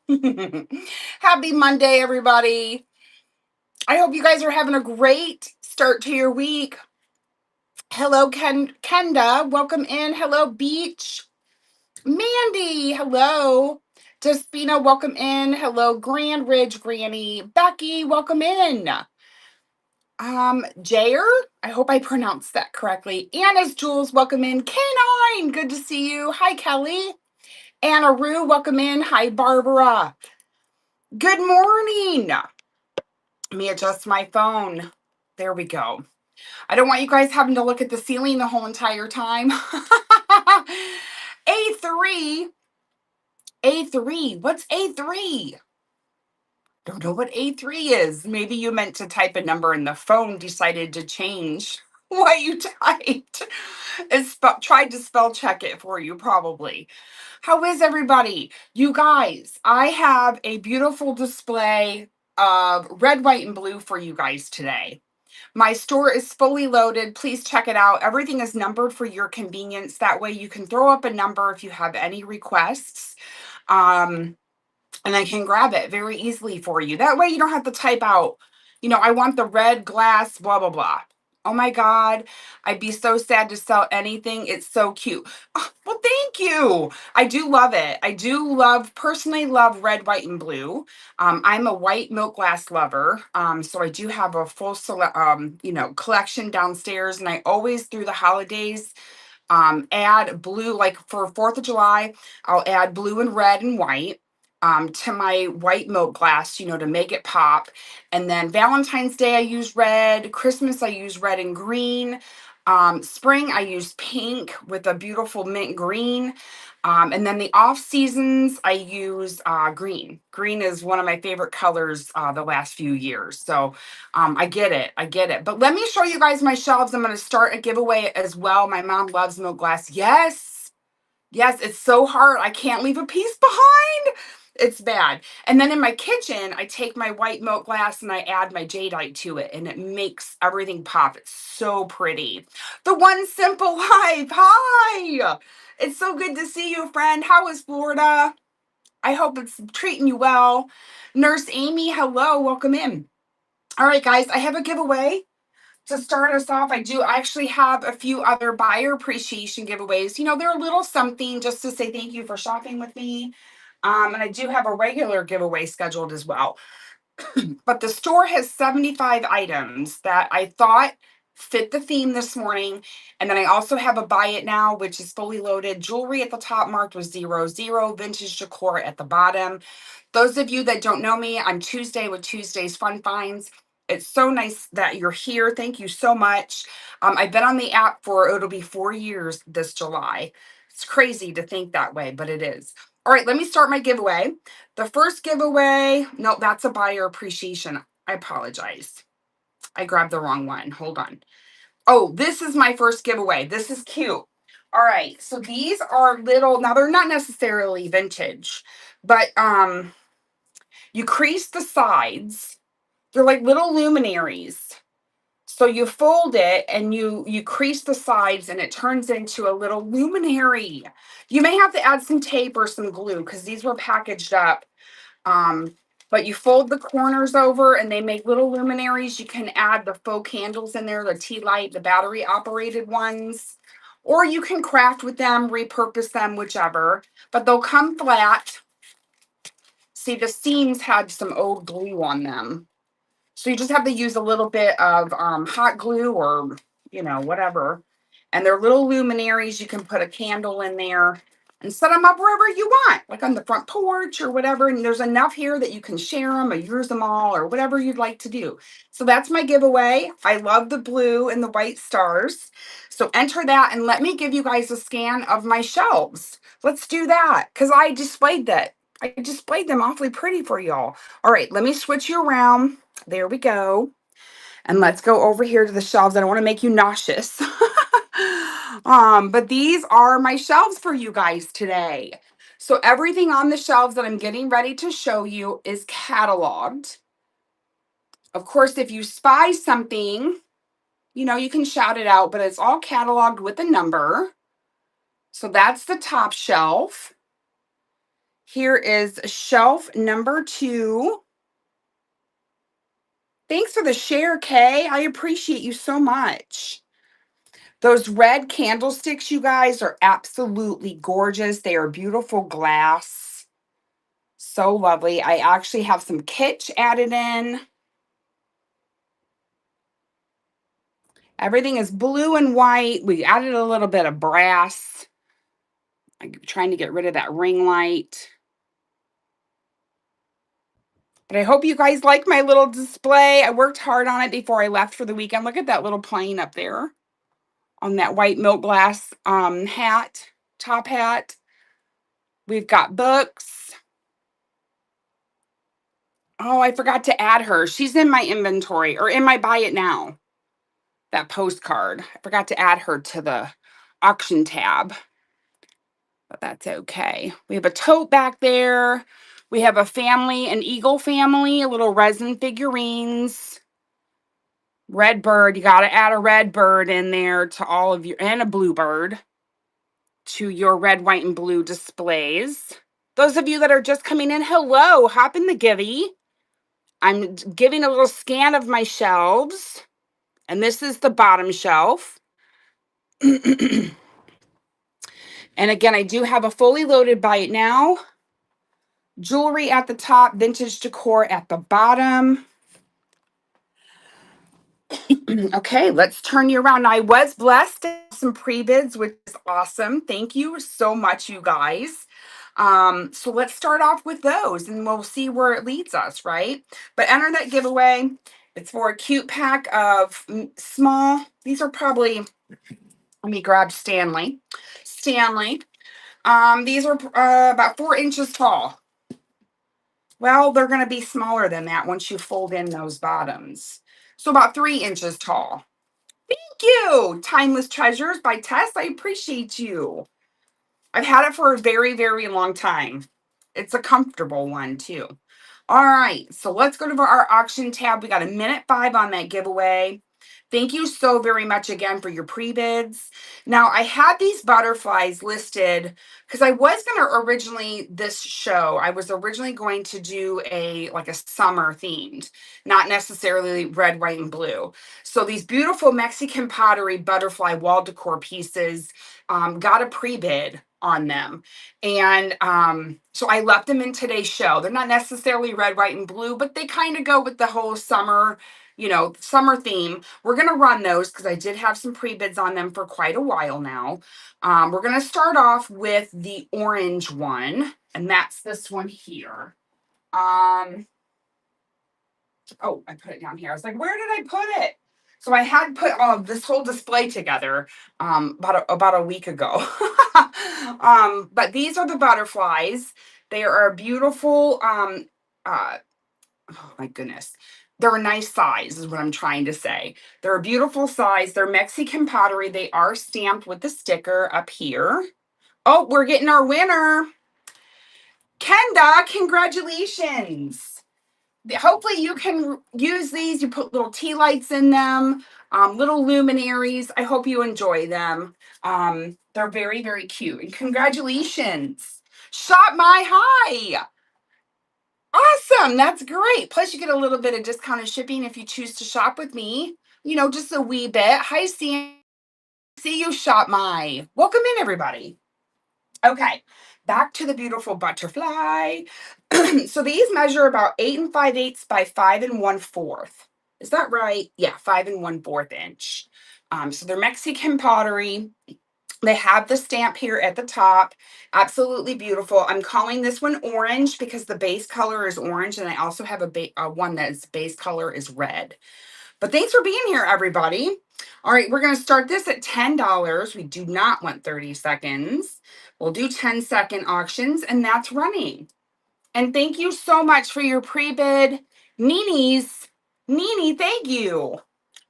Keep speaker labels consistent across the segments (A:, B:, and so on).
A: Happy Monday, everybody. I hope you guys are having a great start to your week. Hello, Kenda. Welcome in. Hello, Beach. Mandy. Hello. Despina, welcome in. Hello, Grand Ridge Granny. Becky, welcome in. Jayer, I hope I pronounced that correctly. Anna's Jules, welcome in. K9, good to see you. Hi, Kelly. Anna Rue, welcome in. Hi, Barbara. Good morning. Let me adjust my phone. There we go. I don't want you guys having to look at the ceiling the whole entire time. A3. A3. What's A3? Don't know what A3 is. Maybe you meant to type a number and the phone decided to change what you typed. Tried to spell check it for you, probably. How is everybody? You guys, I have a beautiful display of red, white, and blue for you guys today. My store is fully loaded. Please check it out. Everything is numbered for your convenience. That way you can throw up a number if you have any requests. And I can grab it very easily for you. That way you don't have to type out, I want the red glass, blah, blah, blah. Oh my God, I'd be so sad to sell anything. It's so cute. Oh, well, thank you. I do love it. I do personally love red, white, and blue. I'm a white milk glass lover. So I do have a full, collection downstairs. And I always, through the holidays, add blue, like for 4th of July, I'll add blue and red and white to my white milk glass, to make it pop. And then Valentine's Day, I use red. Christmas, I use red and green. Spring, I use pink with a beautiful mint green. And then the off seasons, I use green. Green is one of my favorite colors the last few years. So I get it. I get it. But let me show you guys my shelves. I'm going to start a giveaway as well. My mom loves milk glass. Yes. Yes, it's so hard. I can't leave a piece behind. It's bad. And then in my kitchen, I take my white milk glass and I add my jadeite to it, and it makes everything pop. It's so pretty. The One Simple Life. Hi. It's so good to see you, friend. How is Florida? I hope it's treating you well. Nurse Amy, hello. Welcome in. All right, guys, I have a giveaway. To start us off, I actually have a few other buyer appreciation giveaways. They're a little something just to say thank you for shopping with me. And I do have a regular giveaway scheduled as well. But the store has 75 items that I thought fit the theme this morning. And then I also have a buy it now, which is fully loaded. Jewelry at the top marked with 00, vintage decor at the bottom. Those of you that don't know me, I'm Tuesday with Tuesday's Fun Finds. It's so nice that you're here. Thank you so much. I've been on the app it'll be 4 years this July. It's crazy to think that way, but it is. All right, let me start my giveaway. The first giveaway, no, that's a buyer appreciation. I apologize. I grabbed the wrong one. Hold on. Oh, this is my first giveaway. This is cute. All right, so these are now they're not necessarily vintage, but you crease the sides. They're like little luminaries. So you fold it and you crease the sides and it turns into a little luminary. You may have to add some tape or some glue because these were packaged up. But you fold the corners over and they make little luminaries. You can add the faux candles in there, the tea light, the battery operated ones, or you can craft with them, repurpose them, whichever, but they'll come flat. See, the seams had some old glue on them. So you just have to use a little bit of hot glue or, whatever. And they're little luminaries. You can put a candle in there and set them up wherever you want, like on the front porch or whatever. And there's enough here that you can share them or use them all or whatever you'd like to do. So that's my giveaway. I love the blue and the white stars. So enter that and let me give you guys a scan of my shelves. Let's do that because I displayed them awfully pretty for y'all. All right, let me switch you around. There we go. And let's go over here to the shelves. I don't want to make you nauseous. But these are my shelves for you guys today. So everything on the shelves that I'm getting ready to show you is cataloged. Of course, if you spy something, you can shout it out, but it's all cataloged with a number. So that's the top shelf. Here is shelf number 2. Thanks for the share, Kay. I appreciate you so much. Those red candlesticks, you guys, are absolutely gorgeous. They are beautiful glass. So lovely. I actually have some kitsch added in. Everything is blue and white. We added a little bit of brass. I'm trying to get rid of that ring light. But I hope you guys like my little display. I worked hard on it before I left for the weekend. Look at that little plane up there on that white milk glass hat, top hat. We've got books. Oh, I forgot to add her. She's in my inventory or in my buy it now. That postcard. I forgot to add her to the auction tab, but that's okay. We have a tote back there. We have a family, an eagle family, a little resin figurines. Red bird. You got to add a red bird in there to all of your, and a blue bird to your red, white, and blue displays. Those of you that are just coming in, hello, hop in the givey. I'm giving a little scan of my shelves, and this is the bottom shelf. And again, I do have a fully loaded buy it now. Jewelry at the top, vintage decor at the bottom. Okay, let's turn you around. Now, I was blessed to have some pre-bids, which is awesome. Thank you so much, you guys. So let's start off with those and we'll see where it leads us, right? But enter that giveaway. It's for a cute pack of small. These are probably, let me grab Stanley. These are about 4 inches tall. Well, they're going to be smaller than that once you fold in those bottoms. So about 3 inches tall. Thank you. Timeless Treasures by Tess. I appreciate you. I've had it for a very, very long time. It's a comfortable one too. All right, so let's go to our auction tab. We got a minute 5 on that giveaway. Thank you so very much again for your pre-bids. Now, I had these butterflies listed because I was going to originally, this show, I was originally going to do like a summer themed, not necessarily red, white, and blue. So these beautiful Mexican pottery butterfly wall decor pieces got a pre-bid on them. And so I left them in today's show. They're not necessarily red, white, and blue, but they kind of go with the whole summer, summer theme. We're going to run those because I did have some pre-bids on them for quite a while now. We're going to start off with the orange one, and that's this one here. Oh, I put it down here. I was like, where did I put it? So I had put this whole display together about a week ago. But these are the butterflies. They are a beautiful, oh my goodness. They're a nice size is what I'm trying to say. They're a beautiful size. They're Mexican pottery. They are stamped with the sticker up here. Oh, we're getting our winner. Kenda, congratulations. Hopefully you can use these. You put little tea lights in them, little luminaries. I hope you enjoy them. They're very, very cute. And congratulations. Shop my high. Awesome. That's great. Plus you get a little bit of discounted shipping if you choose to shop with me. Just a wee bit. Hi, Sam. See you, Shop My. Welcome in, everybody. Okay, back to the beautiful butterfly. So these measure about 8 5/8 by 5 1/4. Is that right? Yeah, 5 1/4 inch. So they're Mexican pottery. They have the stamp here at the top. Absolutely beautiful. I'm calling this one orange because the base color is orange, and I also have a one that's base color is red. But thanks for being here, everybody. All right, we're going to start this at $10. We do not want 30 seconds. We'll do 10-second auctions, and that's running. And thank you so much for your pre-bid. Nini, thank you.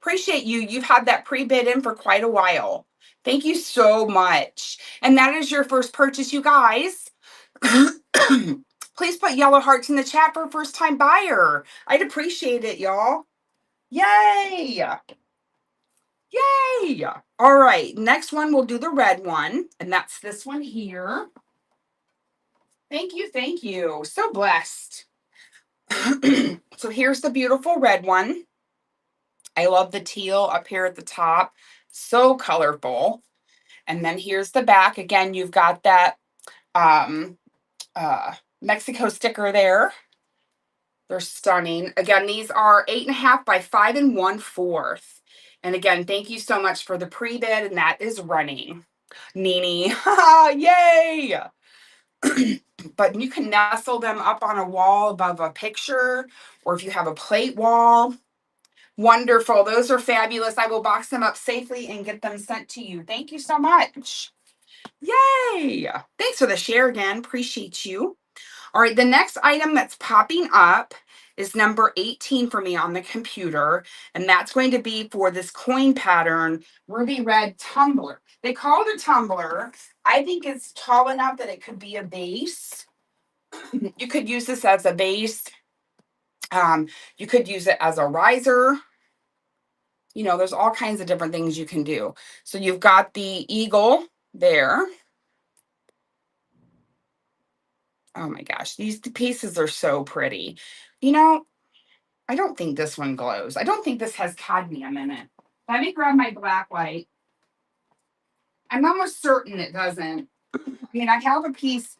A: Appreciate you. You've had that pre-bid in for quite a while. Thank you so much. And that is your first purchase, you guys. Please put yellow hearts in the chat for a first-time buyer. I'd appreciate it, y'all. Yay! Yay! All right, next one we'll do the red one, and that's this one here. Thank you. Thank you. So blessed. So here's the beautiful red one. I love the teal up here at the top. So colorful. And then here's the back. Again, you've got that um, Mexico sticker there. They're stunning. Again, these are 8.5 by 5 1/4. And again, thank you so much for the pre-bid, and that is running. Nini, yay! But you can nestle them up on a wall above a picture, or if you have a plate wall. Wonderful. Those are fabulous. I will box them up safely and get them sent to you. Thank you so much. Yay! Thanks for the share again. Appreciate you. All right, the next item that's popping up is number 18 for me on the computer, and that's going to be for this coin pattern ruby red tumbler. They call it a tumbler. I think it's tall enough that it could be a base. You could use this as a base. You could use it as a riser. You know, there's all kinds of different things you can do. So you've got the eagle there. Oh my gosh, these pieces are so pretty. You know, I don't think this one glows. I don't think this has cadmium in it. Let me grab my black light. I'm almost certain it doesn't. I mean, I have a piece.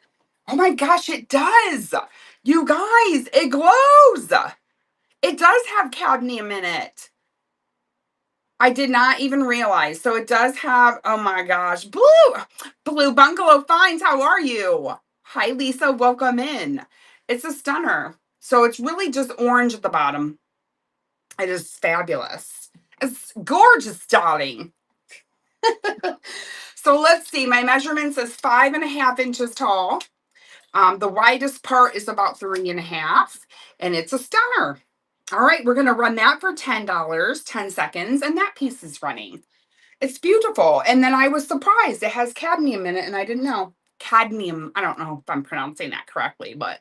A: Oh my gosh, it does. You guys, it glows. It does have cadmium in it. I did not even realize. So it does have, oh my gosh, Blue Bungalow Finds. How are you? Hi, Lisa. Welcome in. It's a stunner. So it's really just orange at the bottom. It is fabulous. It's gorgeous, darling. So let's see. My measurements is 5.5 inches tall. The widest part is about 3.5, and it's a stunner. All right, we're going to run that for $10, 10 seconds, and that piece is running. It's beautiful. And then I was surprised. It has cadmium in it, and I didn't know. Cadmium. I don't know if I'm pronouncing that correctly, but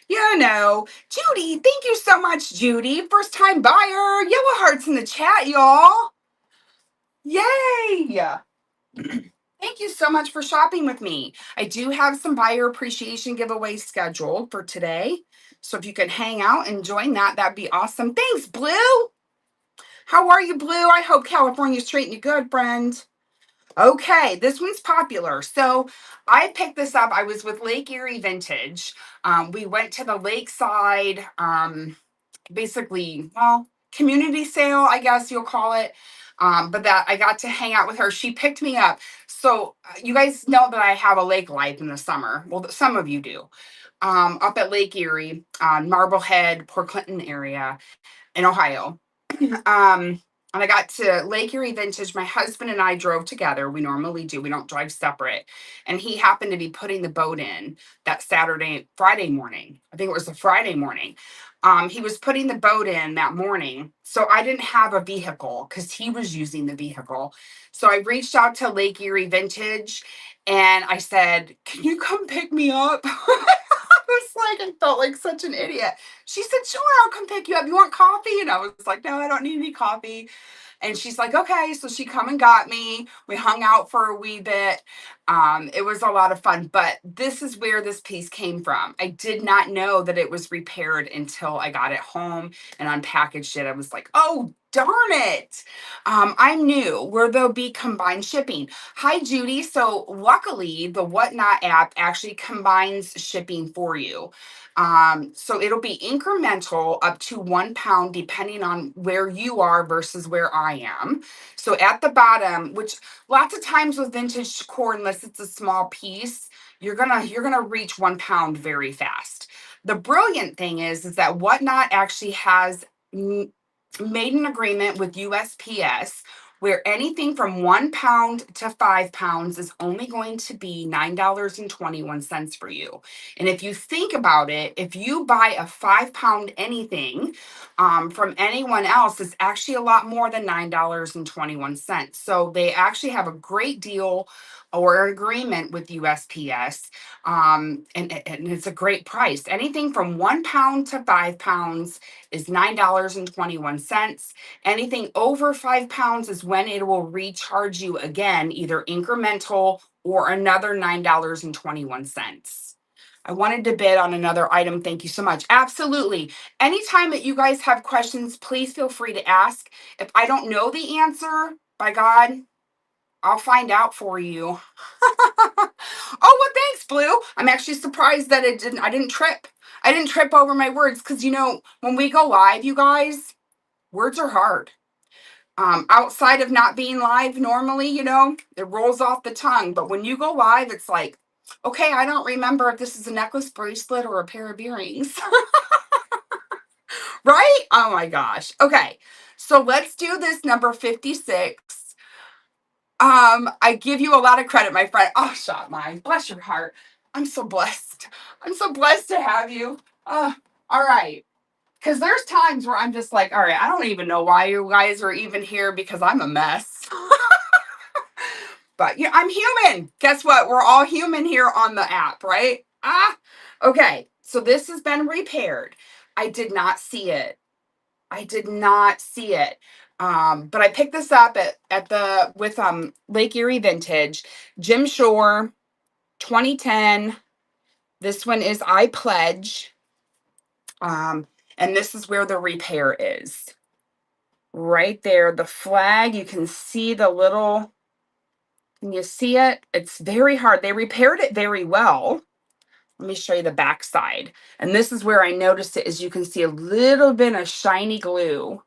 A: you know. Judy, thank you so much, Judy. First time buyer. Yellow hearts in the chat, y'all. Yay! Thank you so much for shopping with me. I do have some buyer appreciation giveaways scheduled for today. So if you can hang out and join that, that'd be awesome. Thanks, Blue. How are you, Blue? I hope California's treating you good, friend. Okay, this one's popular. So I picked this up. I was with Lake Erie Vintage. We went to the lakeside, basically, well, community sale, I guess you'll call it. But that I got to hang out with her. She picked me up. So you guys know that I have a lake life in the summer. Well, some of you do. Up at Lake Erie, Marblehead, Port Clinton area in Ohio. And I got to Lake Erie Vintage. My husband and I drove together. We normally do. We don't drive separate. And he happened to be putting the boat in that Friday morning. I think it was a Friday morning. He was putting the boat in that morning. So I didn't have a vehicle because he was using the vehicle. So I reached out to Lake Erie Vintage and I said, "Can you come pick me up?" I was like, I felt like such an idiot. She said, "Sure, I'll come pick you up. You want coffee?" And I was like, "No, I don't need any coffee." And she's like, "Okay." So she come and got me. We hung out for a wee bit. It was a lot of fun. But this is where this piece came from. I did not know that it was repaired until I got it home and unpackaged it. I was like, "Oh, darn it." I'm new where there'll be combined shipping. Hi, Judy. So luckily, the Whatnot app actually combines shipping for you. So it'll be incremental up to 1 pound, depending on where you are versus where I am. So at the bottom, which lots of times with vintage decor, unless it's a small piece, you're gonna reach 1 pound very fast. The brilliant thing is that Whatnot actually has made an agreement with USPS where anything from 1 pound to 5 pounds is only going to be $9.21 for you. And if you think about it, if you buy a 5 pound anything from anyone else, it's actually a lot more than $9.21. So they actually have a great deal or agreement with USPS. And it's a great price. Anything from 1 pound to 5 pounds is $9.21. Anything over 5 pounds is when it will recharge you again, either incremental or another $9.21. I wanted to bid on another item. Thank you so much. Absolutely. Anytime that you guys have questions, please feel free to ask. If I don't know the answer, by God, I'll find out for you. Oh, well, thanks, Blue. I'm actually surprised that I didn't trip. I didn't trip over my words because, when we go live, you guys, words are hard. Outside of not being live normally, it rolls off the tongue. But when you go live, it's like, okay, I don't remember if this is a necklace, bracelet, or a pair of earrings. Right? Oh my gosh. Okay. So let's do this number 56. I give you a lot of credit, my friend. Oh, shot mine. Bless your heart. I'm so blessed. I'm so blessed to have you. All right. Because there's times where I'm just like, all right, I don't even know why you guys are even here because I'm a mess. But yeah, I'm human. Guess what? We're all human here on the app, right? Okay. So this has been repaired. I did not see it. I did not see it. But I picked this up at the with Lake Erie Vintage, Jim Shore, 2010. This one is I Pledge. And this is where the repair is. Right there, the flag, you can see the little, can you see it? It's very hard. They repaired it very well. Let me show you the back side. And this is where I noticed it, is you can see a little bit of shiny glue.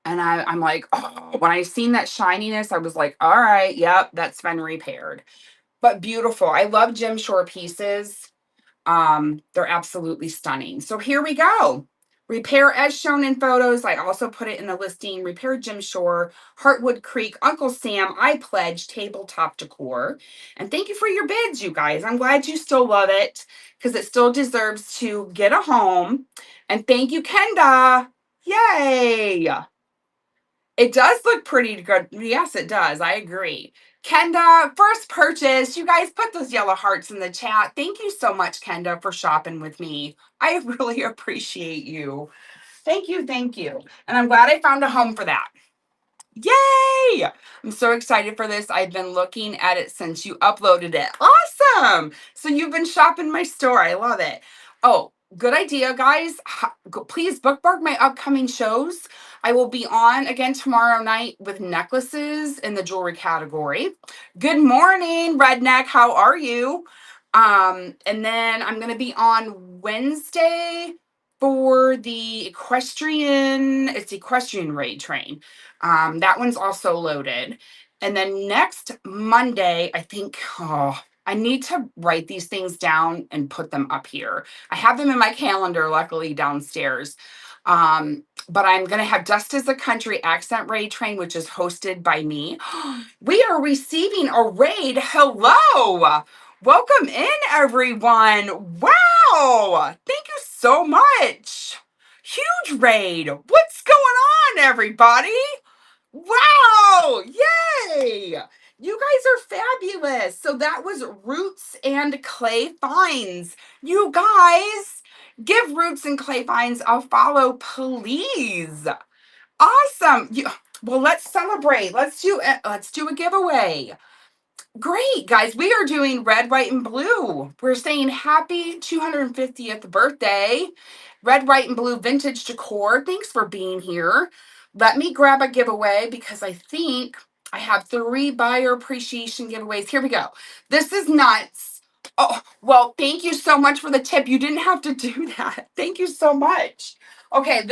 A: And I'm like, oh, when I seen that shininess, I was like, all right, yep, that's been repaired. But beautiful. I love Jim Shore pieces. They're absolutely stunning. So here we go. Repair as shown in photos. I also put it in the listing. Repair Jim Shore, Heartwood Creek, Uncle Sam, I Pledge, Tabletop Decor. And thank you for your bids, you guys. I'm glad you still love it because it still deserves to get a home. And thank you, Kenda. Yay. It does look pretty good. Yes, it does. I agree. Kenda, first purchase. You guys put those yellow hearts in the chat. Thank you so much, Kenda, for shopping with me. I really appreciate you. Thank you. Thank you. And I'm glad I found a home for that. Yay! I'm so excited for this. I've been looking at it since you uploaded it. Awesome! So you've been shopping my store. I love it. Oh, good idea, guys. Please bookmark my upcoming shows. I will be on again tomorrow night with necklaces in the jewelry category. Good morning, Redneck. How are you? And then I'm going to be on Wednesday for the equestrian raid train. That one's also loaded. And then next Monday, I think, I need to write these things down and put them up here. I have them in my calendar, luckily, downstairs. But I'm going to have Dust as a Country Accent Raid Train, which is hosted by me. We are receiving a raid. Hello. Welcome in, everyone. Wow. Thank you so much. Huge raid. What's going on, everybody? Wow! Yay! You guys are fabulous. So that was Roots and Clay Finds. You guys, give Roots and Clay Finds a follow, please. Awesome. Well, let's celebrate. Let's do a giveaway. Great, guys. We are doing red, white, and blue. We're saying happy 250th birthday. Red, white, and blue vintage decor. Thanks for being here. Let me grab a giveaway because I think I have 3 buyer appreciation giveaways. Here we go. This is nuts. Oh, well, thank you so much for the tip. You didn't have to do that. Thank you so much. Okay,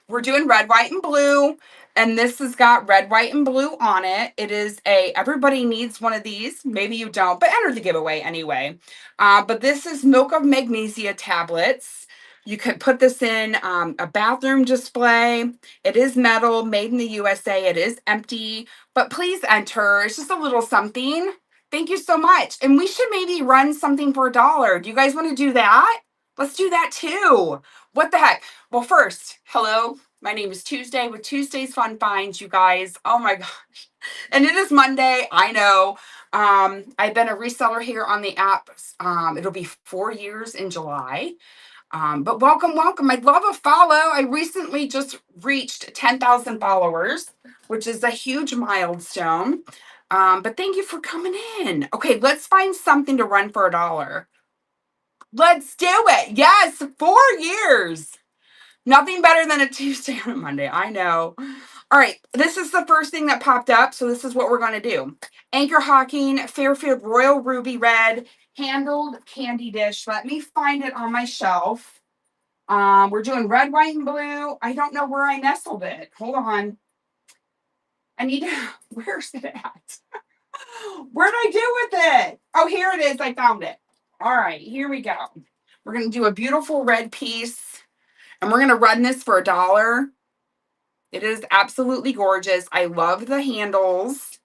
A: we're doing red, white, and blue. And this has got red, white, and blue on it. It is everybody needs one of these. Maybe you don't, but enter the giveaway anyway. But this is Milk of Magnesia tablets. You could put this in a bathroom display. It is metal, made in the USA. It is empty, but please enter. It's just a little something. Thank you so much. And we should maybe run something for $1. Do you guys want to do that? Let's do that too. What the heck? Well, first, hello. My name is Tuesday with Tuesday's Fun Finds, you guys. Oh my gosh. And it is Monday. I know. I've been a reseller here on the app. It'll be 4 years in July. But welcome, welcome. I'd love a follow. I recently just reached 10,000 followers, which is a huge milestone. But thank you for coming in. Okay, let's find something to run for $1. Let's do it. Yes, 4 years. Nothing better than a Tuesday on a Monday. I know. All right, this is the first thing that popped up. So this is what we're going to do. Anchor Hawking Fairfield Royal Ruby Red handled candy dish. Let me find it on my shelf. We're doing red, white, and blue. I don't know where I nestled it. Hold on. I need to. Where's it at? Where'd I do with it? Oh, here it is. I found it. All right, here we go. We're going to do a beautiful red piece, and we're going to run this for $1. It is absolutely gorgeous. I love the handles.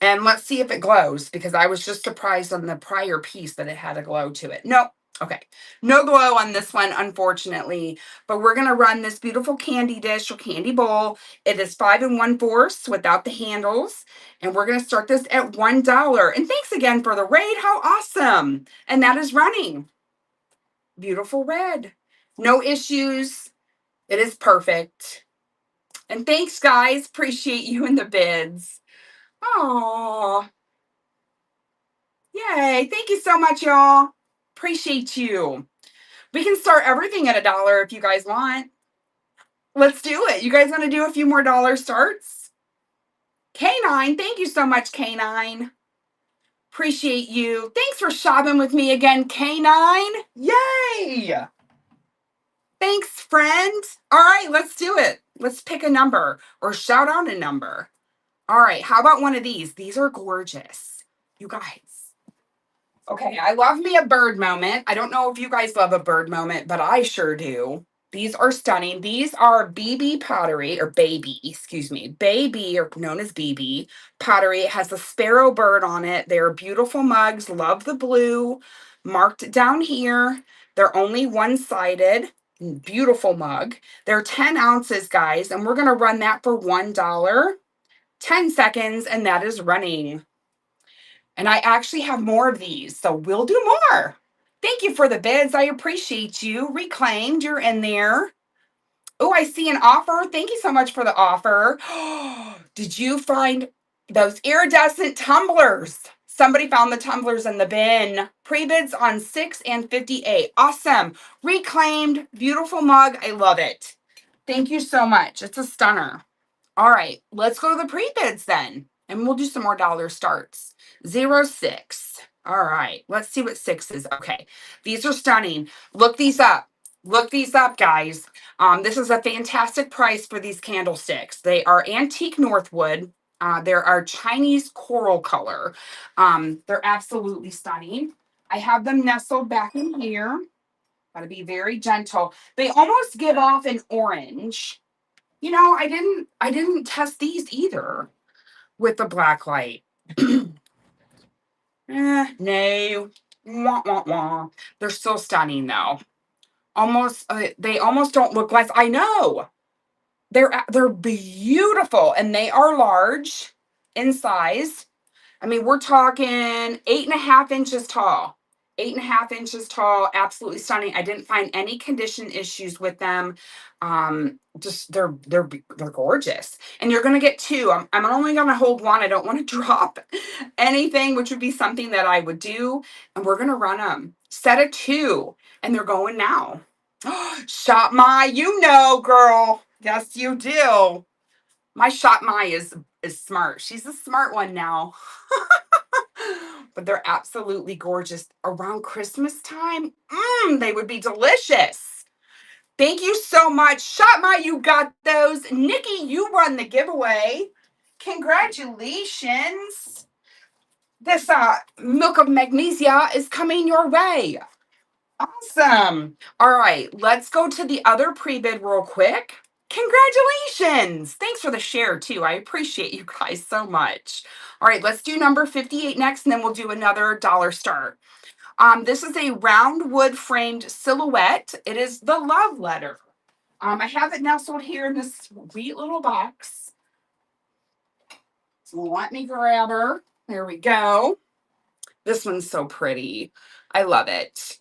A: And let's see if it glows, because I was just surprised on the prior piece that it had a glow to it. Nope. Okay. No glow on this one, unfortunately. But we're going to run this beautiful candy dish or candy bowl. It is 5 1/4 without the handles. And we're going to start this at $1. And thanks again for the raid. How awesome. And that is running. Beautiful red. No issues. It is perfect. And thanks, guys. Appreciate you in the bids. Oh, yay. Thank you so much, y'all. Appreciate you. We can start everything at $1 if you guys want. Let's do it. You guys want to do a few more dollar starts? K9, thank you so much, K9. Appreciate you. Thanks for shopping with me again, K9. Yay. Thanks, friend. All right, let's do it. Let's pick a number or shout out a number. All right, how about one of these? These are gorgeous. You guys. Okay, I love me a bird moment. I don't know if you guys love a bird moment, but I sure do. These are stunning. These are BB pottery, or baby, excuse me. Baby, or known as BB pottery. It has a sparrow bird on it. They're beautiful mugs. Love the blue. Marked down here. They're only one-sided. Beautiful mug. They're 10 ounces, guys, and we're going to run that for $1. 10 seconds, and that is running. And I actually have more of these, so we'll do more. Thank you for the bids. I appreciate you. Reclaimed, you're in there. Oh, I see an offer. Thank you so much for the offer. Did you find those iridescent tumblers? Somebody found the tumblers in the bin. Pre-bids on 6 and 58. Awesome. Reclaimed, beautiful mug. I love it. Thank you so much. It's a stunner. All right, let's go to the pre-bids then. And we'll do some more dollar starts. 06. All right, let's see what 6 is. Okay, these are stunning. Look these up. Look these up, guys. This is a fantastic price for these candlesticks. They are antique Northwood. There are Chinese coral color. They're absolutely stunning. I have them nestled back in here. Got to be very gentle. They almost give off an orange. You know, I didn't test these either with the black light. No. Wah, wah, wah. They're still stunning though. Almost they almost don't look like, I know. They're beautiful, and they are large in size. I mean, we're talking 8.5 inches tall. 8.5 inches tall, absolutely stunning. I didn't find any condition issues with them. Just they're gorgeous. And you're gonna get two. I'm only gonna hold one. I don't want to drop anything, which would be something that I would do. And we're gonna run them. Set of 2, and they're going now. Shop my, you know, girl. Yes, you do. My shop my is smart. She's a smart one now. But they're absolutely gorgeous. Around Christmas time, they would be delicious. Thank you so much. Shop my, you got those. Nikki, you run the giveaway. Congratulations. This milk of magnesia is coming your way. Awesome. All right, let's go to the other pre-bid real quick. Congratulations. Thanks for the share too. I appreciate you guys so much. All right, let's do number 58 next, and then we'll do another dollar start. This is a round wood framed silhouette. It is the love letter. I have it nestled here in this sweet little box. So let me grab her. There we go. This one's so pretty. I love it.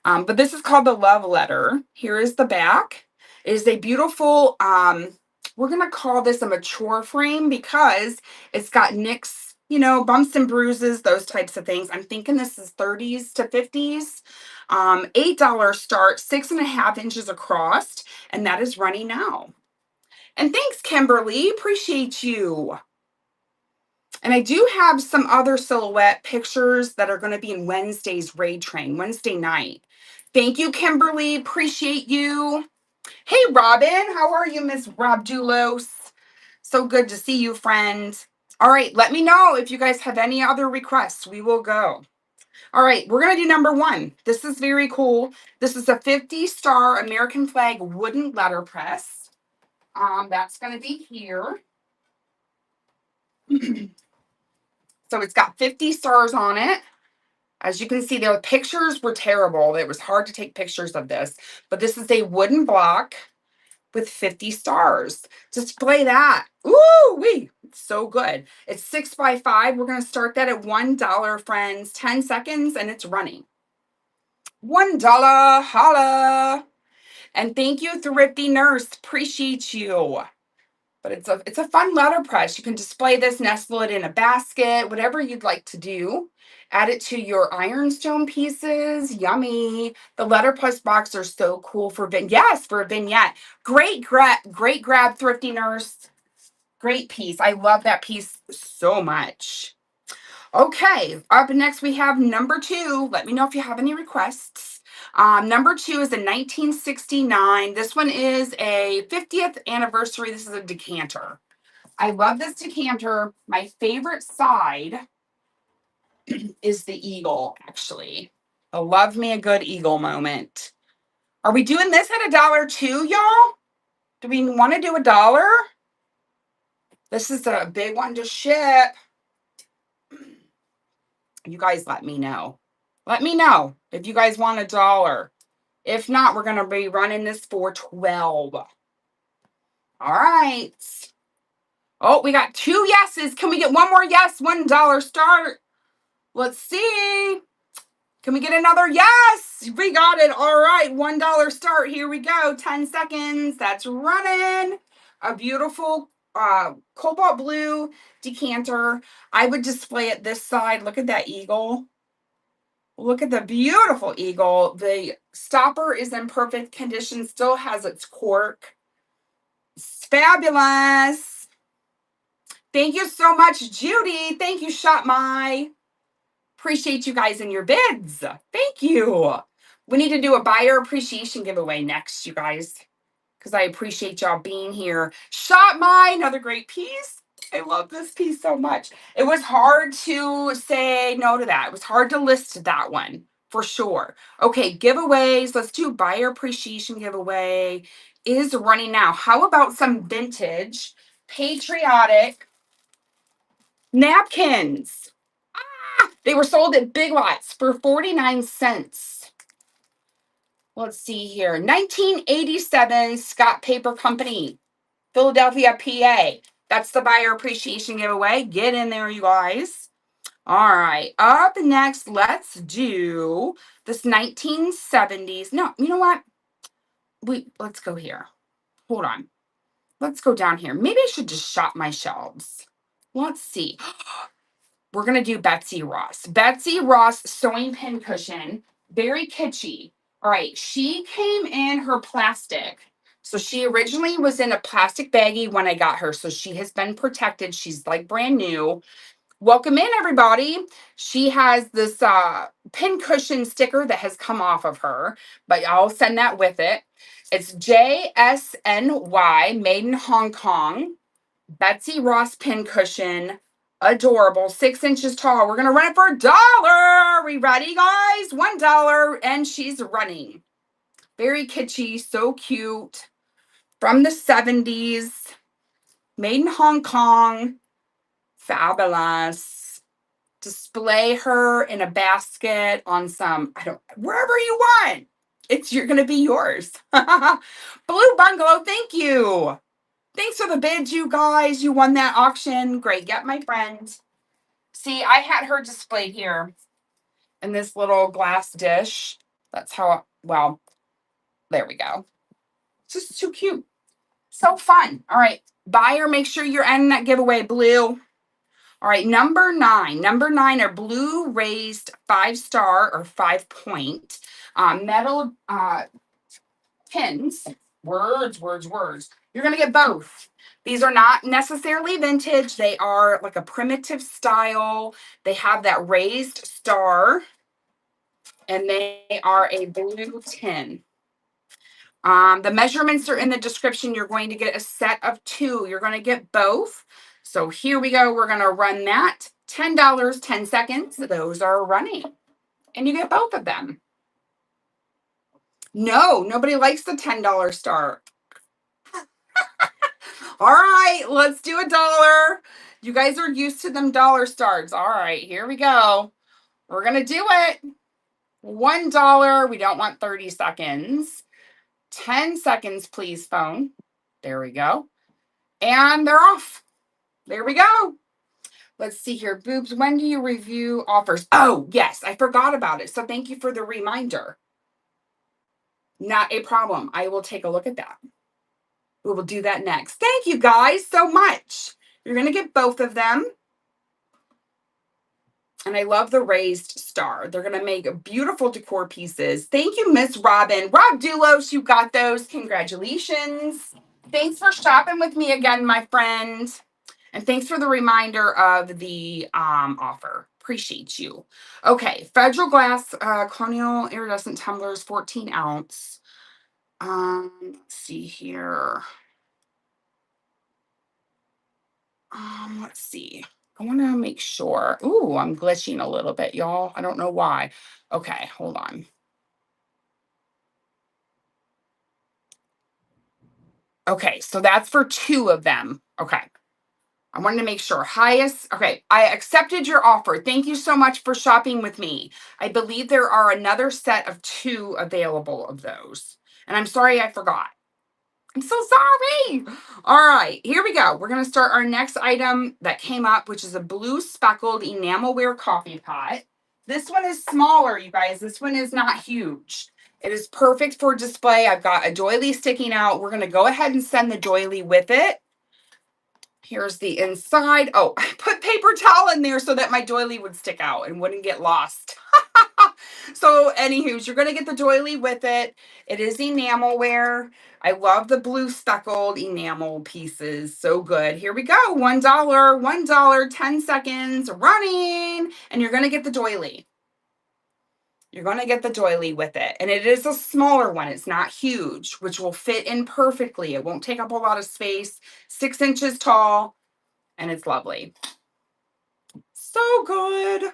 A: But this is called the love letter. Here is the back. It is a beautiful, we're going to call this a mature frame because it's got nicks bumps and bruises, those types of things. I'm thinking this is 30s to 50s. $8 start, 6.5 inches across, and that is running now. And thanks, Kimberly. Appreciate you. And I do have some other silhouette pictures that are going to be in Wednesday's raid train, Wednesday night. Thank you, Kimberly. Appreciate you. Hey, Robin. How are you, Miss Rob Dulos? So good to see you, friend. All right, let me know if you guys have any other requests. We will go. All right, we're going to do number 1. This is very cool. This is a 50-star American flag wooden letterpress. That's going to be here. So it's got 50 stars on it. As you can see, the pictures were terrible. It was hard to take pictures of this. But this is a wooden block with 50 stars. Display that. Ooh, wee. It's so good. It's 6 by 5. We're going to start that at $1, friends. 10 seconds and it's running. $1. Holla. And thank you, Thrifty Nurse. Appreciate you. But it's a fun letterpress. You can display this, nestle it in a basket, whatever you'd like to do. Add it to your ironstone pieces. Yummy. The letterpress box are so cool for for a vignette. Great grab, Thrifty Nurse. Great piece. I love that piece so much. Okay, up next we have number 2. Let me know if you have any requests. Number 2 is a 1969. This one is a 50th anniversary. This is a decanter. I love this decanter. My favorite side is the eagle, actually. I love me a good eagle moment. Are we doing this at $1 too, y'all? Do we want to do $1? This is a big one to ship. You guys let me know. Let me know if you guys want $1. If not, we're going to be running this for 12. All right. Oh, we got 2 yeses. Can we get one more yes? $1 start. Let's see. Can we get another yes? We got it. All right. $1 start. Here we go. 10 seconds. That's running. A beautiful cobalt blue decanter. I would display it this side. Look at that eagle. Look at the beautiful eagle. The stopper is in perfect condition, still has its cork. It's fabulous. Thank you so much, Judy. Thank you, Shop My. Appreciate you guys and your bids. Thank you. We need to do a buyer appreciation giveaway next, you guys, because I appreciate y'all being here. Shop My, another great piece. I love this piece so much. It was hard to say no to that. It was hard to list that one for sure. Okay, giveaways. Let's do buyer appreciation giveaway is running now. How about some vintage patriotic napkins? They were sold at Big Lots for 49 cents. Let's see here. 1987 Scott Paper Company, Philadelphia, PA. That's the buyer appreciation giveaway. Get in there, you guys. All right. Up next, let's do this 1970s. No, you know what? Let's go here. Hold on. Let's go down here. Maybe I should just shop my shelves. Let's see. We're going to do Betsy Ross. Betsy Ross sewing pin cushion. Very kitschy. All right. She came in her plastic. So she originally was in a plastic baggie when I got her. So she has been protected. She's like brand new. Welcome in, everybody. She has this pin cushion sticker that has come off of her, but I'll send that with it. It's JSNY, made in Hong Kong. Betsy Ross pin cushion. Adorable. 6 inches tall. We're going to run it for $1. Are we ready, guys? $1. And she's running. Very kitschy. So cute. From the 70s. Made in Hong Kong. Fabulous. Display her in a basket on some, wherever you want. You're going to be yours. Blue Bungalow, thank you. Thanks for the bids, you guys. You won that auction. Great. Get my friend. See, I had her displayed here in this little glass dish. That's how, well, there we go. It's just too cute. So fun. All right. Buyer, make sure you're ending that giveaway, Blue. All right, number 9. Number 9 are blue raised 5-star or 5-point metal pins. Words. You're going to get both. These are not necessarily vintage. They are like a primitive style. They have that raised star, and they are a blue tin. The measurements are in the description. You're going to get a set of 2. You're going to get both. So here we go. We're going to run that. $10, 10 seconds. Those are running. And you get both of them. No, nobody likes the $10 star. All right, let's do $1. You guys are used to them dollar stars. All right, here we go. We're going to do it. $1. We don't want 30 seconds. 10 seconds, please, phone. There we go. And they're off. There we go. Let's see here. Boobs, when do you review offers? Oh, yes, I forgot about it. So thank you for the reminder. Not a problem. I will take a look at that. We will do that next. Thank you guys so much. You're going to get both of them. And I love the raised star. They're going to make beautiful decor pieces. Thank you, Miss Robin. Rob Dulos, you got those. Congratulations. Thanks for shopping with me again, my friend. And thanks for the reminder of the offer. Appreciate you. Okay, Federal Glass Colonial Iridescent Tumblers, 14 ounce. Let's see here. Let's see. I want to make sure. Ooh, I'm glitching a little bit, y'all. I don't know why. Okay, hold on. Okay, so that's for 2 of them. Okay. I wanted to make sure. Highest. Okay, I accepted your offer. Thank you so much for shopping with me. I believe there are another set of 2 available of those. And I'm sorry I forgot. I'm so sorry. All right, here we go. We're going to start our next item that came up, which is a blue speckled enamelware coffee pot. This one is smaller, you guys. This one is not huge. It is perfect for display. I've got a doily sticking out. We're going to go ahead and send the doily with it. Here's the inside. Oh, I put paper towel in there so that my doily would stick out and wouldn't get lost. So, anywho, you're going to get the doily with it. It is enamelware. I love the blue speckled enamel pieces. So good. Here we go. $1. $1. 10 seconds. Running. And you're going to get the doily. You're going to get the doily with it. And it is a smaller one. It's not huge, which will fit in perfectly. It won't take up a lot of space. 6 inches tall. And it's lovely. So good.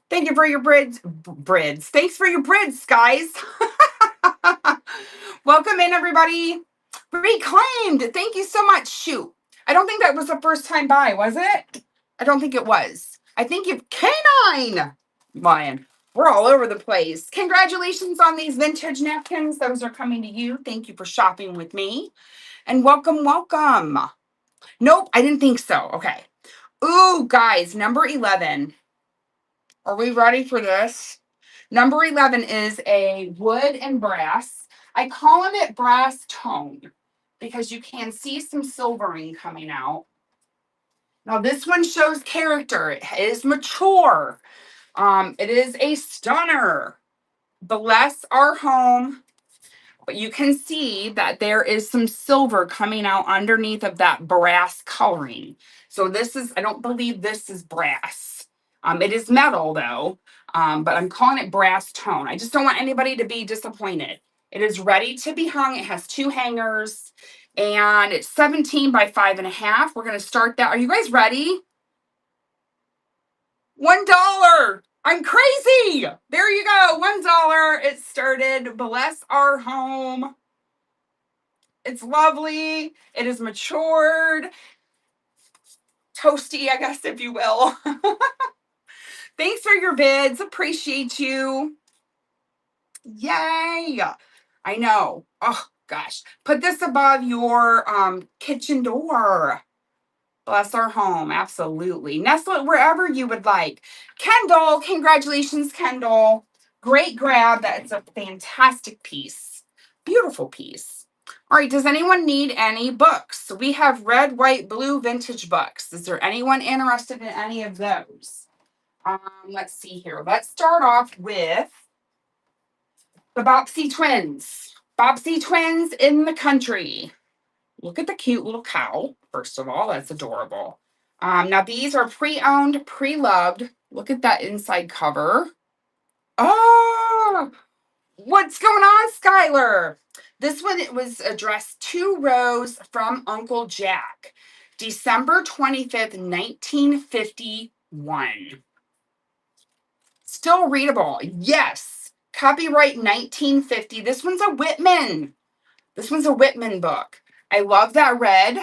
A: Thank you for your brids. Thanks for your brids, guys. Welcome in, everybody. Reclaimed. Thank you so much. Shoot. I don't think that was the first time by, was it? I don't think it was. I think you've canine. Lion. We're all over the place. Congratulations on these vintage napkins. Those are coming to you. Thank you for shopping with me. And welcome, welcome. Nope, I didn't think so. Okay. Ooh, guys, number 11. Are we ready for this? Number 11 is a wood and brass. I call it brass tone because you can see some silvering coming out. Now this one shows character. It is mature. It is a stunner. Bless our home. But you can see that there is some silver coming out underneath of that brass coloring. So this is, I don't believe this is brass. It is metal though, but I'm calling it brass tone. I just don't want anybody to be disappointed. It is ready to be hung. It has 2 hangers and it's 17 by 5.5. We're going to start that. Are you guys ready? $1. I'm crazy. There you go. $1. It started. Bless our home. It's lovely. It is matured. Toasty, I guess, if you will. Thanks for your bids. Appreciate you. Yay. I know. Oh, gosh. Put this above your kitchen door. Bless our home. Absolutely. Nestle it wherever you would like. Kendall, congratulations, Kendall. Great grab. That's a fantastic piece. Beautiful piece. All right, does anyone need any books? So we have red, white, blue vintage books. Is there anyone interested in any of those? Let's see here. Let's start off with the Bobbsey twins. Bobbsey twins in the country. Look at the cute little cow. First of all, that's adorable. Now these are pre-owned, pre-loved. Look at that inside cover. Oh, what's going on, Skylar? This one, it was addressed to Rose from Uncle Jack, December 25th, 1951. Still readable. Yes. Copyright 1950. This one's a Whitman. This one's a Whitman book. I love that red.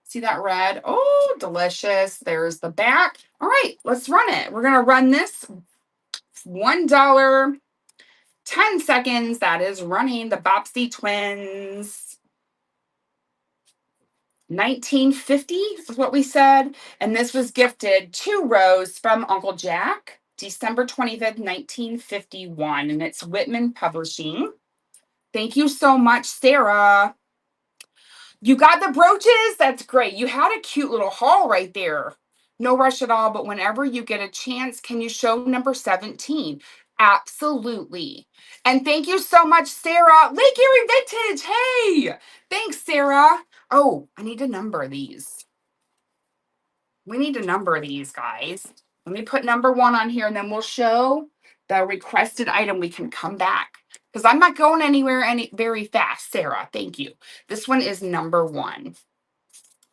A: See that red? Oh, delicious. There's the back. All right, let's run it. We're going to run this $1, 10 seconds. That is running the Bobbsey twins. 1950 is what we said. And this was gifted to Rose from Uncle Jack, December 25th, 1951. And it's Whitman Publishing. Thank you so much, Sarah. You got the brooches? That's great. You had a cute little haul right there. No rush at all, but whenever you get a chance, can you show number 17? Absolutely. And thank you so much, Sarah. Lake Erie Vintage. Hey, thanks, Sarah. Oh, I need to number these. We need to number these, guys. Let me put number 1 on here, and then we'll show the requested item. We can come back because I'm not going anywhere very fast. Sarah, thank you. This one is number 1.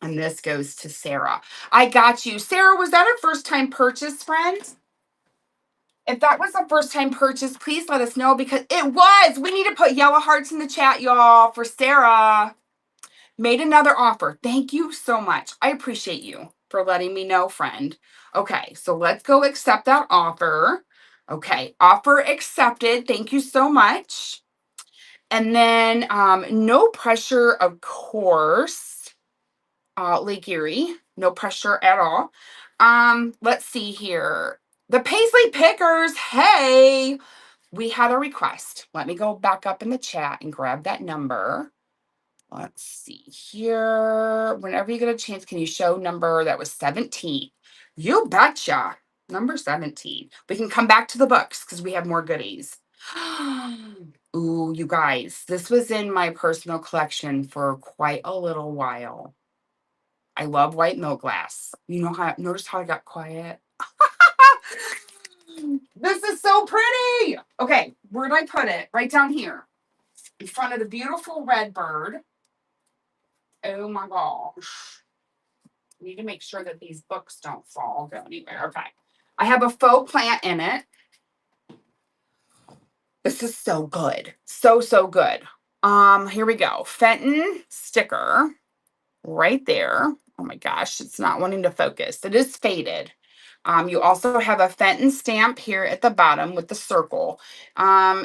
A: And this goes to Sarah. I got you. Sarah, was that a first-time purchase, friend? If that was a first-time purchase, please let us know because it was. We need to put yellow hearts in the chat, y'all, for Sarah. Made another offer. Thank you so much. I appreciate you for letting me know, friend. Okay, so let's go accept that offer. Okay, offer accepted. Thank you so much. And then no pressure, of course. Lake Erie, no pressure at all. Let's see here. The Paisley Pickers, hey, we had a request. Let me go back up in the chat and grab that number. Let's see here. Whenever you get a chance, can you show number that was 17? You betcha. Number 17. We can come back to the books because we have more goodies. Ooh, you guys, this was in my personal collection for quite a little while. I love white milk glass. You know how, notice how I got quiet? This is so pretty. Okay, where did I put it? Right down here. In front of the beautiful red bird. Oh my gosh. I need to make sure that these books don't go anywhere. Okay. I have a faux plant in it. This is so good. So, so good. Here we go. Fenton sticker right there. Oh my gosh, it's not wanting to focus. It is faded. You also have a Fenton stamp here at the bottom with the circle.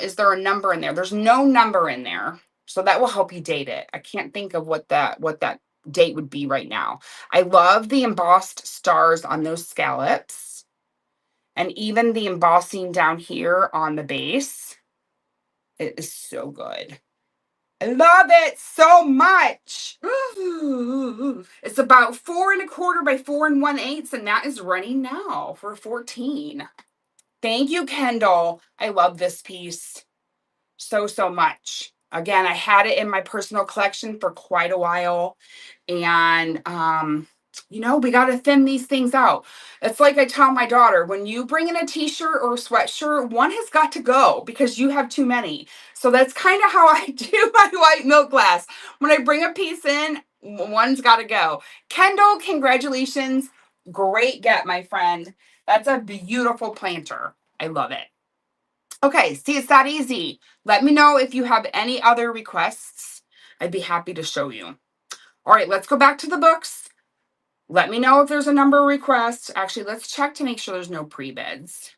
A: Is there a number in there? There's no number in there. So that will help you date it. I can't think of what that date would be right now. I love the embossed stars on those scallops. And even the embossing down here on the base. It is so good. I love it so much. Ooh. It's about 4 1/4 by 4 1/8, and that is running now for 14. Thank you, Kendall. I love this piece so, so much. Again, I had it in my personal collection for quite a while. And, you know, we got to thin these things out. It's like I tell my daughter, when you bring in a t-shirt or a sweatshirt, one has got to go because you have too many. So that's kind of how I do my white milk glass. When I bring a piece in, one's got to go. Kendall, congratulations. Great get, my friend. That's a beautiful planter. I love it. Okay, see, it's that easy. Let me know if you have any other requests. I'd be happy to show you. All right, let's go back to the books. Let me know if there's a number request. Actually, let's check to make sure there's no pre-bids.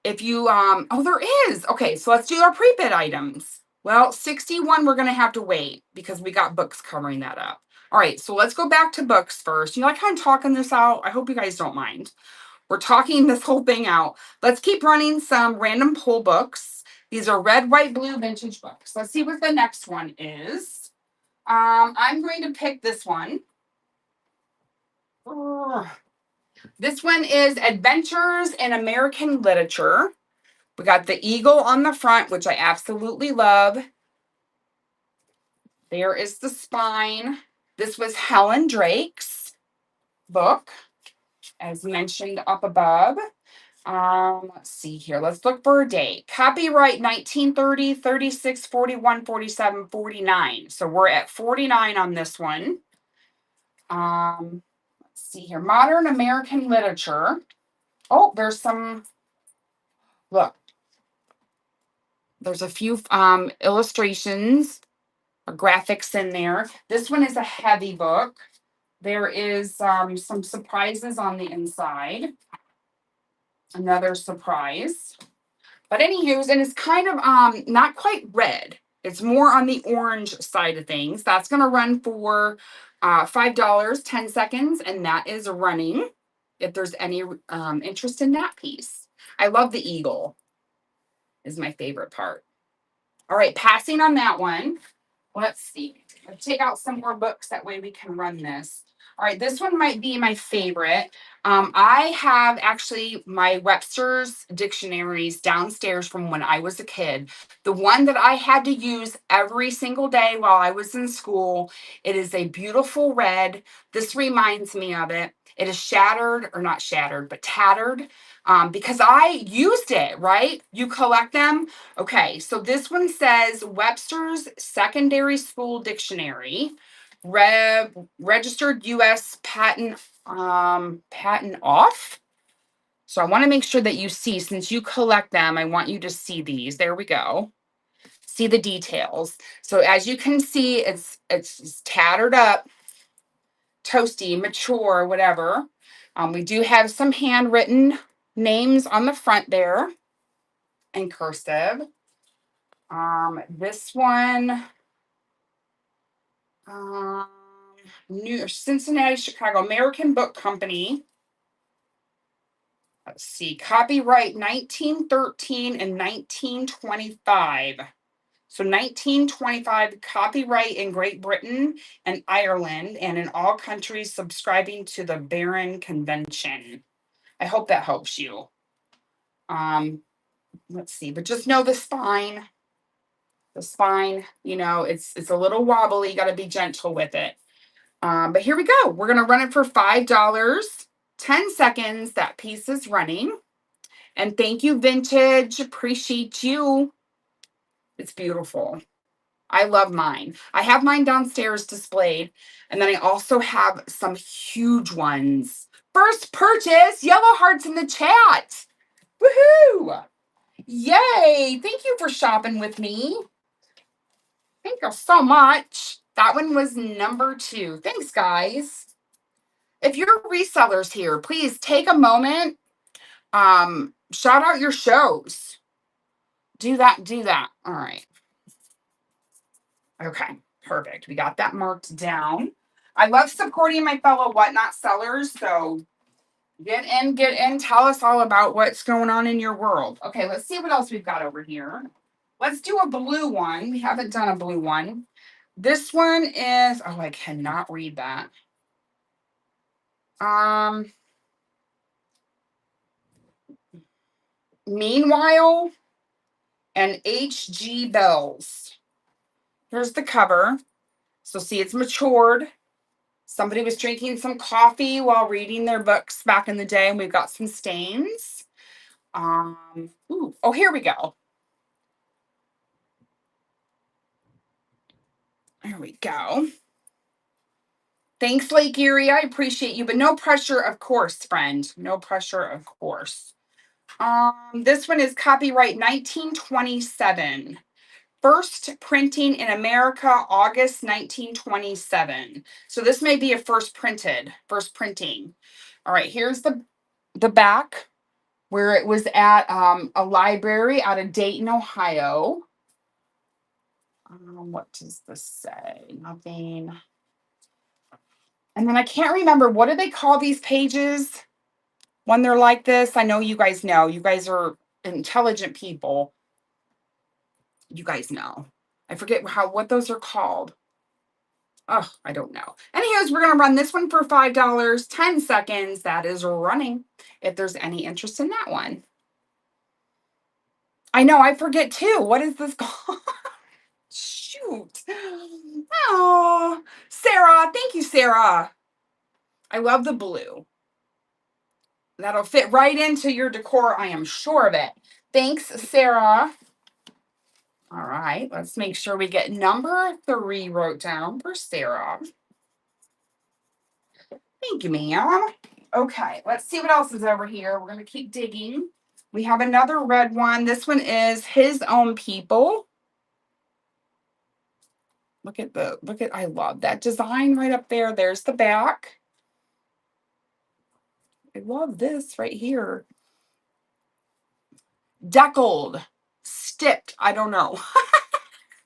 A: If you, oh, there is. Okay, so let's do our pre-bid items. Well, 61, we're going to have to wait because we got books covering that up. All right, so let's go back to books first. You know, I kind of talking this out. I hope you guys don't mind. We're talking this whole thing out. Let's keep running some random pull books. These are red, white, blue vintage books. Let's see what the next one is. I'm going to pick this one. This one is Adventures in American Literature. We got the eagle on the front, which I absolutely love. There is the spine. This was Helen Drake's book, as mentioned up above. Let's see here. Let's look for a date. Copyright 1930, 36, 41, 47, 49. So we're at 49 on this one. Let's see here. Modern American Literature. Oh, there's some, look, there's a few illustrations or graphics in there. This one is a heavy book. There is some surprises on the inside. Another surprise. But anywho, and it's kind of not quite red. It's more on the orange side of things. That's going to run for $5, 10 seconds, and that is running. If there's any interest in that piece, I love the eagle. Is my favorite part. All right, passing on that one. Let's see. Let's take out some more books. That way we can run this. All right, this one might be my favorite. I have actually my Webster's dictionaries downstairs from when I was a kid. The one that I had to use every single day while I was in school. It is a beautiful red. This reminds me of it. It is shattered, or not shattered, but tattered, because I used it, right? You collect them. Okay, so this one says Webster's Secondary School Dictionary, registered U.S. patent off. So I want to make sure that you see, since you collect them, I want you to see these. There we go. See the details. So as you can see, it's tattered up, toasty, mature, whatever. We do have some handwritten names on the front there in cursive. This one, New Cincinnati, Chicago, American Book Company. Let's see, copyright 1913 and 1925. So 1925, copyright in Great Britain and Ireland, and in all countries subscribing to the Berne Convention. I hope that helps you. Let's see, but just know the spine. The spine, you know, it's a little wobbly. You got to be gentle with it. But here we go. We're going to run it for $5, 10 seconds. That piece is running. And thank you, Vintage. Appreciate you. It's beautiful. I love mine. I have mine downstairs displayed. And then I also have some huge ones. First purchase, yellow hearts in the chat. Woohoo! Yay! Thank you for shopping with me. Thank you so much. That one was number 2. Thanks, guys. If you're resellers here, please take a moment. Shout out your shows. Do that. All right. Okay, perfect. We got that marked down. I love supporting my fellow Whatnot sellers. So get in. Tell us all about what's going on in your world. Okay, let's see what else we've got over here. Let's do a blue one. We haven't done a blue one. This one is, oh, I cannot read that. Meanwhile and H.G. Bells. Here's the cover. So see, it's matured. Somebody was drinking some coffee while reading their books back in the day, and we've got some stains. Oh, here we go. There we go. Thanks, Lake Erie. I appreciate you, but no pressure, of course, friend. No pressure, of course. This one is copyright 1927. First printing in America, August 1927. So this may be a first printing. All right, here's the back where it was at a library out of Dayton, Ohio. What does this say? Nothing. And then I can't remember, what do they call these pages when they're like this? I know you guys know. You guys are intelligent people. You guys know. I forget what those are called. Oh, I don't know. Anyways, we're gonna run this one for $5, 10 seconds. That is running. If there's any interest in that one. I know, I forget too. What is this called? Shoot. Oh, Sarah. Thank you, Sarah. I love the blue. That'll fit right into your decor. I am sure of it. Thanks, Sarah. All right, let's make sure we get number 3 wrote down for Sarah. Thank you, ma'am. Okay, let's see what else is over here. We're going to keep digging. We have another red one. This one is His Own People. I love that design right up there. There's the back. I love this right here. Deckled, stipped. I don't know.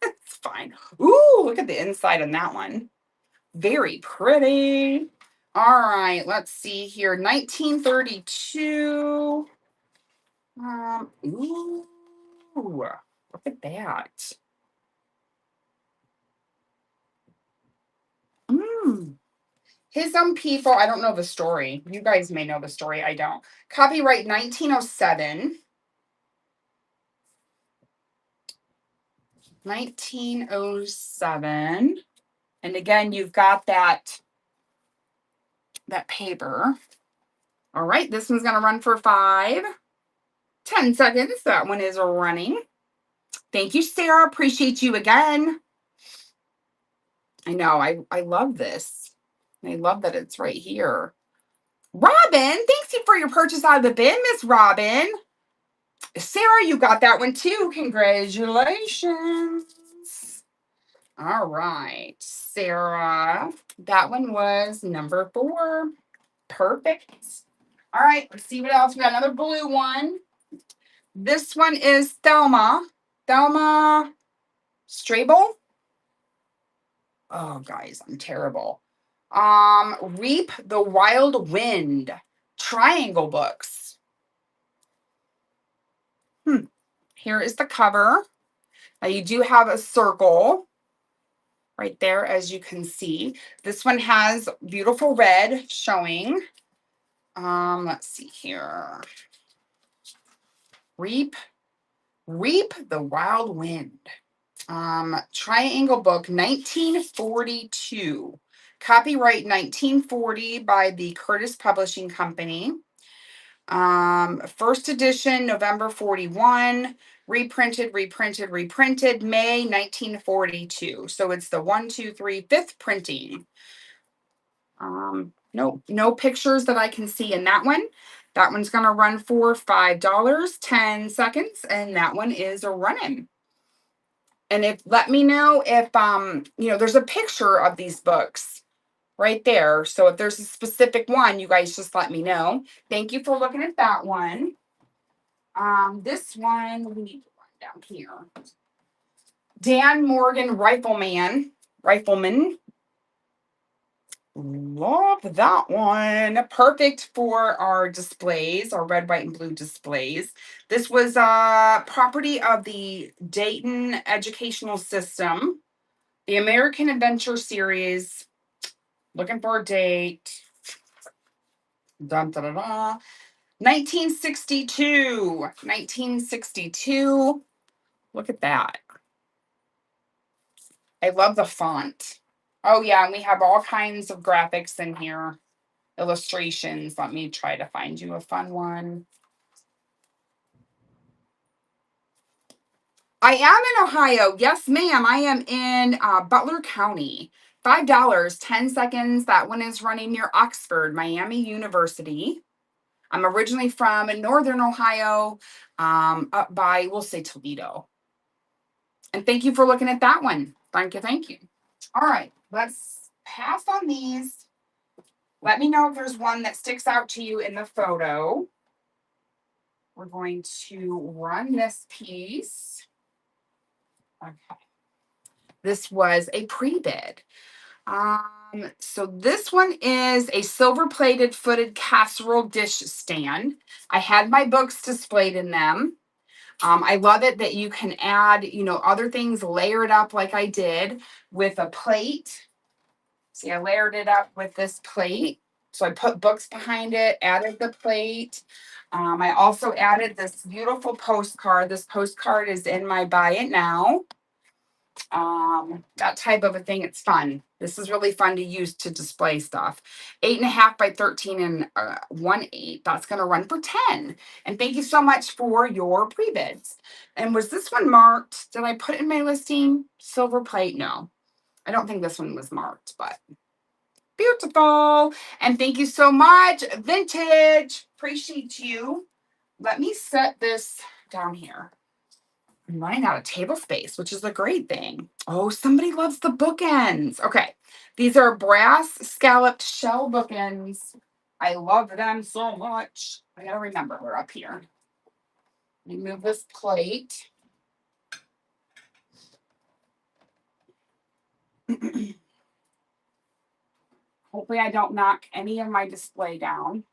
A: It's fine. Ooh, look at the inside on that one. Very pretty. All right, let's see here. 1932. Ooh, look at that. His Own People. I don't know the story. You guys may know the story. I don't. Copyright 1907. 1907. And again, you've got that paper. All right, this one's going to run for 5, 10 seconds. That one is running. Thank you, Sarah. Appreciate you again. I know. I love this. I love that it's right here. Robin, thanks you for your purchase out of the bin, Miss Robin. Sarah, you got that one too. Congratulations. All right, Sarah. That one was number 4. Perfect. All right, let's see what else. We got another blue one. This one is Thelma. Thelma Strable. Oh, guys, I'm terrible. Reap the Wild Wind. Triangle books. Here is the cover. Now you do have a circle right there, as you can see. This one has beautiful red showing. Let's see here. Reap the Wild Wind. Triangle book 1942. Copyright 1940 by the Curtis Publishing Company. First edition November 41. Reprinted, May 1942. So it's the 1, 2, 3, 5th printing. No pictures that I can see in that one. That one's going to run for $5, 10 seconds, and that one is running. And let me know if there's a picture of these books right there. So if there's a specific one, you guys just let me know. Thank you for looking at that one. This one we need to run down here. Dan Morgan Rifleman. Love that one. Perfect for our displays, our red, white, and blue displays. This was property of the Dayton Educational System. The American Adventure Series. Looking for a date. Dun, dun, dun, dun. 1962. 1962. Look at that. I love the font. Oh, yeah, and we have all kinds of graphics in here. Illustrations. Let me try to find you a fun one. I am in Ohio. Yes, ma'am. I am in Butler County. $5, 10 seconds. That one is running near Oxford, Miami University. I'm originally from Northern Ohio, up by, we'll say Toledo. And thank you for looking at that one. Thank you. All right, let's pass on these. Let me know if there's one that sticks out to you in the photo. We're going to run this piece. Okay. This was a pre-bid. So this one is a silver-plated footed casserole dish stand. I had my books displayed in them. I love it that you can add, other things, layer it up like I did with a plate. See, I layered it up with this plate. So I put books behind it, added the plate. I also added this beautiful postcard. This postcard is in my Buy It Now. That type of a thing. It's fun. This is really fun to use to display stuff. 8.5 by 13 and 1/8. That's going to run for 10. And thank you so much for your pre-bids. And was this one marked? Did I put it in my listing? Silver plate? No, I don't think this one was marked, but beautiful. And thank you so much, Vintage. Appreciate you. Let me set this down here. I'm running out of table space, which is a great thing. Oh, somebody loves the bookends. Okay. These are brass scalloped shell bookends. I love them so much. I gotta remember we're up here. Let me move this plate. Hopefully I don't knock any of my display down.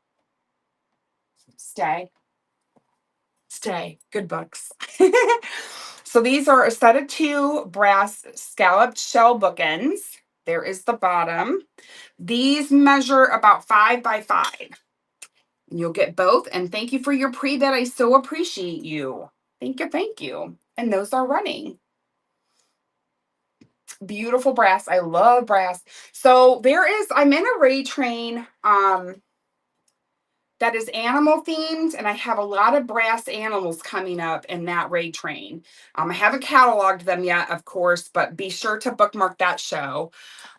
A: Stay. Good books. So these are a set of 2 brass scalloped shell bookends. There is the bottom. These measure about 5 by 5. You'll get both. And thank you for your pre-bid. I so appreciate you. Thank you. Thank you. And those are running. Beautiful brass. I love brass. So I'm in a Ray train that is animal themed, and I have a lot of brass animals coming up in that Ray train. I haven't cataloged them yet, of course, but be sure to bookmark that show.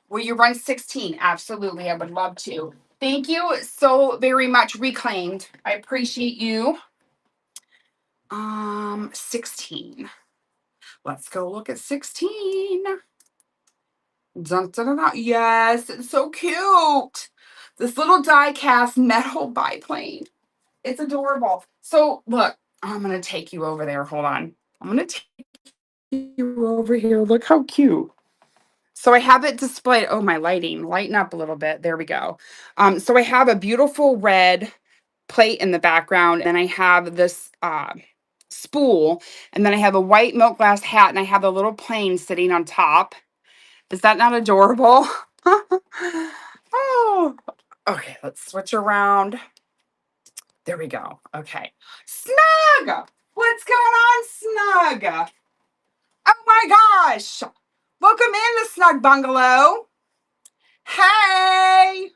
A: Will you run 16? Absolutely. I would love to. Thank you so very much, Reclaimed. I appreciate you. 16. Let's go look at 16. Dun, dun, dun, dun. Yes, it's so cute. This little die cast metal biplane. It's adorable. So look, I'm going to take you over there. Hold on. I'm going to take you over here. Look how cute. So I have it displayed. Oh, my lighting. Lighten up a little bit. There we go. So I have a beautiful red plate in the background, and I have this spool, and then I have a white milk glass hat, and I have a little plane sitting on top. Is that not adorable? Oh, okay. Let's switch around. There we go. Okay. Snug! What's going on, Snug? Oh my gosh! Welcome in the Snug Bungalow. Hey!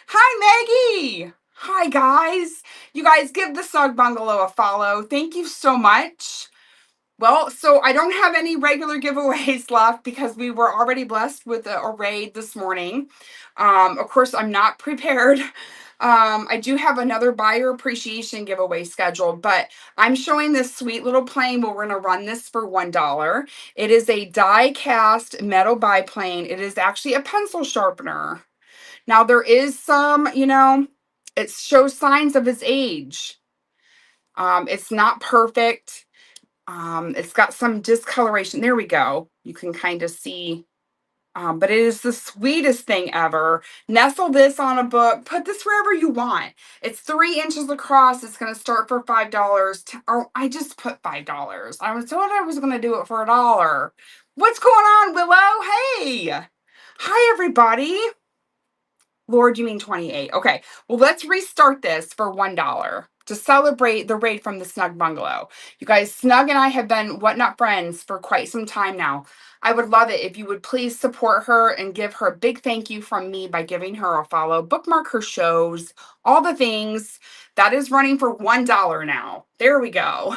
A: Hi, Maggie! Hi, guys. You guys give the Snug Bungalow a follow. Thank you so much. Well, so I don't have any regular giveaways left because we were already blessed with a raid this morning. Of course, I'm not prepared. I do have another buyer appreciation giveaway scheduled, but I'm showing this sweet little plane. We're going to run this for $1. It is a die cast metal biplane. It is actually a pencil sharpener. Now, there is some, it shows signs of its age. It's not perfect. It's got some discoloration. There we go. You can kind of see. But it is the sweetest thing ever. Nestle this on a book. Put this wherever you want. It's 3 inches across. It's going to start for $5. Oh, I just put $5. I was told I was going to do it for $1. What's going on, Willow? Hey. Hi, everybody. Lord, you mean 28. Okay. Well, let's restart this for $1 to celebrate the raid from the Snug Bungalow. You guys, Snug and I have been Whatnot friends for quite some time now. I would love it if you would please support her and give her a big thank you from me by giving her a follow. Bookmark her shows, all the things. That is running for $1 now. There we go.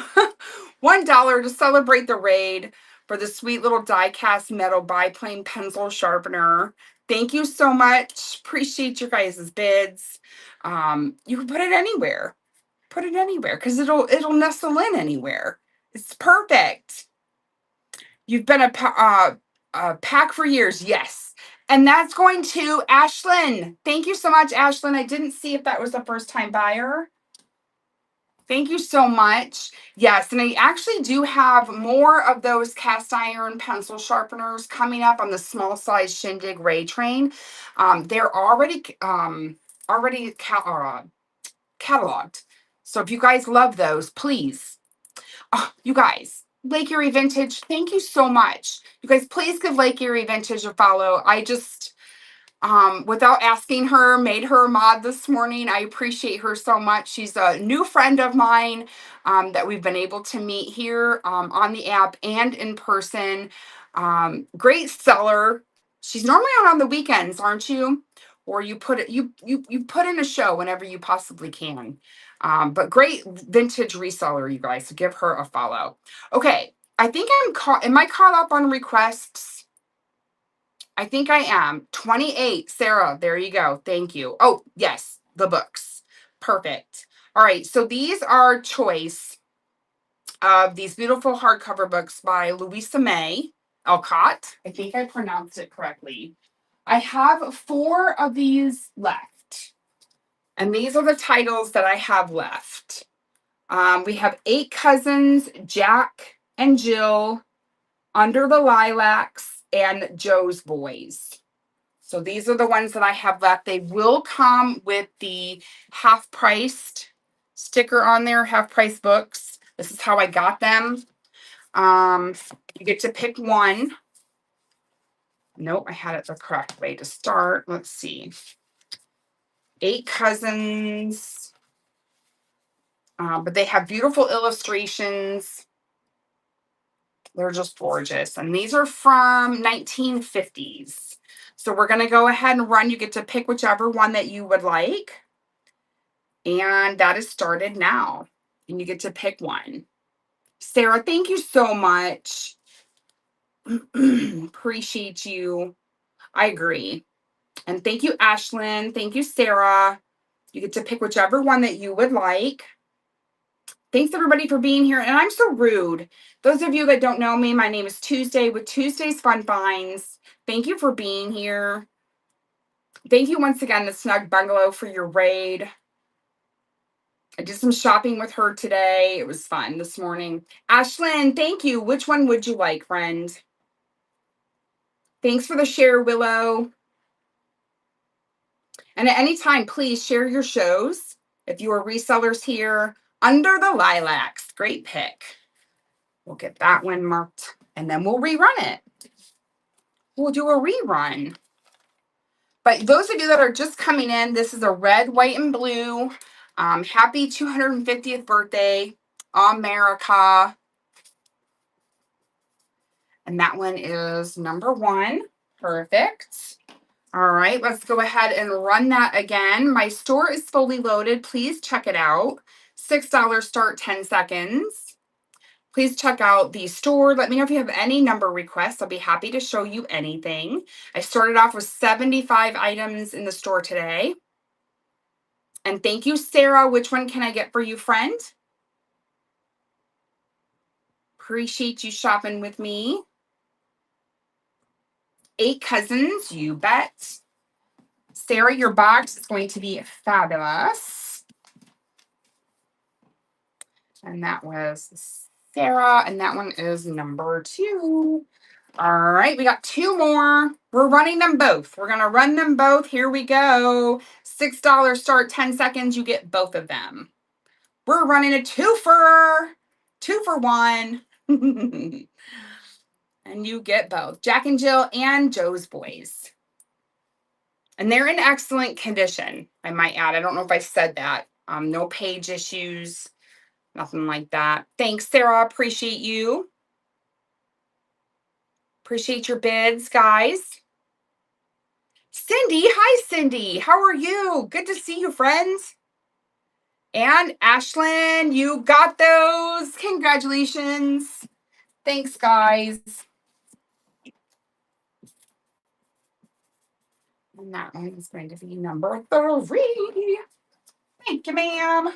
A: $1 to celebrate the raid for the sweet little die cast metal biplane pencil sharpener. Thank you so much. Appreciate your guys' bids. You can put it anywhere. Put it anywhere because it'll nestle in anywhere. It's perfect. You've been a pack for years, yes. And that's going to Ashlyn. Thank you so much, Ashlyn. I didn't see if that was a first-time buyer. Thank you so much. Yes, and I actually do have more of those cast iron pencil sharpeners coming up on the small size Shindig Ray train. They're already cataloged. So if you guys love those, please Oh, you guys, Lake Erie Vintage, thank you so much. You guys, please give Lake Erie Vintage a follow. I just, without asking her, made her a mod this morning. I appreciate her so much. She's a new friend of mine that we've been able to meet here on the app and in person. Great seller. She's normally out on the weekends, aren't you? Or you put it you put in a show whenever you possibly can. But great vintage reseller, you guys. So give her a follow. Okay, I think I'm caught. Am I caught up on requests? I think I am. 28, Sarah. There you go. Thank you. Oh, yes, the books. Perfect. All right, so these are choice of these beautiful hardcover books by Louisa May Alcott. I think I pronounced it correctly. I have 4 of these left, and these are the titles that I have left. We have 8 Cousins, Jack and Jill, Under the Lilacs, and Joe's Boys. So these are the ones that I have left. They will come with the half-priced sticker on there, half-price books. This is how I got them. You get to pick one. Nope, I had it the correct way to start. Let's see. 8 Cousins. But they have beautiful illustrations. They're just gorgeous. And these are from 1950s. So we're going to go ahead and run. You get to pick whichever one that you would like. And that is started now. And you get to pick one. Sarah, thank you so much. Appreciate you. I agree. And thank you, Ashlyn. Thank you, Sarah. You get to pick whichever one that you would like. Thanks, everybody, for being here. And I'm so rude. Those of you that don't know me, my name is Tuesday with Tuesday's Fun Finds. Thank you for being here. Thank you once again, the Snug Bungalow, for your raid. I did some shopping with her today. It was fun this morning. Ashlyn, thank you. Which one would you like, friend? Thanks for the share, Willow. And at any time, please share your shows. If you are resellers here, Under the Lilacs. Great pick. We'll get that one marked, and then we'll rerun it. We'll do a rerun. But those of you that are just coming in, this is a red, white, and blue. Happy 250th birthday, America. And that one is number 1. Perfect. All right, let's go ahead and run that again. My store is fully loaded. Please check it out. $6 start, 10 seconds. Please check out the store. Let me know if you have any number requests. I'll be happy to show you anything. I started off with 75 items in the store today. And thank you, Sarah. Which one can I get for you, friend? Appreciate you shopping with me. 8 Cousins, you bet. Sarah, your box is going to be fabulous. And that was Sarah, and that one is number 2. All right, we got 2 more. We're running them both. We're going to run them both. Here we go. $6 start, 10 seconds. You get both of them. We're running a 2 for 1. And you get both. Jack and Jill and Joe's Boys. And they're in excellent condition, I might add. I don't know if I said that. No page issues, nothing like that. Thanks, Sarah. Appreciate you. Appreciate your bids, guys. Cindy. Hi, Cindy. How are you? Good to see you, friends. And Ashlyn, you got those. Congratulations. Thanks, guys. And that one is going to be number 3. Thank you, ma'am.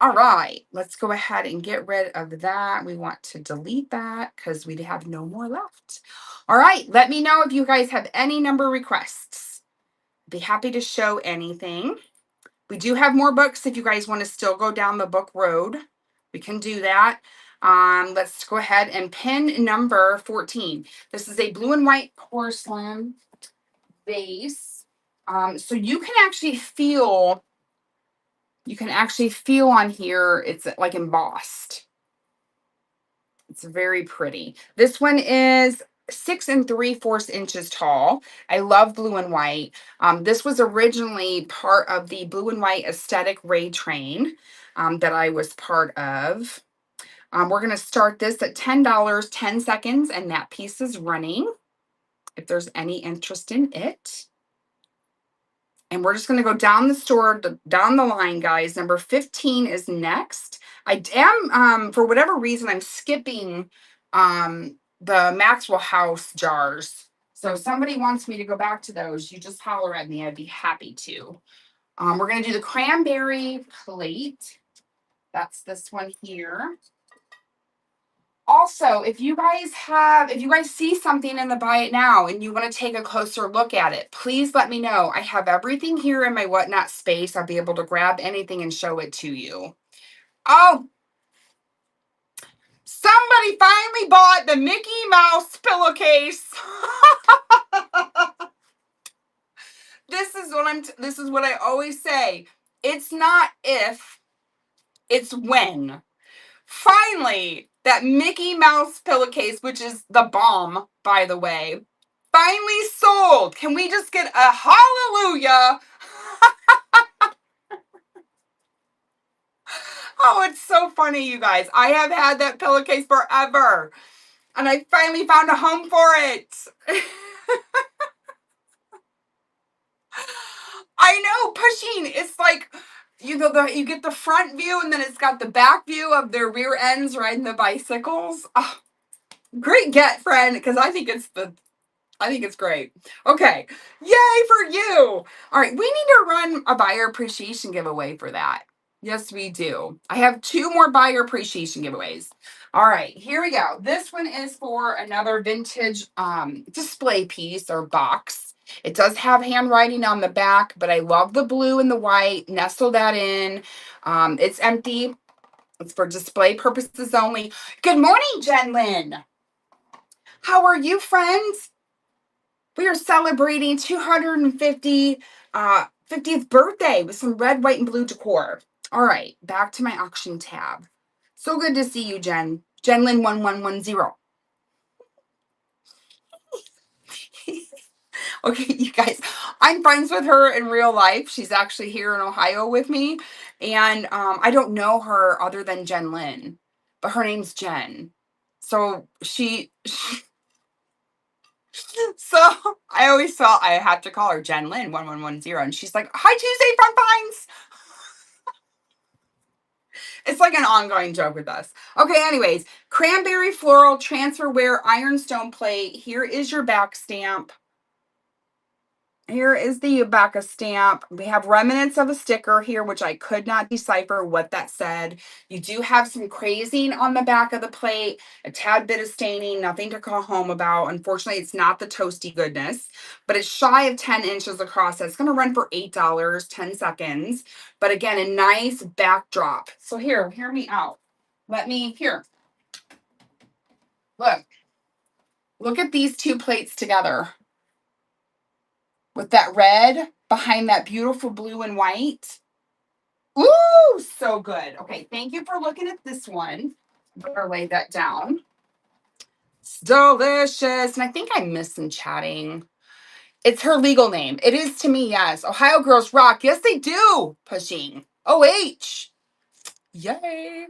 A: All right, let's go ahead and get rid of that. We want to delete that because we have no more left. All right, let me know if you guys have any number requests. Be happy to show anything. We do have more books if you guys want to still go down the book road. We can do that. Let's go ahead and pin number 14. This is a blue and white porcelain vase. So you can actually feel on here, it's like embossed. It's very pretty. This one is 6 3/4 inches tall. I love blue and white. This was originally part of the blue and white aesthetic raid train that I was part of. We're going to start this at $10, 10 seconds, and that piece is running if there's any interest in it. And we're just going to go down the store, down the line, guys. Number 15 is next. I am, for whatever reason, I'm skipping the Maxwell House jars. So if somebody wants me to go back to those, you just holler at me. I'd be happy to. We're going to do the cranberry plate. That's this one here. Also, if you guys see something in the buy it now and you want to take a closer look at it, please let me know. I have everything here in my whatnot space. I'll be able to grab anything and show it to you. Oh, somebody finally bought the Mickey Mouse pillowcase. This is what I always say. It's not if, it's when. Finally, that Mickey Mouse pillowcase, which is the bomb, by the way, finally sold. Can we just get a hallelujah? Oh, it's so funny, you guys. I have had that pillowcase forever, and I finally found a home for it. I know, pushing. It's like you get the front view, and then it's got the back view of their rear ends riding the bicycles. Oh, great get, friend, because I think it's great. Okay. Yay for you. All right. We need to run a buyer appreciation giveaway for that. Yes, we do. I have 2 more buyer appreciation giveaways. All right. Here we go. This one is for another vintage display piece or box. It does have handwriting on the back, but I love the blue and the white. Nestle that in. It's empty. It's for display purposes only. Good morning, Jen Lynn. How are you, friends? We are celebrating 250 50th birthday with some red, white, and blue decor. All right, back to my auction tab. So good to see you, Jen. Jenlyn 1110. Okay, you guys, I'm friends with her in real life. She's actually here in Ohio with me. And I don't know her other than Jen Lynn, but her name's Jen. So so I always felt I had to call her Jen Lynn 1110. And she's like, "Hi, Tuesday from Pines." It's like an ongoing joke with us. Okay, anyways, cranberry floral transferware ironstone plate. Here is your back stamp. Here is the back stamp. We have remnants of a sticker here, which I could not decipher what that said. You do have some crazing on the back of the plate, a tad bit of staining, nothing to call home about. Unfortunately, it's not the toasty goodness, but it's shy of 10 inches across. That's going to run for $8, 10 seconds. But again, a nice backdrop. So here, hear me out. Here, look at these 2 plates together. With that red behind that beautiful blue and white. Ooh, so good. Okay, thank you for looking at this one. Better lay that down. It's delicious. And I think I missed some chatting. It's her legal name. It is to me, yes. Ohio Girls Rock. Yes, they do. Pushing. OH. Yay.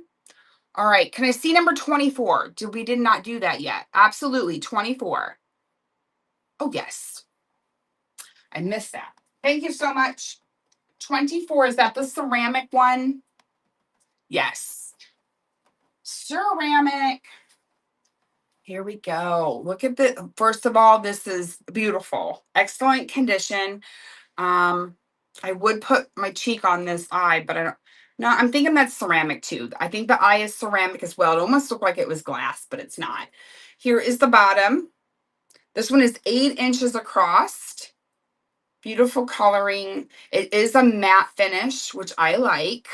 A: All right. Can I see number 24? We did not do that yet. Absolutely. 24. Oh, yes. I missed that. Thank you so much. 24. Is that the ceramic one? Yes. Ceramic. Here we go. Look at the, first of all, this is beautiful. Excellent condition. I would put my cheek on this eye, but I don't, no, I'm thinking that's ceramic too. I think the eye is ceramic as well. It almost looked like it was glass, but it's not. Here is the bottom. This one is 8 inches across. Beautiful coloring. It is a matte finish, which I like.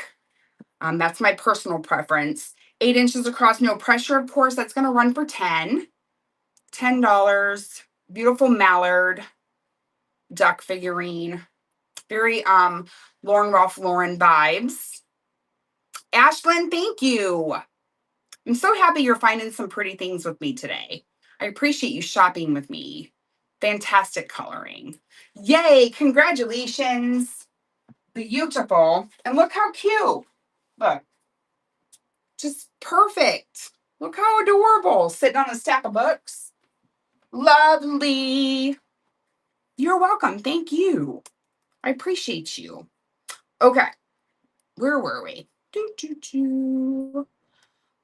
A: That's my personal preference. 8 inches across, no pressure, of course. That's going to run for $10. Beautiful mallard duck figurine. Very Lauren Rolf Lauren vibes. Ashlyn, thank you. I'm so happy you're finding some pretty things with me today. I appreciate you shopping with me. Fantastic coloring. Yay, congratulations. Beautiful. And look how cute. Look, just perfect. Look how adorable. Sitting on a stack of books. Lovely. You're welcome. Thank you. I appreciate you. Okay, where were we? Doo, doo, doo.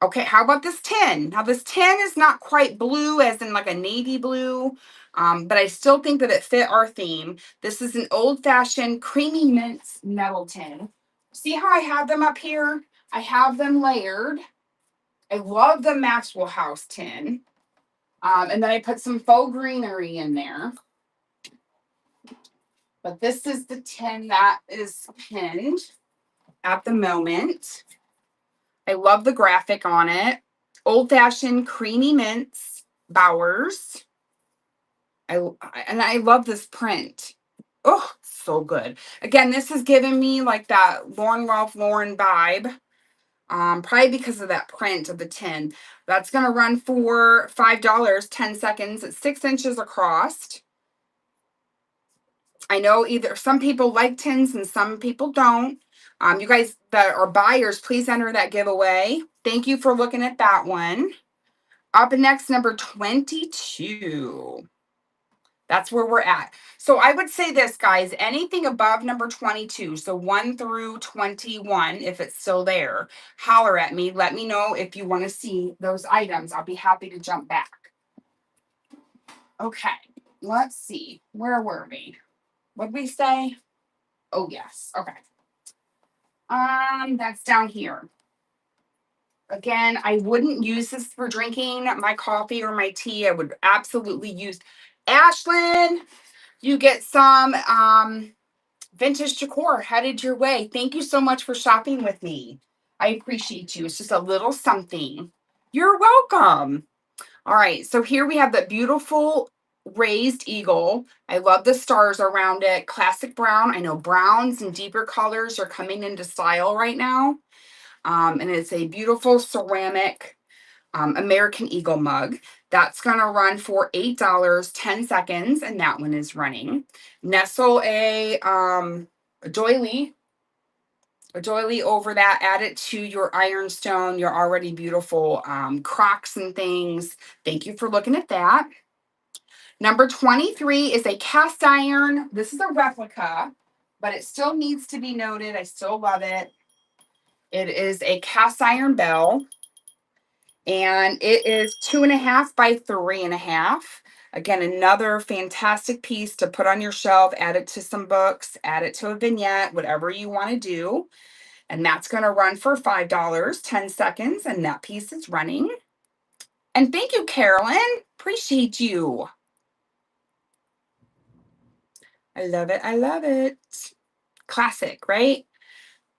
A: Okay, how about this 10? Now, this 10 is not quite blue, as in like a navy blue, but I still think that it fit our theme. This is an old-fashioned creamy mints metal tin. See how I have them up here? I have them layered. I love the Maxwell House tin. And then I put some faux greenery in there. But this is the tin that is pinned at the moment. I love the graphic on it. Old fashioned creamy mints, Bowers. I love this print. Oh, so good. Again, this is giving me like that Ralph Lauren vibe. Probably because of that print of the tin. That's gonna run for $5, 10 seconds. It's 6 inches across. I know either some people like tins and some people don't. You guys that are buyers, please enter that giveaway. Thank you for looking at that one. Up next, number 22. That's where we're at. So I would say this, guys, anything above number 22, so 1 through 21, if it's still there, holler at me. Let me know if you want to see those items. I'll be happy to jump back. Okay, let's see. Where were we? What'd we say? Oh, yes. Okay. That's down here. Again, I wouldn't use this for drinking my coffee or my tea. I would absolutely use Ashlyn. You get some vintage decor headed your way. Thank you so much for shopping with me. I appreciate you. It's just a little something. You're welcome. All right, so here we have that beautiful raised eagle. I love the stars around it. Classic brown. I know browns and deeper colors are coming into style right now. And it's a beautiful ceramic American Eagle mug. That's going to run for $8, 10 seconds, and that one is running. Nestle a doily over that. Add it to your ironstone, your already beautiful Crocs and things. Thank you for looking at that. Number 23 is a cast iron. This is a replica, but it still needs to be noted. I still love it. It is a cast iron bell. And it is 2.5 by 3.5. Again, another fantastic piece to put on your shelf, add it to some books, add it to a vignette, whatever you want to do. And that's going to run for $5, 10 seconds, and that piece is running. And thank you, Carolyn. Appreciate you. I love it. I love it. Classic, right?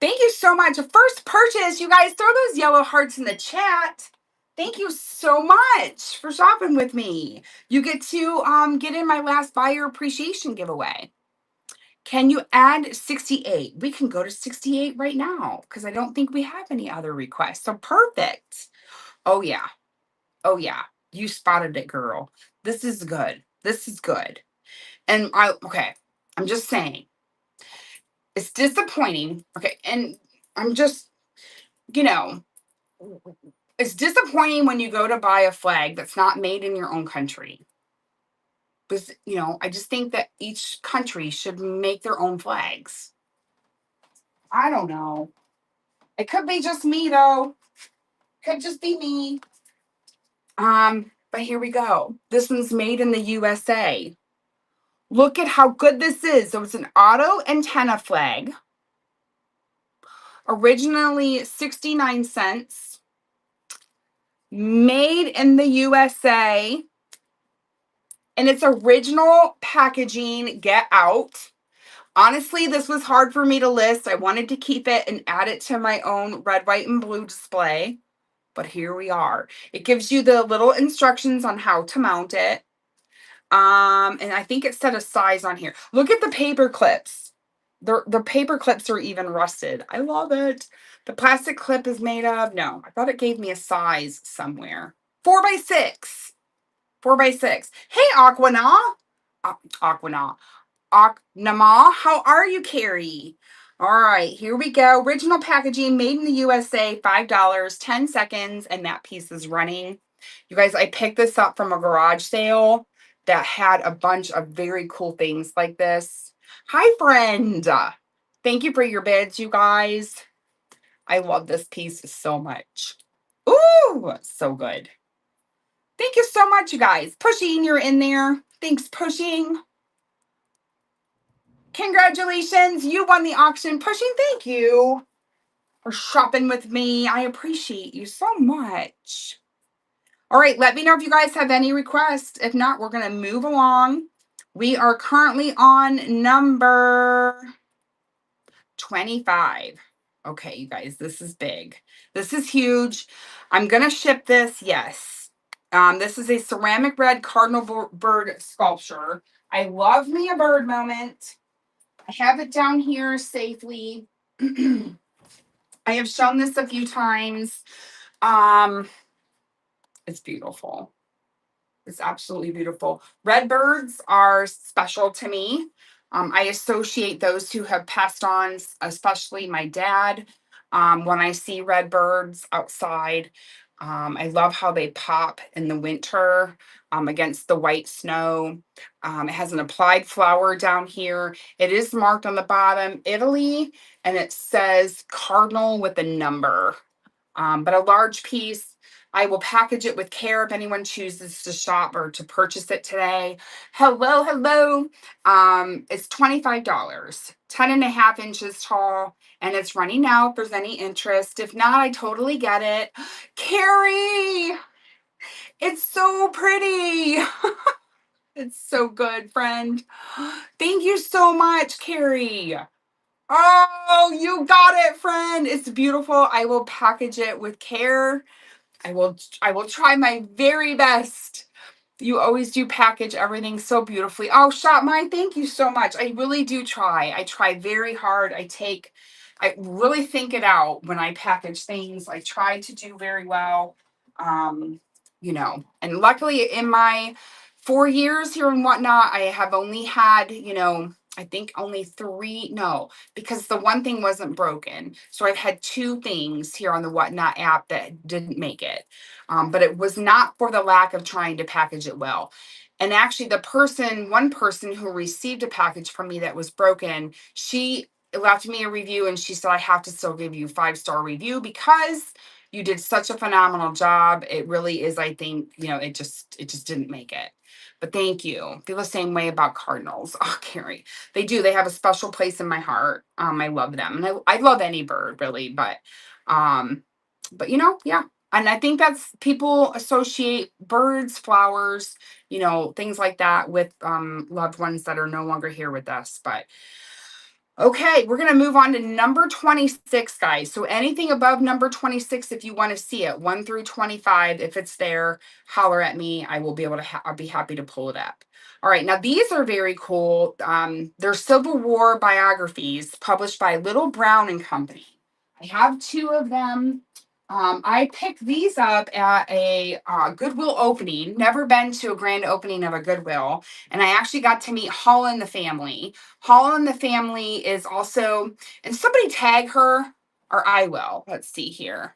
A: Thank you so much. First purchase, you guys, throw those yellow hearts in the chat. Thank you so much for shopping with me. You get to get in my last buyer appreciation giveaway. Can you add 68? We can go to 68 right now because I don't think we have any other requests. So perfect. Oh, yeah. Oh, yeah. You spotted it, girl. This is good. This is good. And okay, I'm just saying. It's disappointing. Okay, and I'm just, you know, it's disappointing when you go to buy a flag that's not made in your own country. Because, I just think that each country should make their own flags. I don't know. It could be just me, though. Could just be me. But here we go. This one's made in the USA. Look at how good this is. So it's an auto antenna flag. Originally 69 cents. Made in the USA. And it's original packaging. Get out. Honestly, this was hard for me to list. I wanted to keep it and add it to my own red, white, and blue display. But here we are. It gives you the little instructions on how to mount it. And I think it said a size on here. Look at the paper clips. The paper clips are even rusted. I love it. The plastic clip is made of, no, I thought it gave me a size somewhere. 4x6. 4x6. Hey, Aquana. Aquana. Nama, how are you, Carrie? All right, here we go. Original packaging, made in the USA, $5, 10 seconds, and that piece is running. You guys, I picked this up from a garage sale that had a bunch of very cool things like this. Hi, friend. Thank you for your bids, you guys. I love this piece so much. Ooh, so good. Thank you so much, you guys. Pushing, you're in there. Thanks, Pushing. Congratulations, you won the auction. Pushing, thank you for shopping with me. I appreciate you so much. All right, let me know if you guys have any requests. If not, we're going to move along. We are currently on number 25. Okay, you guys, this is big. This is huge. I'm going to ship this, yes. This is a ceramic red cardinal bird sculpture. I love me a bird moment. I have it down here safely. I have shown this a few times. It's beautiful. It's absolutely beautiful. Red birds are special to me. I associate those who have passed on, especially my dad. When I see red birds outside, I love how they pop in the winter against the white snow. It has an applied flower down here. It is marked on the bottom, Italy, and it says cardinal with a number. But a large piece. I will package it with care if anyone chooses to shop or to purchase it today. Hello, hello. It's $25, 10 and a half inches tall, and it's running out if there's any interest. If not, I totally get it. Carrie, it's so pretty. It's so good, friend. Thank you so much, Carrie. Oh, you got it, friend. It's beautiful. I will package it with care. I will try my very best. You always do package everything so beautifully. Oh, Shop Mine, thank you so much. I really do try. I try very hard. I really think it out when I package things. I try to do very well. Um, and luckily in my 4 years here and whatnot, I have only had, I think only three, no, because the one thing wasn't broken. So I've had two things here on the Whatnot app that didn't make it. But it was not for the lack of trying to package it well. And actually, one person who received a package from me that was broken, she left me a review and she said, I have to still give you a 5-star review because you did such a phenomenal job. It really is, I think, it just didn't make it. But thank you. Feel the same way about cardinals. Oh, Carrie. They do. They have a special place in my heart. I love them. And I love any bird really, but yeah. And I think that's people associate birds, flowers, things like that with loved ones that are no longer here with us. But okay, we're going to move on to number 26, guys. So anything above number 26, if you want to see it, 1 through 25, if it's there, holler at me. I will be able to, I'll be happy to pull it up. All right, now these are very cool. They're Civil War biographies published by Little Brown and Company. I have two of them. I picked these up at a Goodwill opening. Never been to a grand opening of a Goodwill. And I actually got to meet Hall and the family. Hall and the family is also, and somebody tag her, or I will. Let's see here.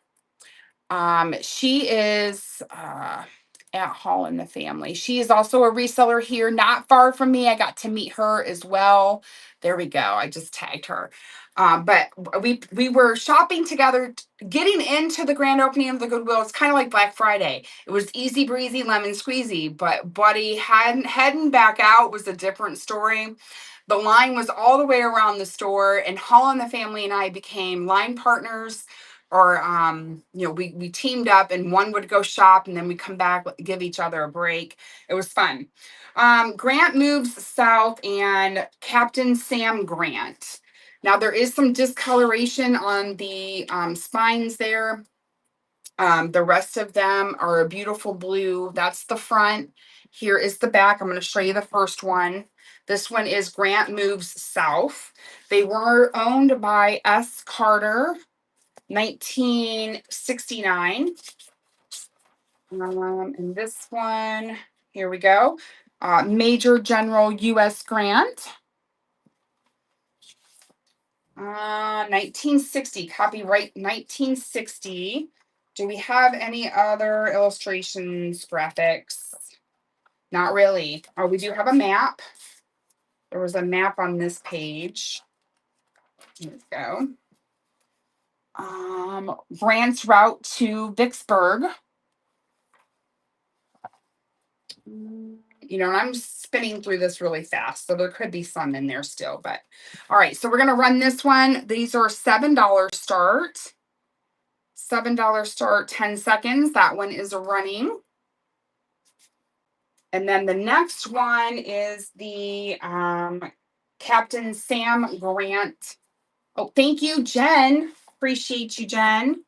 A: She is at Hall and the family. She is also a reseller here, not far from me. I got to meet her as well. There we go. I just tagged her. But we were shopping together, getting into the grand opening of the Goodwill. It's kind of like Black Friday. It was easy breezy, lemon squeezy. But Buddy heading back out was a different story. The line was all the way around the store, and Hall and the family and I became line partners. Or we teamed up, and one would go shop, and then we come back, give each other a break. It was fun. Grant moves south, and Captain Sam Grant. Now there is some discoloration on the spines there. The rest of them are a beautiful blue. That's the front. Here is the back. I'm going to show you the first one. This one is Grant Moves South. They were owned by S. Carter. 1969. And this one, here we go. Major General U.S. Grant. 1960, copyright 1960. Do we have any other illustrations, graphics? Not really. Oh, we do have a map. There was a map on this page. Here we go. Grant's route to Vicksburg. You know, and I'm spinning through this really fast, so there could be some in there still, but all right, so we're going to run this one. These are $7 start. $7 start, 10 seconds. That one is running. And then the next one is the Captain Sam Grant. Oh, thank you, Jen. Appreciate you, Jen,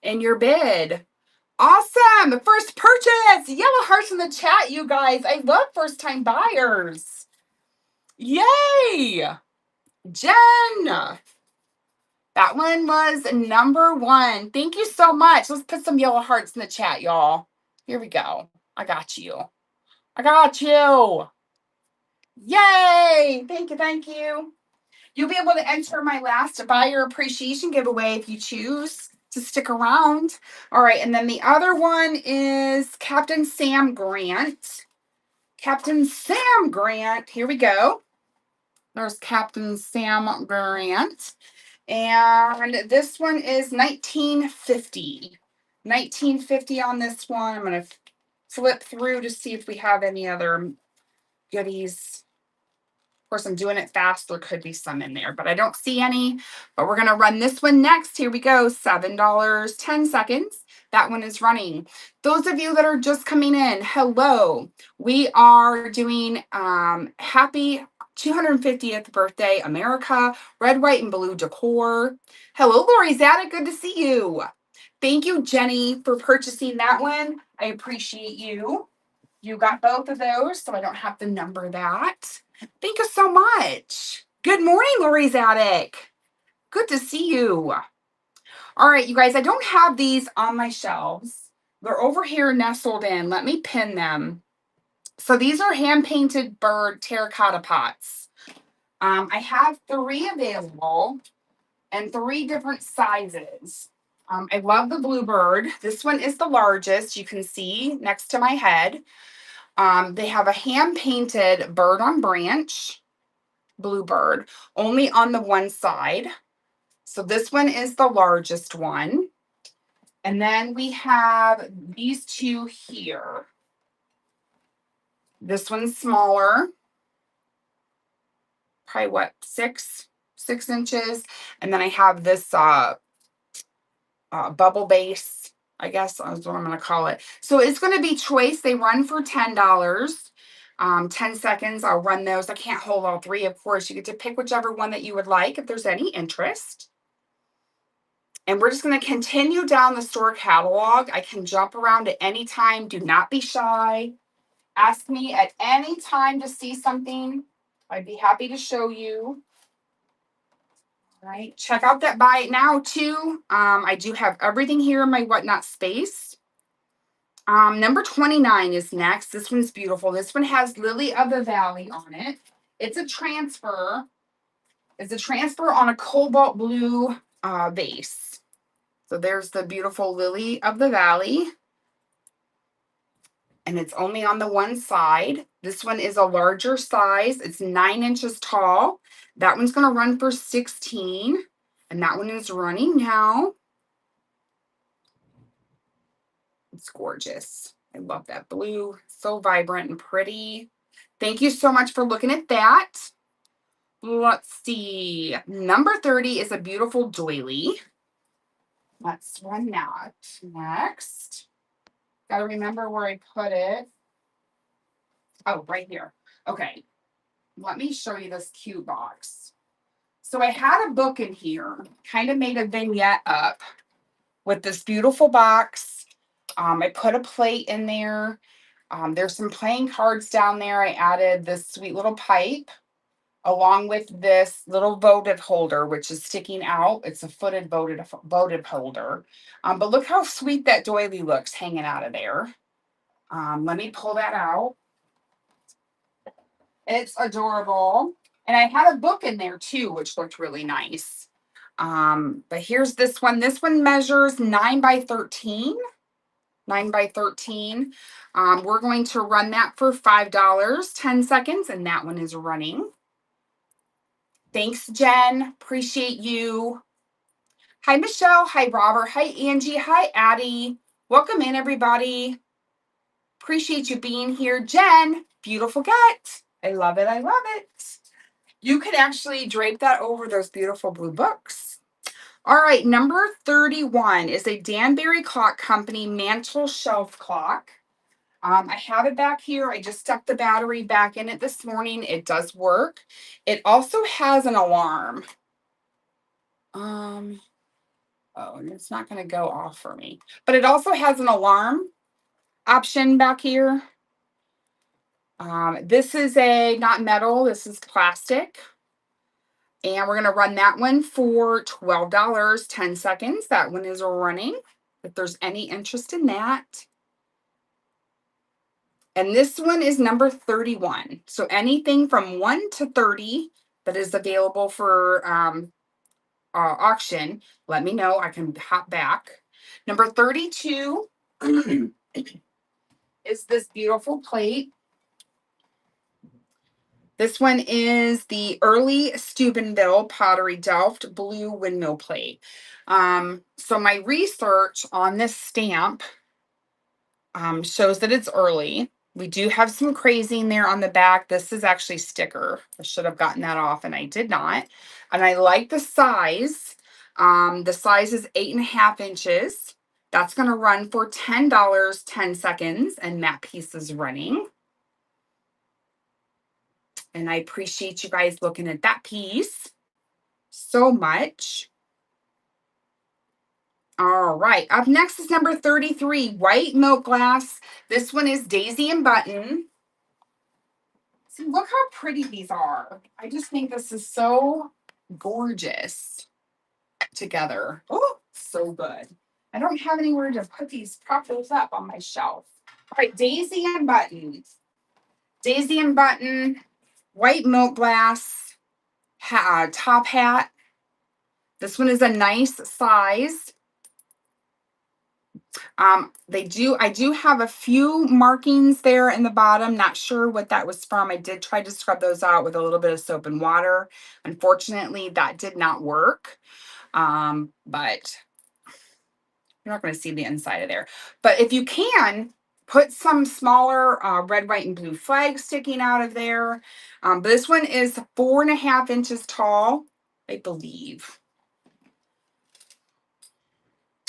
A: and your bid. Awesome. First purchase. Yellow hearts in the chat, you guys. I love first time buyers. Yay. Jen. That one was #1. Thank you so much. Let's put some yellow hearts in the chat, y'all. Here we go. I got you. I got you. Yay. Thank you. Thank you. You'll be able to enter my last buyer appreciation giveaway if you choose to stick around. All right. And then the other one is Captain Sam Grant. Captain Sam Grant. Here we go. There's Captain Sam Grant. And this one is 1950. 1950 on this one. I'm going to flip through to see if we have any other goodies. Of course, I'm doing it fast. There could be some in there, but I don't see any. But we're going to run this one next. Here we go. $7, 10 seconds. That one is running. Those of you that are just coming in, hello. We are doing happy 250th birthday, America, red, white, and blue decor. Hello, Lori Zadek. Good to see you. Thank you, Jenny, for purchasing that one. I appreciate you. You got both of those, so I don't have to number that. Thank you so much. Good morning, Lori Zadek. Good to see you. All right, you guys, I don't have these on my shelves. They're over here nestled in. Let me pin them. So these are hand-painted bird terracotta pots. I have 3 available and 3 different sizes. I love the bluebird. This one is the largest. You can see next to my head. They have a hand-painted bird on branch, bluebird, only on the one side. So this one is the largest one. And then we have these 2 here. This one's smaller, probably what, 6 inches. And then I have this bubble base, I guess is what I'm going to call it. So it's going to be choice. They run for $10. 10 seconds. I'll run those. I can't hold all 3, of course. You get to pick whichever one that you would like if there's any interest. And we're just going to continue down the store catalog. I can jump around at any time. Do not be shy. Ask me at any time to see something. I'd be happy to show you. All right. Check out that buy it now too. I do have everything here in my whatnot space. Number 29 is next. This one's beautiful. This one has Lily of the Valley on it. It's a transfer. It's a transfer on a cobalt blue base. So there's the beautiful Lily of the Valley. And it's only on the one side. This one is a larger size. It's 9 inches tall. That one's going to run for $16. And that one is running now. It's gorgeous. I love that blue. So vibrant and pretty. Thank you so much for looking at that. Let's see. Number 30 is a beautiful doily. Let's run that next. Got to remember where I put it. Oh, right here. Okay. Let me show you this cute box. So I had a book in here. Kind of made a vignette up with this beautiful box. I put a plate in there. There's some playing cards down there. I added this sweet little pipe. along with this little votive holder, which is sticking out. It's a footed votive holder. But look how sweet that doily looks hanging out of there. Let me pull that out. It's adorable. And I had a book in there too, which looked really nice. But here's this one. This one measures 9 by 13. 9 by 13. We're going to run that for $5, 10 seconds, and that one is running. Thanks, Jen. Appreciate you. Hi, Michelle. Hi, Robert. Hi, Angie. Hi, Addie. Welcome in, everybody. Appreciate you being here. Jen, beautiful get. I love it. I love it. You could actually drape that over those beautiful blue books. All right, number 31 is a Danbury Clock Company mantle shelf clock. I have it back here. I just stuck the battery back in it this morning. It does work. It also has an alarm. Oh, and it's not going to go off for me. But it also has an alarm option back here. This is not metal. This is plastic. And we're going to run that one for $12, 10 seconds. That one is running, if there's any interest in that. And this one is number 31. So anything from 1 to 30 that is available for auction, let me know. I can hop back. Number 32 is this beautiful plate. This one is the Early Steubenville Pottery Delft Blue Windmill Plate. So my research on this stamp shows that it's early. We do have some crazing there on the back. This is actually sticker. I should have gotten that off and I did not. And I like the size. The size is 8.5 inches. That's going to run for $10, 10 seconds. And that piece is running. And I appreciate you guys looking at that piece so much. All right. Up next is number 33, white milk glass. This one is Daisy and Button. See, look how pretty these are. I just think this is so gorgeous together. Oh, so good. I don't have anywhere to put these, prop those up on my shelf. All right, Daisy and Button. Daisy and Button, white milk glass, top hat. This one is a nice size. I do have a few markings there in the bottom. Not sure what that was from. I did try to scrub those out with a little bit of soap and water. Unfortunately, that did not work. But you're not going to see the inside of there. But if you can, put some smaller red, white, and blue flags sticking out of there. But this one is 4.5 inches tall, I believe.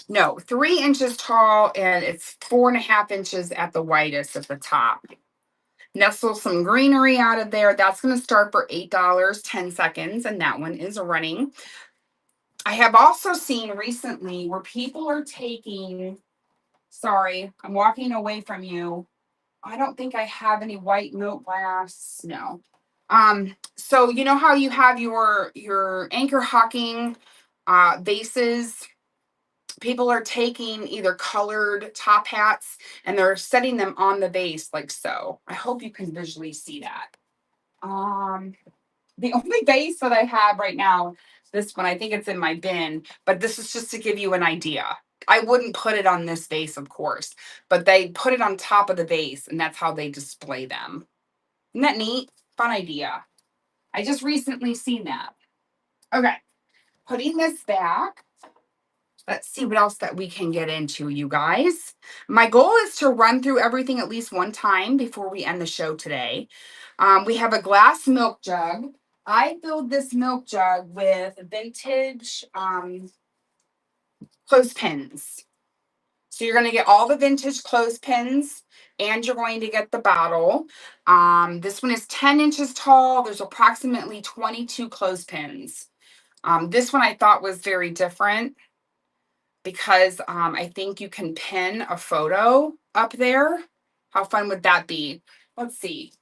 A: No, 3 inches tall, and it's 4.5 inches at the widest at the top. Nestle some greenery out of there. That's going to start for $8, 10 seconds, and that one is running. I have also seen recently where people are taking, sorry, I'm walking away from you. I don't think I have any white milk glass. No. So you know how you have your anchor hocking vases. People are taking either colored top hats and they're setting them on the vase like so. I hope you can visually see that. The only vase that I have right now, this one, I think it's in my bin, but this is just to give you an idea. I wouldn't put it on this vase, of course, but they put it on top of the vase and that's how they display them. Isn't that neat? Fun idea. I just recently seen that. Okay, putting this back. Let's see what else that we can get into, you guys. My goal is to run through everything at least one time before we end the show today. We have a glass milk jug. I filled this milk jug with vintage clothespins. So you're going to get all the vintage clothespins and you're going to get the bottle. This one is 10 inches tall. There's approximately 22 clothespins. This one I thought was very different because I think you can pin a photo up there. How fun would that be? Let's see.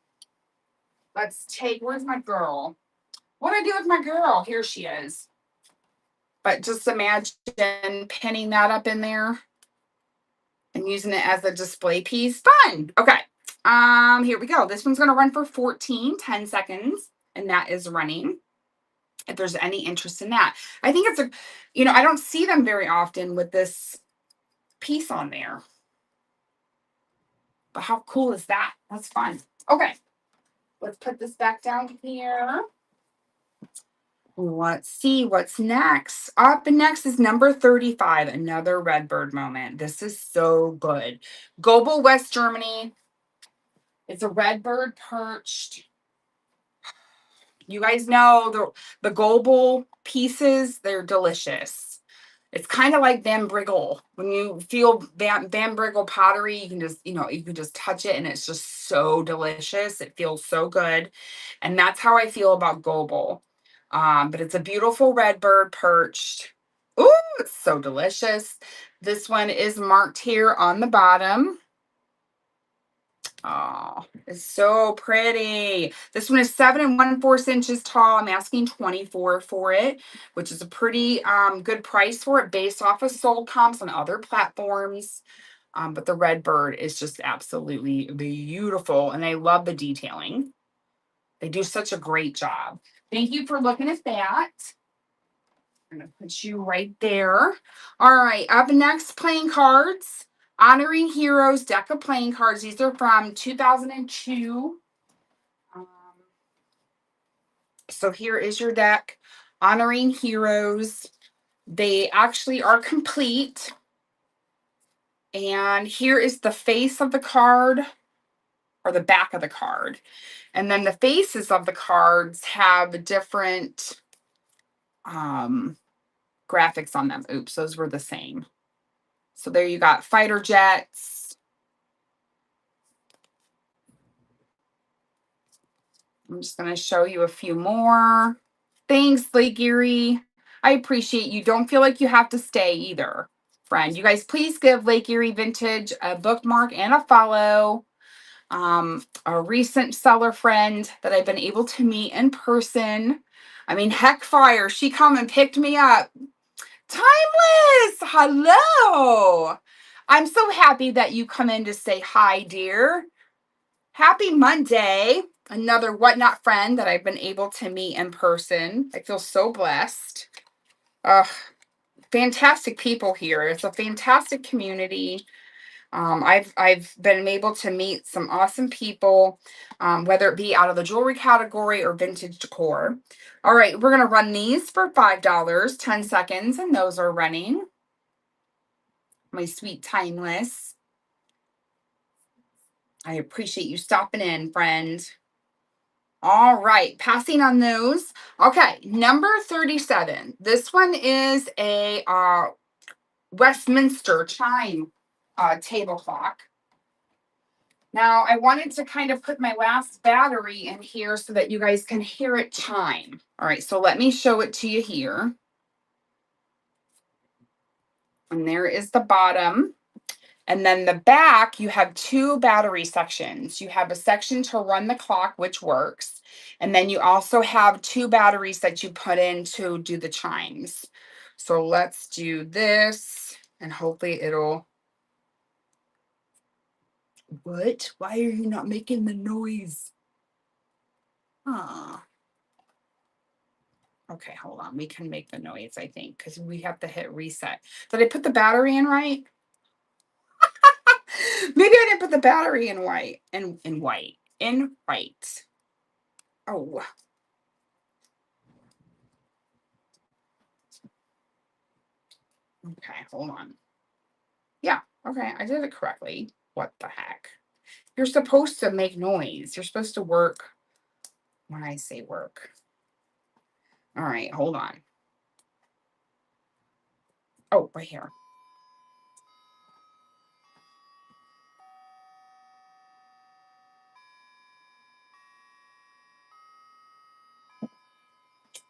A: Let's take, where's my girl? What do I do with my girl? Here she is. But just imagine pinning that up in there and using it as a display piece. Fun. Okay. Here we go. This one's going to run for 10 seconds, and that is running. If there's any interest in that. I think it's I don't see them very often with this piece on there. But how cool is that? That's fun. Okay. Let's put this back down here. Let's see what's next. Up next is number 35, another Redbird moment. This is so good. Gobel, West Germany. It's a Redbird perched. You guys know the Gobel pieces, they're delicious. It's kind of like Van Briggle. When you feel Van Briggle pottery, you can just touch it and it's just so delicious. It feels so good. And that's how I feel about Gobel. But it's a beautiful Redbird perched. Ooh, it's so delicious. This one is marked here on the bottom. Oh, it's so pretty. This one is 7 1/4 inches tall. I'm asking 24 for it, which is a pretty good price for it based off of sold comps on other platforms. But the Redbird is just absolutely beautiful, and I love the detailing. They do such a great job. Thank you for looking at that. I'm going to put you right there. All right, up next, playing cards. Honoring Heroes deck of playing cards. These are from 2002. So here is your deck. Honoring Heroes. They actually are complete. And here is the face of the card, or the back of the card. And then the faces of the cards have different graphics on them. Oops, those were the same. So there you got fighter jets. I'm just going to show you a few more. Thanks, Lake Erie. I appreciate you. Don't feel like you have to stay either, friend. You guys, please give Lake Erie Vintage a bookmark and a follow. A recent seller friend that I've been able to meet in person. I mean, heck fire. She come and picked me up. Timeless. Hello. I'm so happy that you come in to say hi, dear. Happy Monday. Another whatnot friend that I've been able to meet in person. I feel so blessed. Fantastic people here. It's a fantastic community. I've been able to meet some awesome people, whether it be out of the jewelry category or vintage decor. All right, we're gonna run these for $5, 10 seconds, and those are running. My sweet Timeless. I appreciate you stopping in, friend. All right, passing on those. Okay, number 37. This one is a Westminster chime table clock. Now, I wanted to kind of put my last battery in here so that you guys can hear it chime. All right, so let me show it to you here. And there is the bottom. And then the back, you have two battery sections. You have a section to run the clock, which works. And then you also have two batteries that you put in to do the chimes. So let's do this, and hopefully it'll... What? Why are you not making the noise? Huh. Okay, hold on. We can make the noise, I think, because we have to hit reset. Did I put the battery in right? Maybe I didn't put the battery in white. In white. In white. Oh. Okay, hold on. Yeah, okay, I did it correctly. What the heck? You're supposed to make noise. You're supposed to work when I say work. All right, hold on. Oh, right here.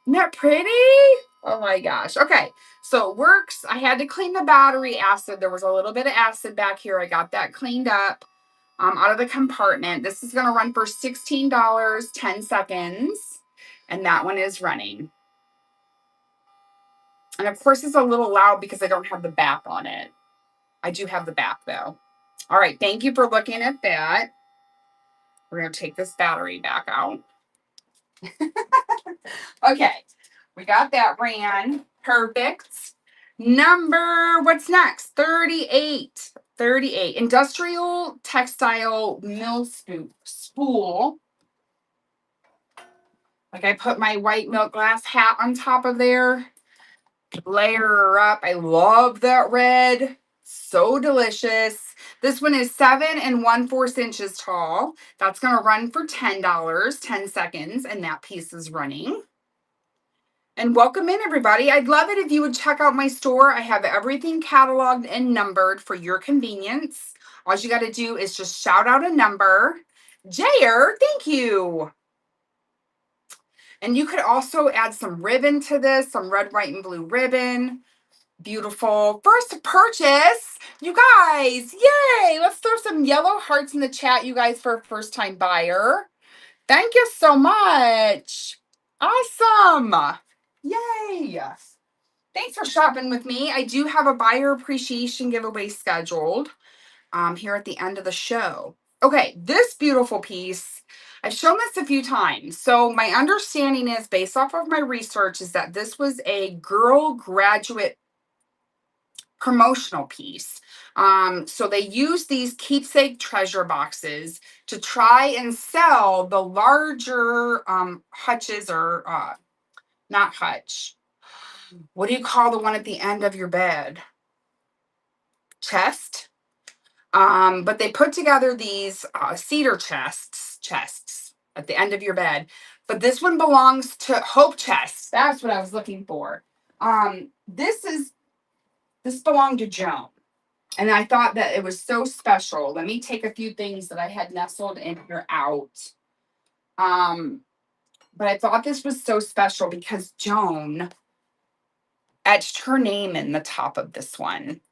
A: Isn't that pretty? Oh my gosh. Okay, so it works. I had to clean the battery acid. There was a little bit of acid back here. I got that cleaned up out of the compartment. This is going to run for $16, 10 seconds. And that one is running. And of course, it's a little loud because I don't have the back on it. I do have the back though. All right, thank you for looking at that. We're going to take this battery back out. Okay, we got that ran. Perfect. What's next? 38. 38. Industrial textile mill spool. Like, I put my white milk glass hat on top of there. Layer her up. I love that red. So delicious. This one is 7 1/4 inches tall. That's going to run for $10, 10 seconds, and that piece is running. And welcome in, everybody. I'd love it if you would check out my store. I have everything cataloged and numbered for your convenience. All you got to do is just shout out a number. Jayer, thank you. And you could also add some ribbon to this, some red, white, and blue ribbon. Beautiful. First purchase. You guys, yay. Let's throw some yellow hearts in the chat, you guys, for a first-time buyer. Thank you so much. Awesome. Yay. Thanks for shopping with me. I do have a buyer appreciation giveaway scheduled here at the end of the show. Okay, this beautiful piece, I've shown this a few times. So my understanding is, based off of my research, is that this was a girl graduate promotional piece. So they use these keepsake treasure boxes to try and sell the larger hutches, or not hutch. What do you call the one at the end of your bed? Chest. But they put together these cedar chests at the end of your bed. But this one belongs to Hope Chest. That's what I was looking for. This belonged to Joan. And I thought that it was so special. Let me take a few things that I had nestled in here out. But I thought this was so special because Joan etched her name in the top of this one.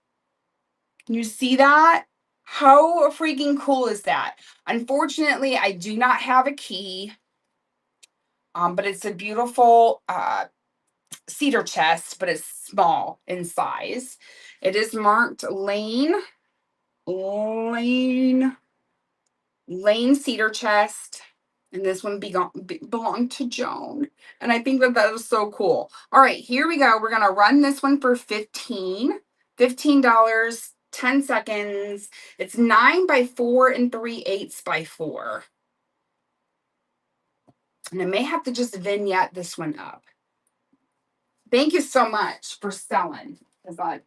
A: Can you see that? How freaking cool is that? Unfortunately, I do not have a key. But it's a beautiful cedar chest, but it's small in size. It is marked Lane cedar chest, and this one belonged to Joan. And I think that was so cool. All right, here we go. We're gonna run this one for $15, 10 seconds. It's 9 by 4 and 3/8 by 4. And I may have to just vignette this one up. Thank you so much for selling, because I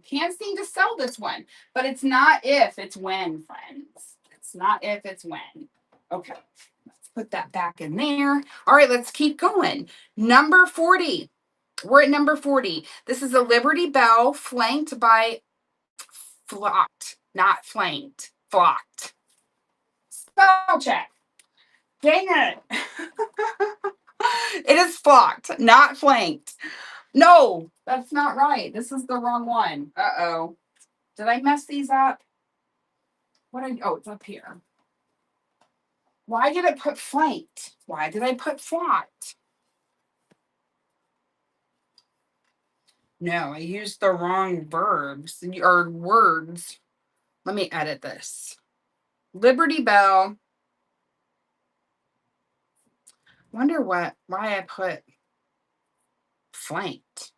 A: can't seem to sell this one. But it's not if, it's when, friends. It's not if, it's when. Okay, let's put that back in there. All right, let's keep going. Number 40. We're at number 40. This is a Liberty Bell flanked by flocked, not flanked, flocked. Spell check. Dang it. It is flocked, not flanked. No, that's not right. This is the wrong one. Uh-oh. Did I mess these up? Oh, it's up here. Why did I put flanked? Why did I put flocked? No, I used the wrong verbs or words. Let me edit this. Liberty Bell. Wonder why I put flanked.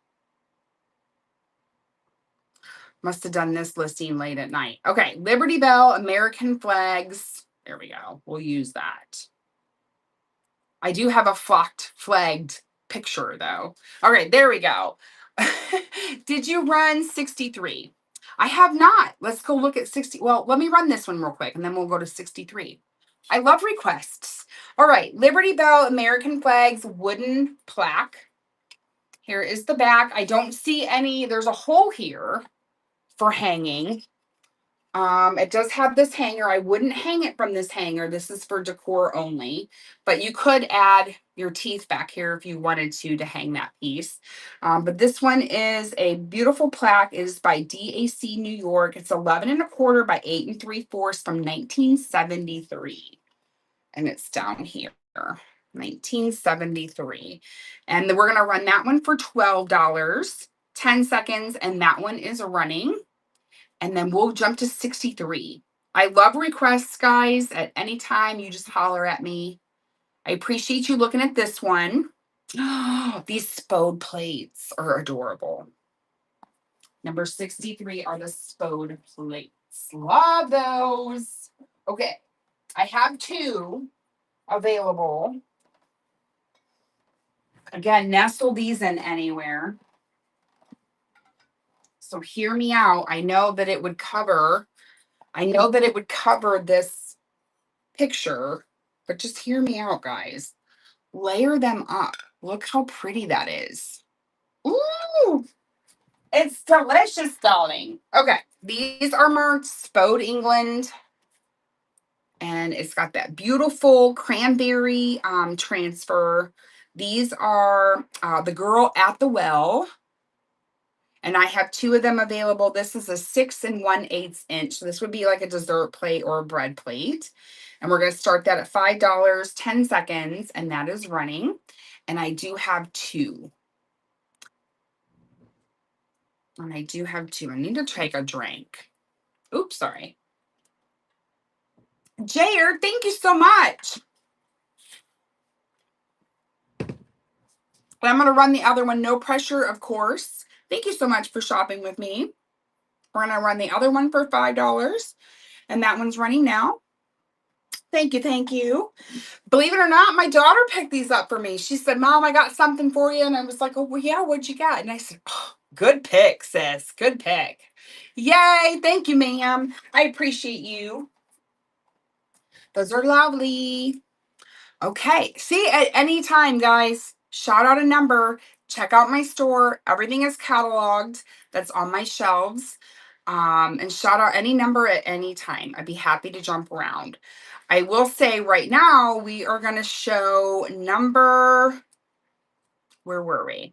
A: Must have done this listing late at night. Okay, Liberty Bell, American flags. There we go. We'll use that. I do have a flagged picture, though. All right, there we go. Did you run 63? I have not. Let's go look at 60. Well, let me run this one real quick, and then we'll go to 63. I love requests. All right, Liberty Bell, American flags, wooden plaque. Here is the back. I don't see any. There's a hole here for hanging. It does have this hanger. I wouldn't hang it from this hanger. This is for decor only, but you could add your teeth back here if you wanted to hang that piece. But this one is a beautiful plaque. It is by DAC New York. It's 11 1/4 by 8 3/4 from 1973. And it's down here. 1973. And then we're going to run that one for $12, 10 seconds, and that one is running. And then we'll jump to 63. I love requests, guys. At any time, you just holler at me. I appreciate you looking at this one. These spode plates are adorable. Number 63 are the spode plates. Love those. Okay, I have two available. Again, nestle these in anywhere. So hear me out. I know that it would cover this picture, but just hear me out, guys. Layer them up. Look how pretty that is. Ooh, it's delicious, darling. Okay, these are marked Spode England, and it's got that beautiful cranberry transfer. These are the girl at the well, and I have two of them available. This is a 6 1/8 inch. So this would be like a dessert plate or a bread plate. And we're going to start that at $5, 10 seconds, and that is running. And I do have two. I need to take a drink. Oops, sorry. Jair, thank you so much. And I'm going to run the other one, no pressure, of course. Thank you so much for shopping with me. We're going to run the other one for $5, and that one's running now. Thank you, thank you. Believe it or not, my daughter picked these up for me. She said, Mom, I got something for you. And I was like, oh, well, yeah, what'd you get? And I said, oh, good pick, sis. Good pick. Yay. Thank you, ma'am. I appreciate you. Those are lovely. Okay. See, at any time, guys, shout out a number. Check out my store. Everything is cataloged. That's on my shelves. And shout out any number at any time. I'd be happy to jump around. I will say right now, we are going to show number, where were we?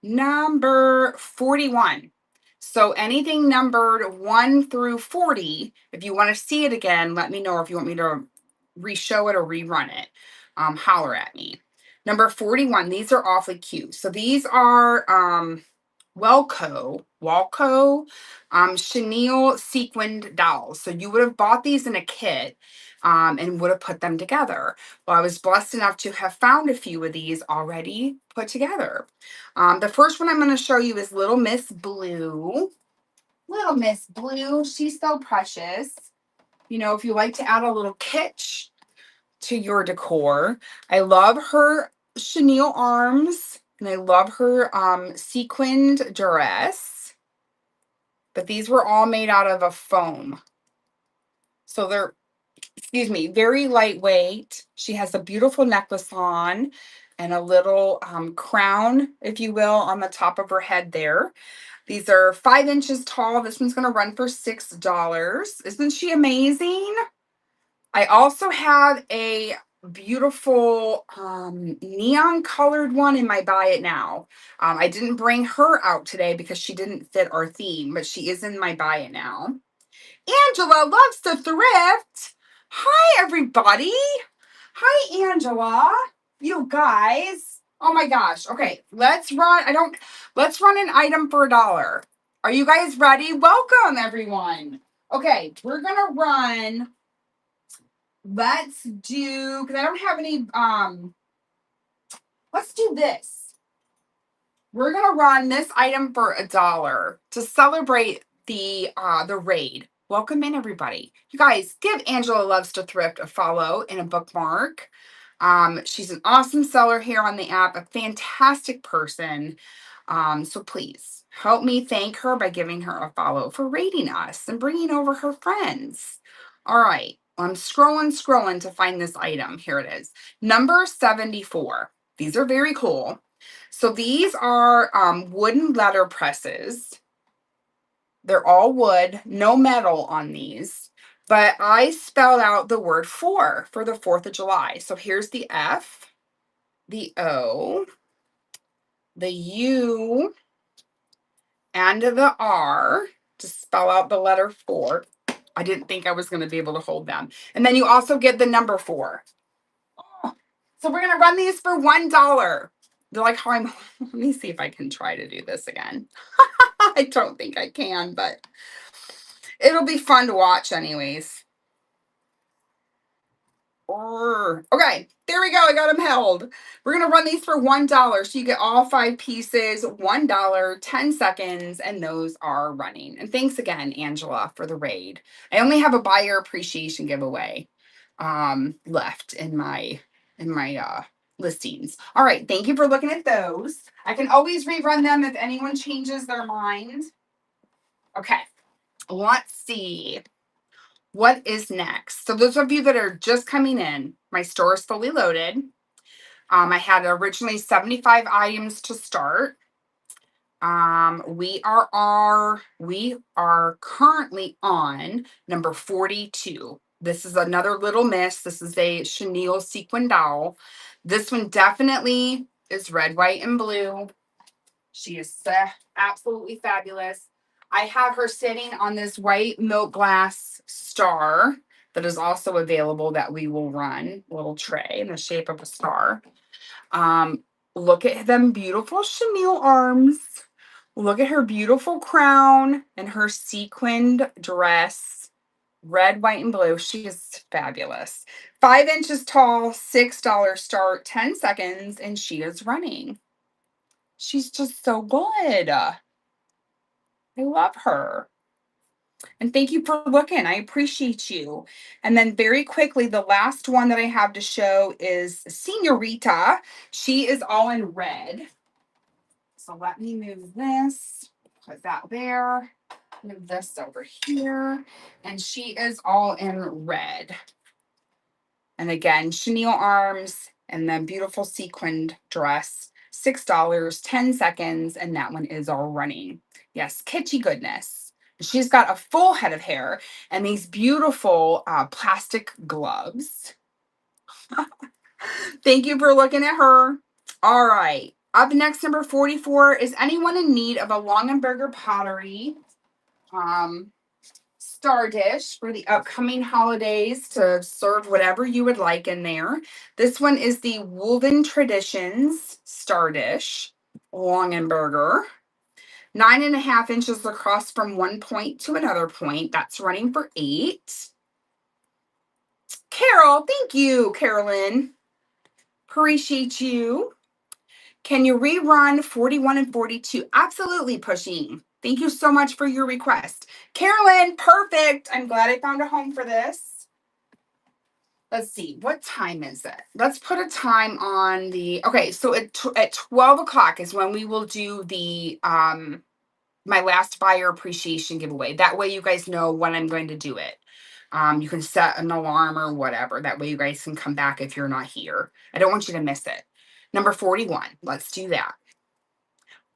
A: Number 41. So anything numbered 1 through 40, if you want to see it again, let me know. If you want me to re-show it or rerun it, holler at me. Number 41, these are awfully cute. So these are Walco chenille sequined dolls. So you would have bought these in a kit and would have put them together. Well, I was blessed enough to have found a few of these already put together. The first one I'm going to show you is Little Miss Blue. Little Miss Blue, she's so precious. You know, if you like to add a little kitsch to your decor. I love her chenille arms, and I love her sequined dress. But these were all made out of a foam. So they're, excuse me, very lightweight. She has a beautiful necklace on and a little crown, if you will, on the top of her head there. These are 5 inches tall. This one's going to run for $6. Isn't she amazing? I also have a beautiful neon colored one in my buy it now. I didn't bring her out today because she didn't fit our theme, but she is in my buy it now. Angela loves to thrift. Hi, everybody. Hi, Angela. You guys. Oh my gosh. Okay, let's run an item for $1. Are you guys ready? Welcome, everyone. Okay, we're gonna run. Let's do, because I don't have any, let's do this. We're gonna run this item for $1 to celebrate the raid. Welcome in, everybody. You guys, give Angela Loves to Thrift a follow and a bookmark. She's an awesome seller here on the app, a fantastic person. So please help me thank her by giving her a follow for rating us and bringing over her friends. All right. I'm scrolling to find this item. Here it is. Number 74. These are very cool. So these are wooden letter presses. They're all wood, no metal on these. But I spelled out the word for the 4th of July. So here's the F, the O, the U, and the R to spell out the letter 4. I didn't think I was going to be able to hold them. And then you also get the number 4. So we're going to run these for $1. They're like how I'm, let me see if I can try to do this again. I don't think I can, but it'll be fun to watch anyways. Okay, there we go. I got them held. We're going to run these for $1. So you get all 5 pieces, $1, 10 seconds, and those are running. And thanks again, Angela, for the raid. I only have a buyer appreciation giveaway left in my listings. All right, thank you for looking at those. I can always rerun them if anyone changes their mind. Okay, let's see. What is next? So those of you that are just coming in, my store is fully loaded. I had originally 75 items to start. We are currently on number 42. This is another Little Miss. This is a chenille sequin doll. This one definitely is red, white, and blue. She is absolutely fabulous. I have her sitting on this white milk glass star that is also available that we will run, a little tray in the shape of a star. Look at them beautiful chenille arms. Look at her beautiful crown and her sequined dress, red, white, and blue. She is fabulous. 5 inches tall, $6 start, 10 seconds, and she is running. She's just so good. I love her. And thank you for looking. I appreciate you. And then very quickly, the last one that I have to show is Senorita. She is all in red. So let me move this, put that there, move this over here. And she is all in red. And again, chenille arms and then beautiful sequined dress. $6, 10 seconds, and that one is all running. Yes, kitschy goodness. She's got a full head of hair and these beautiful plastic gloves. Thank you for looking at her. All right. Up next, number 44. Is anyone in need of a Longenberger pottery star dish for the upcoming holidays to serve whatever you would like in there? This one is the Woven Traditions star dish, Longenberger. 9.5 inches across from one point to another point. That's running for $8. Carol, thank you, Carolyn. Appreciate you. Can you rerun 41 and 42? Absolutely, Pushing. Thank you so much for your request. Carolyn, perfect. I'm glad I found a home for this. Let's see. What time is it? Let's put a time on the... Okay, so at 12 o'clock is when we will do the my last buyer appreciation giveaway. That way you guys know when I'm going to do it. You can set an alarm or whatever. That way you guys can come back if you're not here. I don't want you to miss it. Number 41. Let's do that.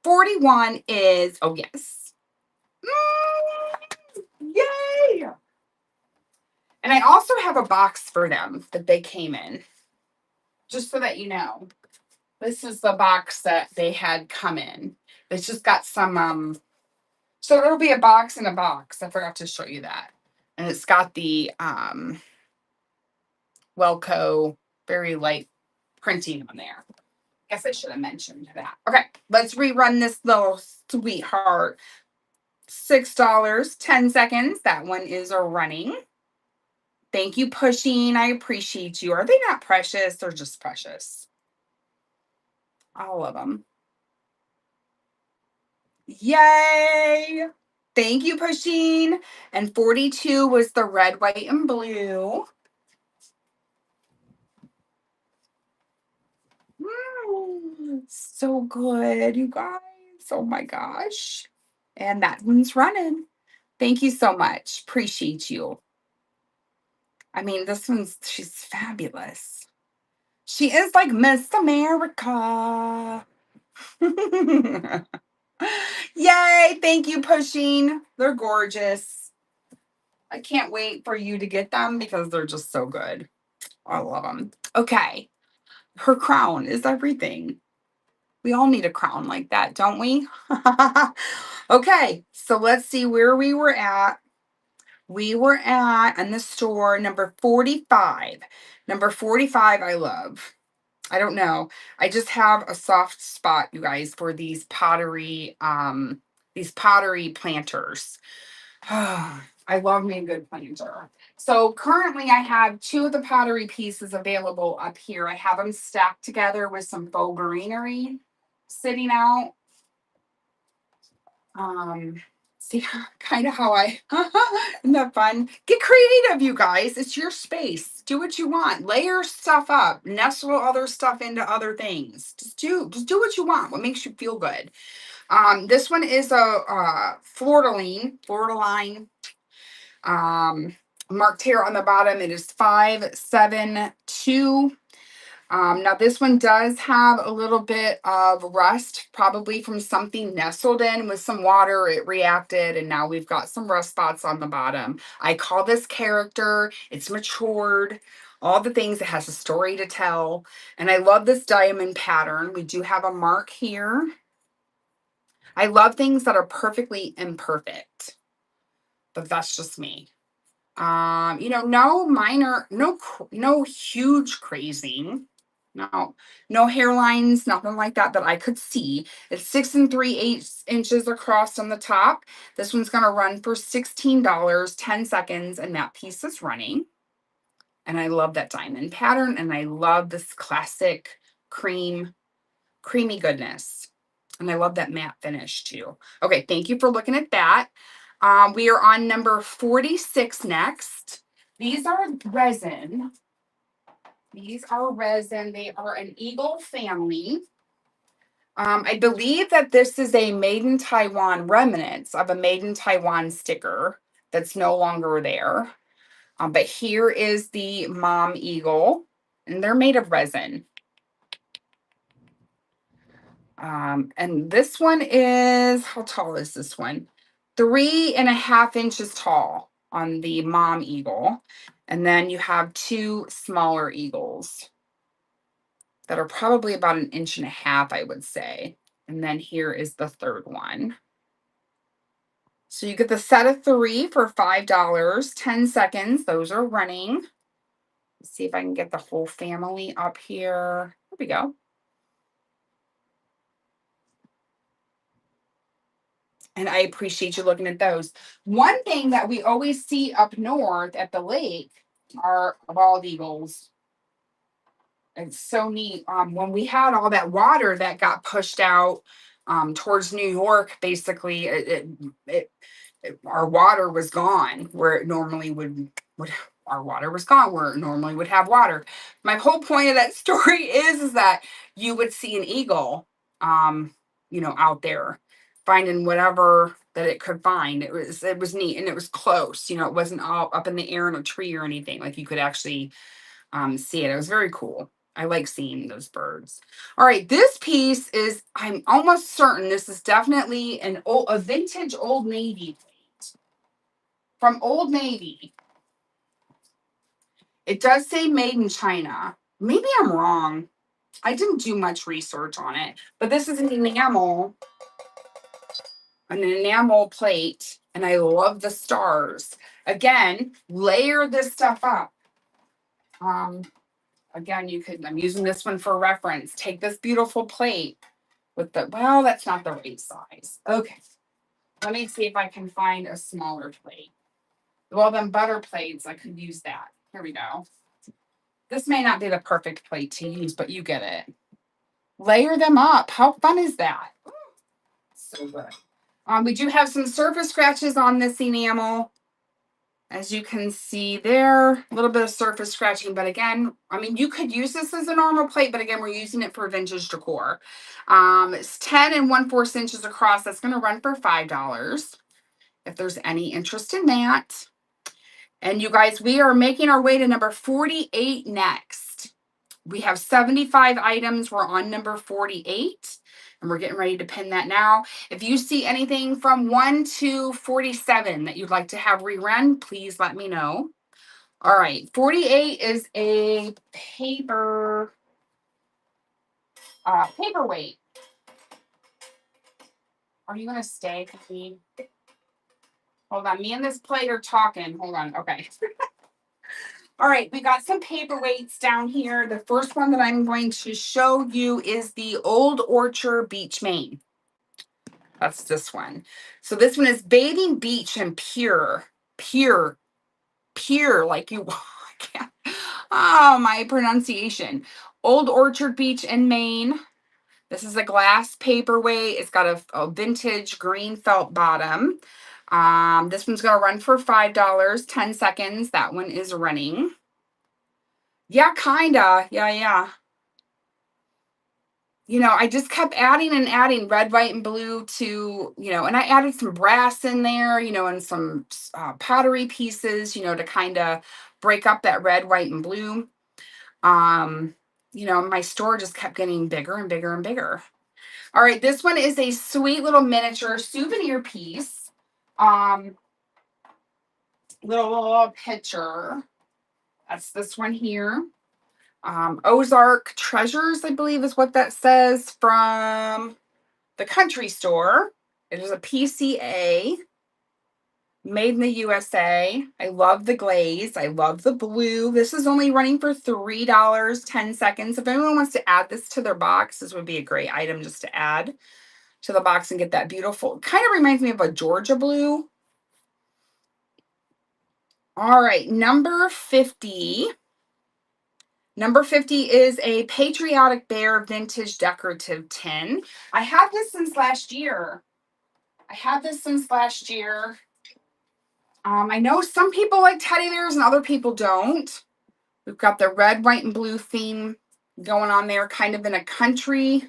A: 41 is, oh yes. Yay! And I also have a box for them that they came in. Just so that you know. This is the box that they had come in. It's just got some, so it'll be a box in a box. I forgot to show you that. And it's got the Welco very light printing on there. Guess I should have mentioned that. Okay, let's rerun this little sweetheart. $6, 10 seconds. That one is running. Thank you, Pushing. I appreciate you. Are they not precious? They're just precious. All of them. Yay! Thank you, Pushing. And 42 was the red, white, and blue. So good, you guys. Oh my gosh. And that one's running. Thank you so much. Appreciate you. I mean, she's fabulous. She is like Miss America. Yay. Thank you, Pushing. They're gorgeous. I can't wait for you to get them because they're just so good. I love them. Okay. Her crown is everything. We all need a crown like that, don't we? Okay, so let's see where we were at. We were at in the store number 45. Number 45 I love. I don't know. I just have a soft spot, you guys, for these pottery planters. I love me a good planter. So currently I have two of the pottery pieces available up here. I have them stacked together with some faux greenery sitting out. Um, see kind of how I isn't that fun? Get creative, you guys. It's your space. Do what you want. Layer stuff up. Nestle other stuff into other things. Just do what you want. What makes you feel good. This one is a Floridaline marked here on the bottom. It is 572. Now this one does have a little bit of rust, probably from something nestled in with some water. It reacted, and now we've got some rust spots on the bottom. I call this character. It's matured. All the things. It has a story to tell. And I love this diamond pattern. We do have a mark here. I love things that are perfectly imperfect, but that's just me. No minor, no huge crazing. No, no hairlines, nothing like that that I could see. It's 6 3/8 inches across on the top. This one's gonna run for $16, 10 seconds, and that piece is running. And I love that diamond pattern, and I love this classic creamy goodness. And I love that matte finish too. Okay, thank you for looking at that. We are on number 46 next. These are resin. These are resin. They are an Eagle family. I believe that this is a made in Taiwan remnants of a made in Taiwan sticker that's no longer there. But here is the mom eagle, and they're made of resin. And this one is, how tall is this one? 3.5 inches tall on the mom eagle. And then you have two smaller eagles that are probably about 1.5 inches, I would say. And then here is the third one. So you get the set of three for $5, 10 seconds. Those are running. Let's see if I can get the whole family up here. There we go. And I appreciate you looking at those. One thing that we always see up north at the lake are bald eagles. It's so neat. When we had all that water that got pushed out towards New York, basically, our water was gone where it normally would. Our water was gone where it normally would have water. My whole point of that story is that you would see an eagle, out there finding whatever that it could find. It was neat, and it was close. It wasn't all up in the air in a tree or anything. Like you could actually see it. It was very cool. I like seeing those birds. All right, this piece is, I'm almost certain this is definitely a vintage Old Navy plate from Old Navy. It does say made in China. Maybe I'm wrong. I didn't do much research on it, but this is an enamel plate, and I love the stars. Again, layer this stuff up. Again, I'm using this one for reference. Take this beautiful plate with that's not the right size. Okay. Let me see if I can find a smaller plate. Well, then butter plates, I could use that. Here we go. This may not be the perfect plate to use, but you get it. Layer them up. How fun is that? So good. We do have some surface scratches on this enamel. As you can see there, a little bit of surface scratching, but again, you could use this as a normal plate, but again, we're using it for vintage decor. It's 10 1/4 inches across. That's going to run for $5 if there's any interest in that. And you guys, we are making our way to number 48 next. We have 75 items. We're on number 48. And we're getting ready to pin that now. If you see anything from 1 to 47 that you'd like to have rerun, please let me know. All right, 48 is a paperweight. Are you gonna stay, Kathleen? Hold on, me and this plate are talking. Hold on, okay. All right, we got some paperweights down here. The first one that I'm going to show you is the Old Orchard Beach, Maine. That's this one. So this one is Bathing Beach and Pure, like you, I can't, oh, my pronunciation. Old Orchard Beach in Maine. This is a glass paperweight. It's got a vintage green felt bottom. This one's going to run for $5, 10 seconds. That one is running. Yeah, kinda. Yeah. I just kept adding and adding red, white, and blue to, and I added some brass in there, and some pottery pieces, to kind of break up that red, white, and blue. Um, my store just kept getting bigger and bigger and bigger. All right, this one is a sweet little miniature souvenir piece. Little picture. That's this one here. Ozark Treasures, I believe is what that says, from the country store. It is a PCA made in the USA. I love the glaze. I love the blue. This is only running for $3, 10 seconds. If anyone wants to add this to their box, this would be a great item just to add to the box and get that beautiful, kind of reminds me of a Georgia blue. All right, number 50. Number 50 is a Patriotic Bear Vintage Decorative Tin. I have this since last year. I know some people like teddy bears and other people don't. We've got the red, white, and blue theme going on there, kind of in a country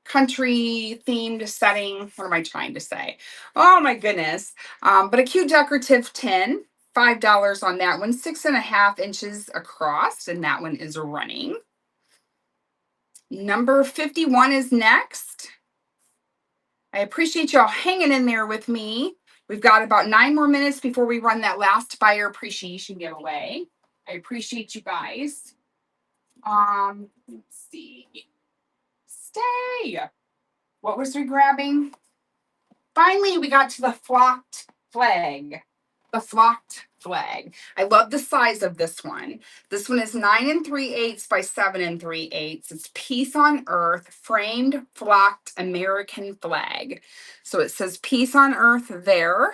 A: themed setting. What am I trying to say? Oh my goodness. But a cute decorative tin. $5 on that one, 6.5 inches across, and that one is running. Number 51 is next. I appreciate y'all hanging in there with me. We've got about 9 more minutes before we run that last buyer appreciation giveaway. I appreciate you guys. Let's see. Stay. What was we grabbing? Finally, we got to the flocked flag. The flocked flag. I love the size of this one. This one is 9 3/8 by 7 3/8. It's Peace on Earth, framed flocked American flag. So it says Peace on Earth there.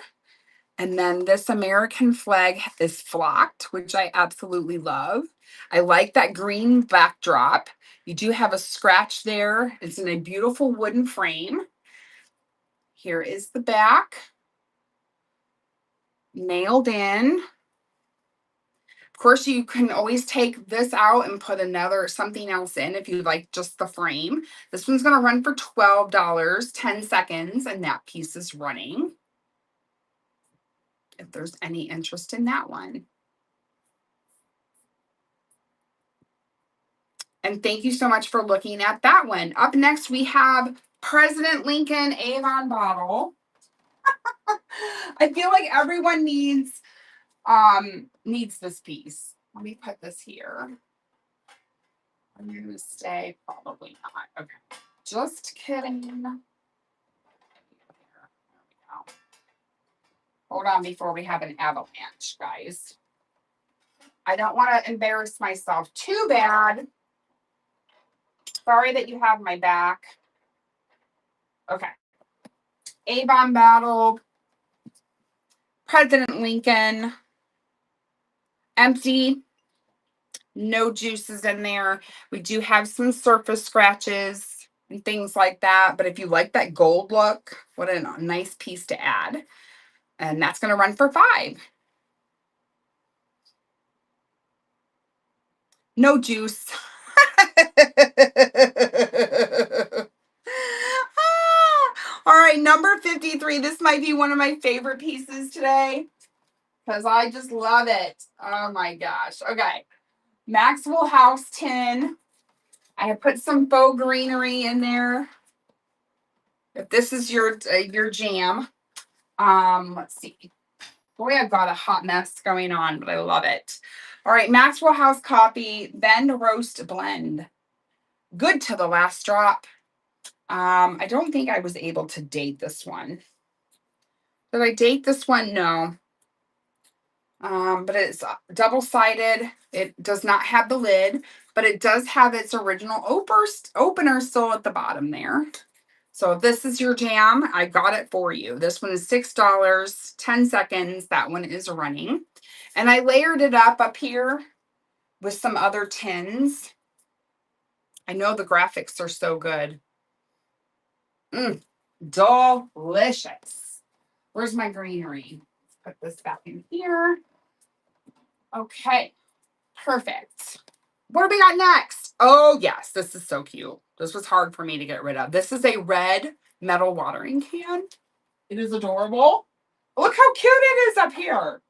A: And then this American flag is flocked, which I absolutely love. I like that green backdrop. You do have a scratch there. It's in a beautiful wooden frame. Here is the back. Nailed in. Of course, you can always take this out and put something else in if you like just the frame. This one's going to run for $12, 10 seconds, and that piece is running. If there's any interest in that one. And thank you so much for looking at that one. Up next, we have President Lincoln Avon bottle. I feel like everyone needs this piece. Let me put this here. I'm going to stay. Probably not. Okay. Just kidding. There we go. Hold on before we have an avalanche, guys. I don't want to embarrass myself too bad. Sorry that you have my back. Okay. Avon bottle. President Lincoln. Empty. No juices in there. We do have some surface scratches and things like that. But if you like that gold look, what a nice piece to add. And that's going to run for $5. No juice. All right, number 53. This might be one of my favorite pieces today because I just love it. Oh my gosh. Okay. Maxwell House tin. I have put some faux greenery in there. If this is your jam. Let's see. Boy, I've got a hot mess going on, but I love it. All right, Maxwell House Coffee, Bend Roast Blend. Good to the last drop. I don't think I was able to date this one. Did I date this one? No. But it's double-sided. It does not have the lid, but it does have its original opener still at the bottom there. So if this is your jam, I got it for you. This one is $6, 10 seconds. That one is running. And I layered it up here with some other tins. I know the graphics are so good. Delicious. Where's my greenery? Let's put this back in here. Okay, perfect. What do we got next? Oh, yes, this is so cute. This was hard for me to get rid of. This is a red metal watering can. It is adorable. Look how cute it is up here.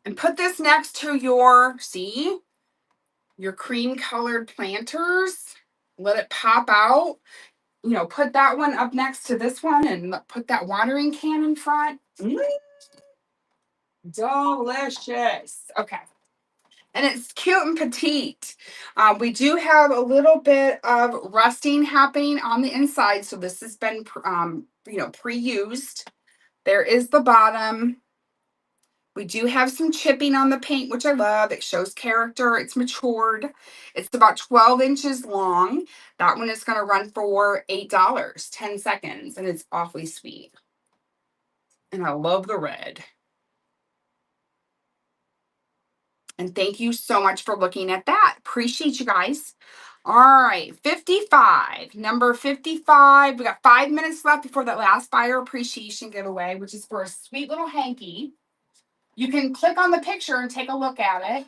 A: And put this next to your, see, your cream colored planters. Let it pop out. You know, put that one up next to this one and put that watering can in front. Delicious. Okay. And it's cute and petite. We do have a little bit of rusting happening on the inside. So this has been, pre-used. There is the bottom. We do have some chipping on the paint, which I love. It shows character. It's matured. It's about 12 inches long. That one is going to run for $8, 10 seconds. And it's awfully sweet. And I love the red. And thank you so much for looking at that. Appreciate you guys. All right, 55. Number 55. We got 5 minutes left before that last buyer appreciation giveaway, which is for a sweet little hanky. You can click on the picture and take a look at it.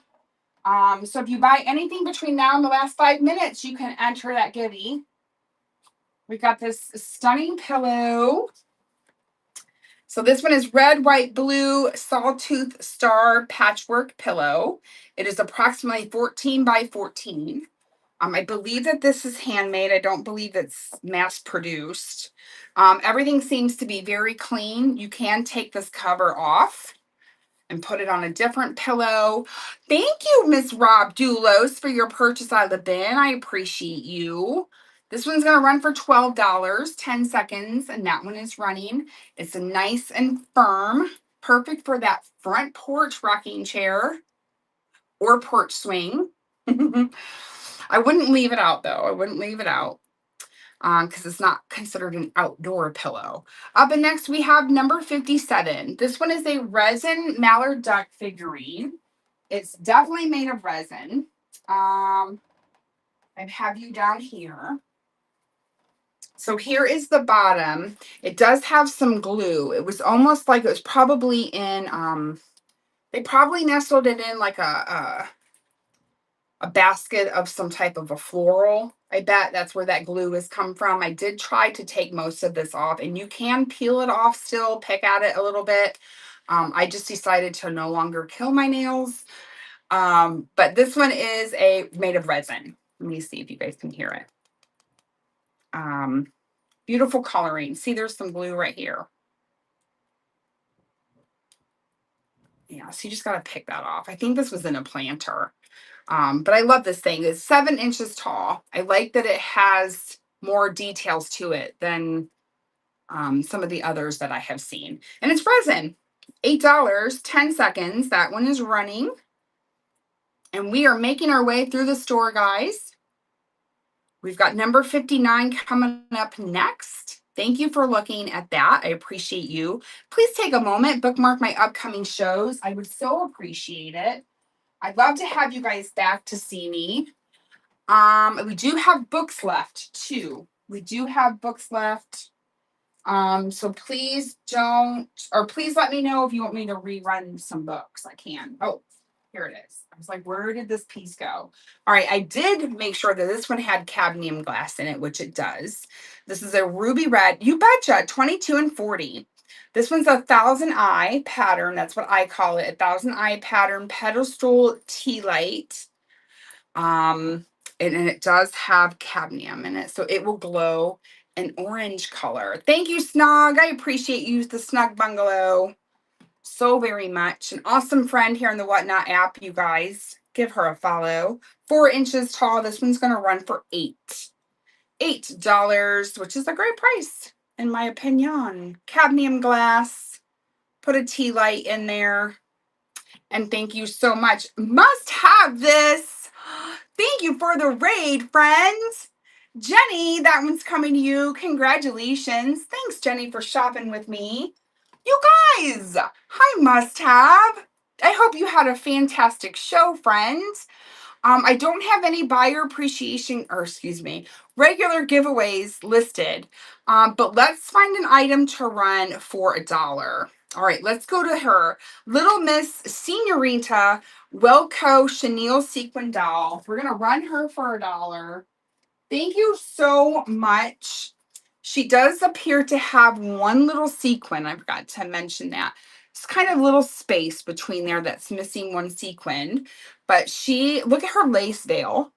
A: So if you buy anything between now and the last 5 minutes, you can enter that givey. We've got this stunning pillow. So this one is red, white, blue, sawtooth star patchwork pillow. It is approximately 14 by 14. I believe that this is handmade. I don't believe it's mass produced. Everything seems to be very clean. You can take this cover off and put it on a different pillow. Thank you, Miss Rob Doulos, for your purchase out of the bin. I appreciate you. This one's going to run for $12, 10 seconds, and that one is running. It's a nice and firm, perfect for that front porch rocking chair or porch swing. I wouldn't leave it out, though. I wouldn't leave it out because it's not considered an outdoor pillow. Up and next, we have number 57. This one is a resin mallard duck figurine. It's definitely made of resin. I have you down here. So here is the bottom. It does have some glue. It was almost like it was probably in, they probably nestled it in like a basket of some type of a floral. I bet that's where that glue has come from. I did try to take most of this off, and you can peel it off still, pick at it a little bit. I just decided to no longer kill my nails. But this one is made of resin. Let me see if you guys can hear it. Beautiful coloring. See, there's some glue right here. Yeah, so you just got to pick that off. I think this was in a planter. But I love this thing. It's 7 inches tall. I like that it has more details to it than some of the others that I have seen. And it's resin. $8, 10 seconds. That one is running. And we are making our way through the store, guys. We've got number 59 coming up next. Thank you for looking at that. I appreciate you. Please take a moment, bookmark my upcoming shows. I would so appreciate it. I'd love to have you guys back to see me. We do have books left too. We do have books left. So please please let me know if you want me to rerun some books. I can. Oh, here it is. I was like, where did this piece go? All right, I did make sure that this one had cadmium glass in it, which it does. This is a ruby red. You betcha, 22 and 40. This one's a thousand eye pattern. That's what I call it. A thousand eye pattern pedestal tea light. And it does have cadmium in it, so it will glow an orange color. Thank you, Snug. I appreciate you, the Snug Bungalow, so very much. An awesome friend here in the Whatnot app, you guys. Give her a follow. 4 inches tall. This one's going to run for $8, which is a great price, in my opinion. Cadmium glass. put a tea light in there. And thank you so much. Must have this. Thank you for the raid, friends. Jenny, that one's coming to you. Congratulations. Thanks, Jenny, for shopping with me. You guys, hi, Must Have. I hope you had a fantastic show, friends. I don't have any buyer appreciation, or excuse me, regular giveaways listed. But let's find an item to run for $1. All right, let's go to her. Little Miss Senorita Welco Chenille Sequin Doll. We're going to run her for $1. Thank you so much. She does appear to have one little sequin. I forgot to mention that. It's kind of little space between there that's missing one sequin. But look at her lace veil.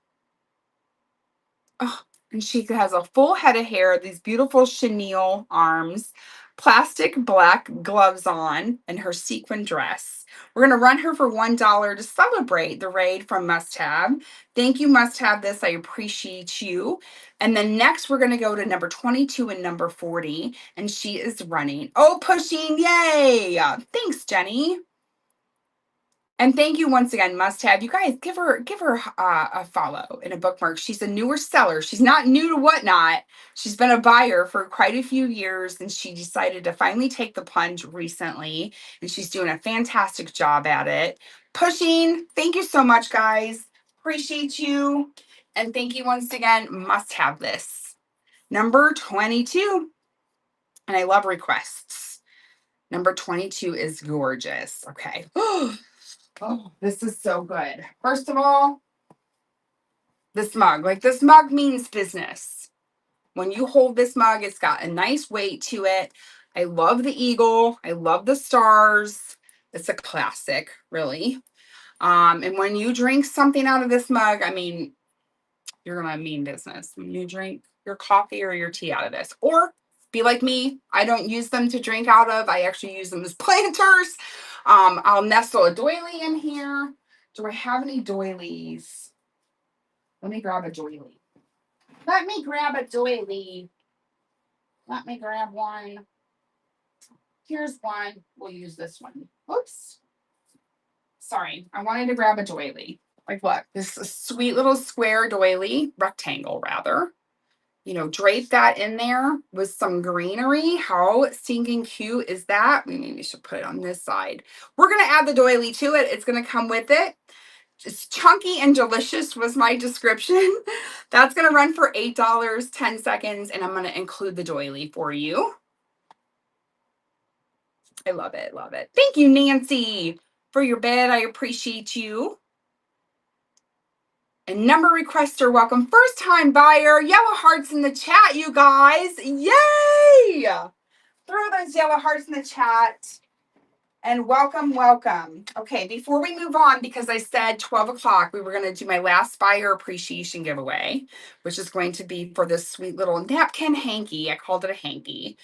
A: Oh, and she has a full head of hair, these beautiful chenille arms, plastic black gloves on, and her sequin dress. We're going to run her for $1 to celebrate the raid from Must Have. Thank you, Must Have this. I appreciate you. And then next, we're going to go to number 22 and number 40, and she is running. Oh, pushing. Yay. Thanks, Jenny. And thank you once again, Must Have. You guys, give her a follow and a bookmark. She's a newer seller. She's not new to Whatnot. She's been a buyer for quite a few years, and she decided to finally take the plunge recently, and she's doing a fantastic job at it. Pushing. Thank you so much, guys. Appreciate you. And thank you once again, Must Have this. Number 22. And I love requests. Number 22 is gorgeous. Okay. Oh, this is so good. First of all, this mug. Like, this mug means business. When you hold this mug, it's got a nice weight to it. I love the eagle. I love the stars. It's a classic, really. And when you drink something out of this mug, I mean, you're going to mean business. When you drink your coffee or your tea out of this. Or be like me. I don't use them to drink out of. I actually use them as planters. I'll nestle a doily in here. Do I have any doilies? Let me grab a doily. Let me grab a doily. Let me grab one. Here's one. We'll use this one. Oops. Sorry. I wanted to grab a doily. Like what? This sweet little square doily, rectangle rather. You know, drape that in there with some greenery. How stinking cute is that? We maybe should put it on this side. We're going to add the doily to it. It's going to come with it. Just chunky and delicious was my description. That's going to run for $8, 10 seconds, and I'm going to include the doily for you. I love it. Love it. Thank you, Nancy, for your bid. I appreciate you. And number requester, welcome. First time buyer, yellow hearts in the chat, you guys. Yay! Throw those yellow hearts in the chat. And welcome, welcome. Okay, before we move on, because I said 12 o'clock, we were going to do my last buyer appreciation giveaway, which is going to be for this sweet little napkin hanky. I called it a hanky.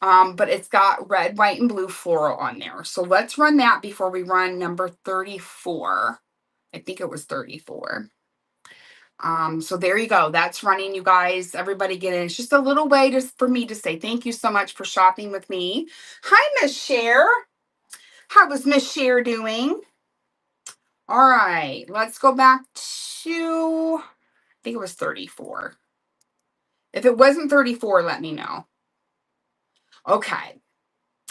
A: But it's got red, white, and blue floral on there. So let's run that before we run number 34. I think it was 34. So there you go. That's running, you guys. Everybody get in. It's just a little way for me to say thank you so much for shopping with me. Hi, Miss Cher. How was Miss Cher doing? All right, let's go back to, I think it was 34. If it wasn't 34, let me know. Okay,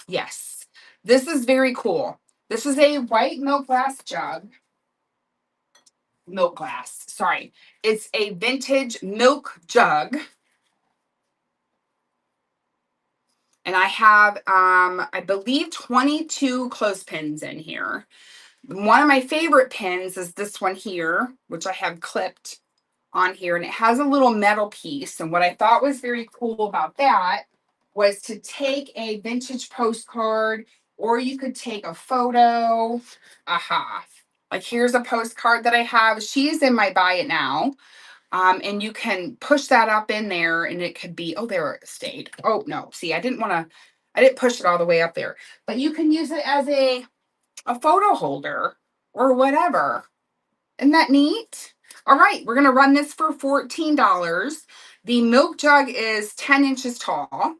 A: yes. This is very cool. This is a white milk glass jug. Milk glass, sorry. It's a vintage milk jug. And I have, I believe, 22 clothespins in here. One of my favorite pins is this one here, which I have clipped on here. And it has a little metal piece. And what I thought was very cool about that was to take a vintage postcard, or you could take a photo. Aha. Like, here's a postcard that I have. She's in my Buy It Now. And you can push that up in there, and it could be, oh, there it stayed. Oh, no. See, I didn't push it all the way up there. But you can use it as a photo holder or whatever. Isn't that neat? All right, we're going to run this for $14. The milk jug is 10 inches tall.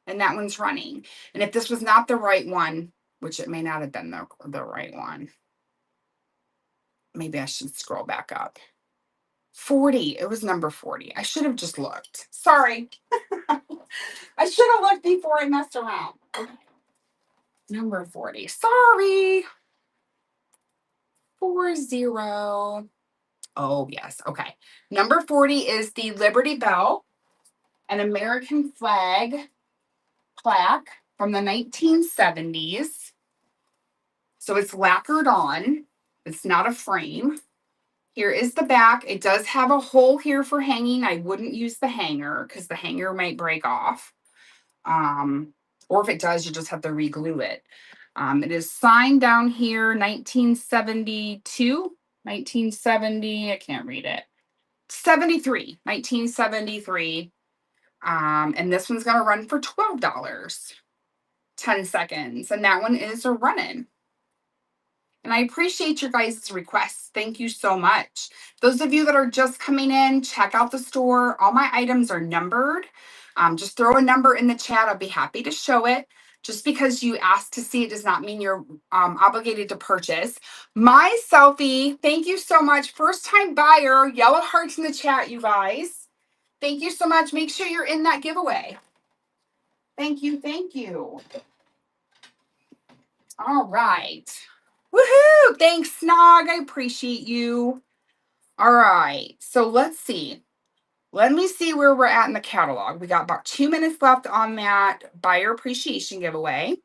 A: And that one's running. And if this was not the right one, which it may not have been the right one, maybe I should scroll back up. 40. It was number 40. I should have just looked. Sorry. I should have looked before I messed around. Okay. Number 40. Sorry. 40. Oh, yes. Okay. Number 40 is the Liberty Bell, an American flag plaque from the 1970s. So it's lacquered on. It's not a frame. Here is the back. It does have a hole here for hanging. I wouldn't use the hanger because the hanger might break off. Or if it does, you just have to reglue it. It is signed down here 1972, 1970. I can't read it. 73, 1973. And this one's going to run for $12, 10 seconds. And that one is a running. And I appreciate your guys' requests. Thank you so much. Those of you that are just coming in, check out the store. All my items are numbered. Just throw a number in the chat. I'll be happy to show it. Just because you asked to see it does not mean you're obligated to purchase. My selfie, thank you so much. First time buyer, yellow hearts in the chat, you guys. Thank you so much. Make sure you're in that giveaway. Thank you. Thank you. All right. Woohoo! Thanks, Snog. I appreciate you. All right. So let's see. Let me see where we're at in the catalog. We got about 2 minutes left on that buyer appreciation giveaway.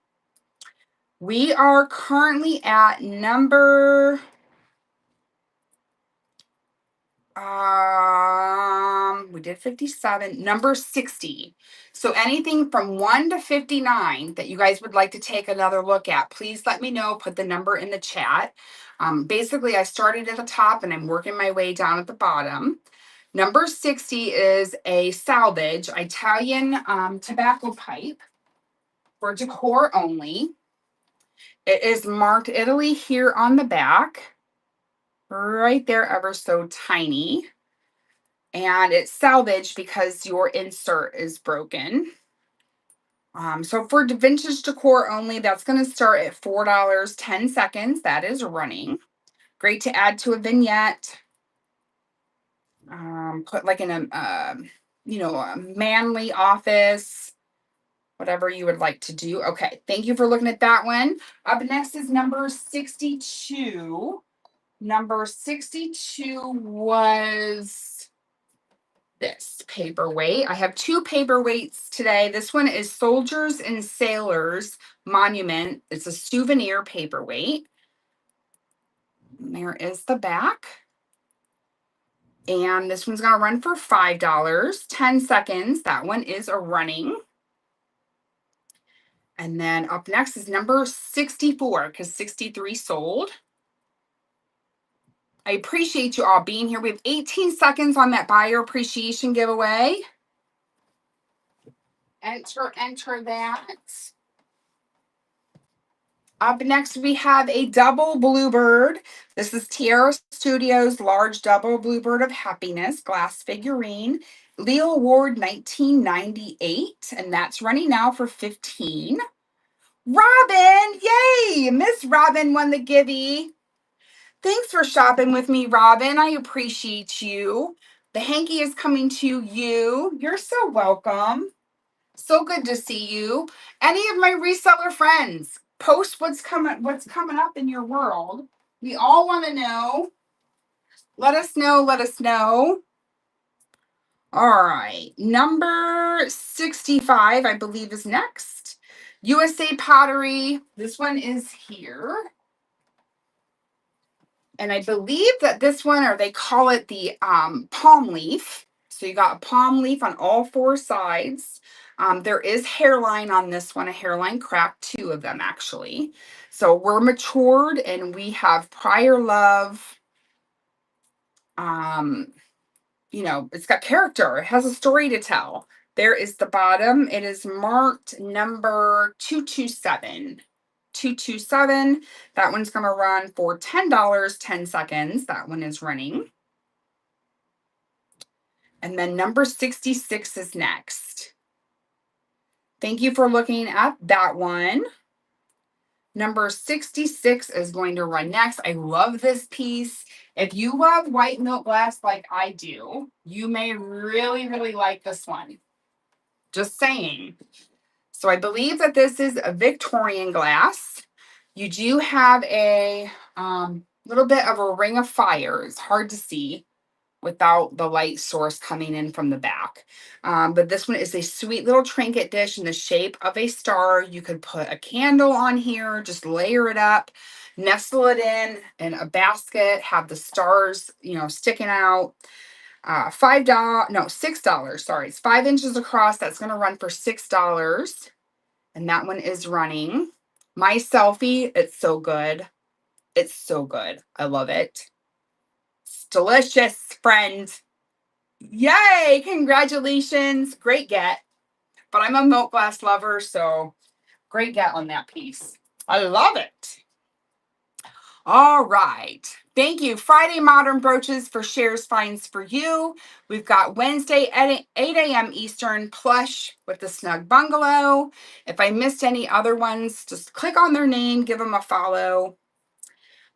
A: We are currently at number we did 57, number 60. So anything from 1 to 59 that you guys would like to take another look at, please let me know. Put the number in the chat. Basically, I started at the top and I'm working my way down at the bottom. Number 60 is a salvage Italian tobacco pipe for decor only. It is marked Italy here on the back, right there, ever so tiny. And it's salvaged because your insert is broken. So for vintage decor only, that's going to start at $4, 10 seconds. That is running. Great to add to a vignette. Put like in a manly office, whatever you would like to do. Okay, thank you for looking at that one. Up next is number 62. Number 62 was this paperweight. I have two paperweights today. This one is Soldiers and Sailors Monument. It's a souvenir paperweight. And there is the back. And this one's going to run for $5, 10 seconds. That one is a running. And then up next is number 64 because 63 sold. I appreciate you all being here. We have 18 seconds on that buyer appreciation giveaway. Enter that. Up next, we have a double bluebird. This is Tierra Studios' large double bluebird of happiness glass figurine. Leo Award 1998, and that's running now for $15. Robin, yay! Miss Robin won the givey. Thanks for shopping with me, Robin. I appreciate you. The hanky is coming to you. You're so welcome. So good to see you. Any of my reseller friends, post what's coming up in your world. We all want to know. Let us know. Let us know. All right. Number 65, I believe, is next. USA Pottery. This one is here. And I believe that this one, or they call it the palm leaf. So you got a palm leaf on all four sides. There is hairline on this one, a hairline crack, two of them actually. So we're matured and we have prior love. It's got character. It has a story to tell. There is the bottom. It is marked number 227. 227. That one's going to run for $10, 10 seconds. That one is running. And then number 66 is next. Thank you for looking at that one. Number 66 is going to run next. I love this piece. If you love white milk glass like I do, you may really, really like this one. Just saying. So I believe that this is a Victorian glass. You do have a little bit of a ring of fire. It's hard to see without the light source coming in from the back. But this one is a sweet little trinket dish in the shape of a star. You could put a candle on here, just layer it up, nestle it in a basket, have the stars, sticking out. $5, no, $6. Sorry, it's 5 inches across. That's going to run for $6. And that one is running. My selfie, it's so good. It's so good. I love it. It's delicious, friend. Yay! Congratulations. Great get. But I'm a milk glass lover, so great get on that piece. I love it. All right. Thank you. Friday Modern Brooches for Shares Finds for You. We've got Wednesday at 8 a.m. Eastern plush with the Snug Bungalow. If I missed any other ones, just click on their name, give them a follow.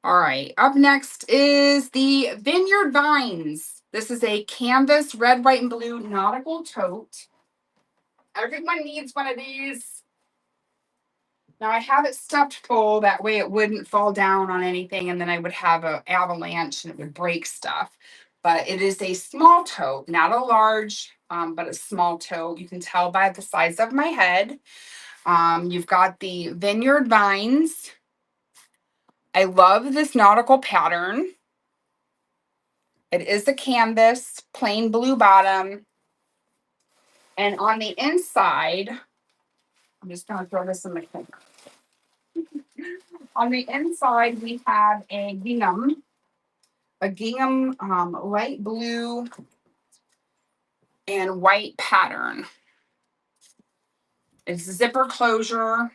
A: All right. Up next is the Vineyard Vines. This is a canvas red, white, and blue nautical tote. Everyone needs one of these. Now I have it stuffed full, that way it wouldn't fall down on anything and then I would have an avalanche and it would break stuff. But it is a small tote, not a large, but a small tote. You can tell by the size of my head. You've got the Vineyard Vines. I love this nautical pattern. It is a canvas, plain blue bottom. And on the inside, I'm just going to throw this in the camera. On the inside, we have a gingham light blue and white pattern. It's a zipper closure.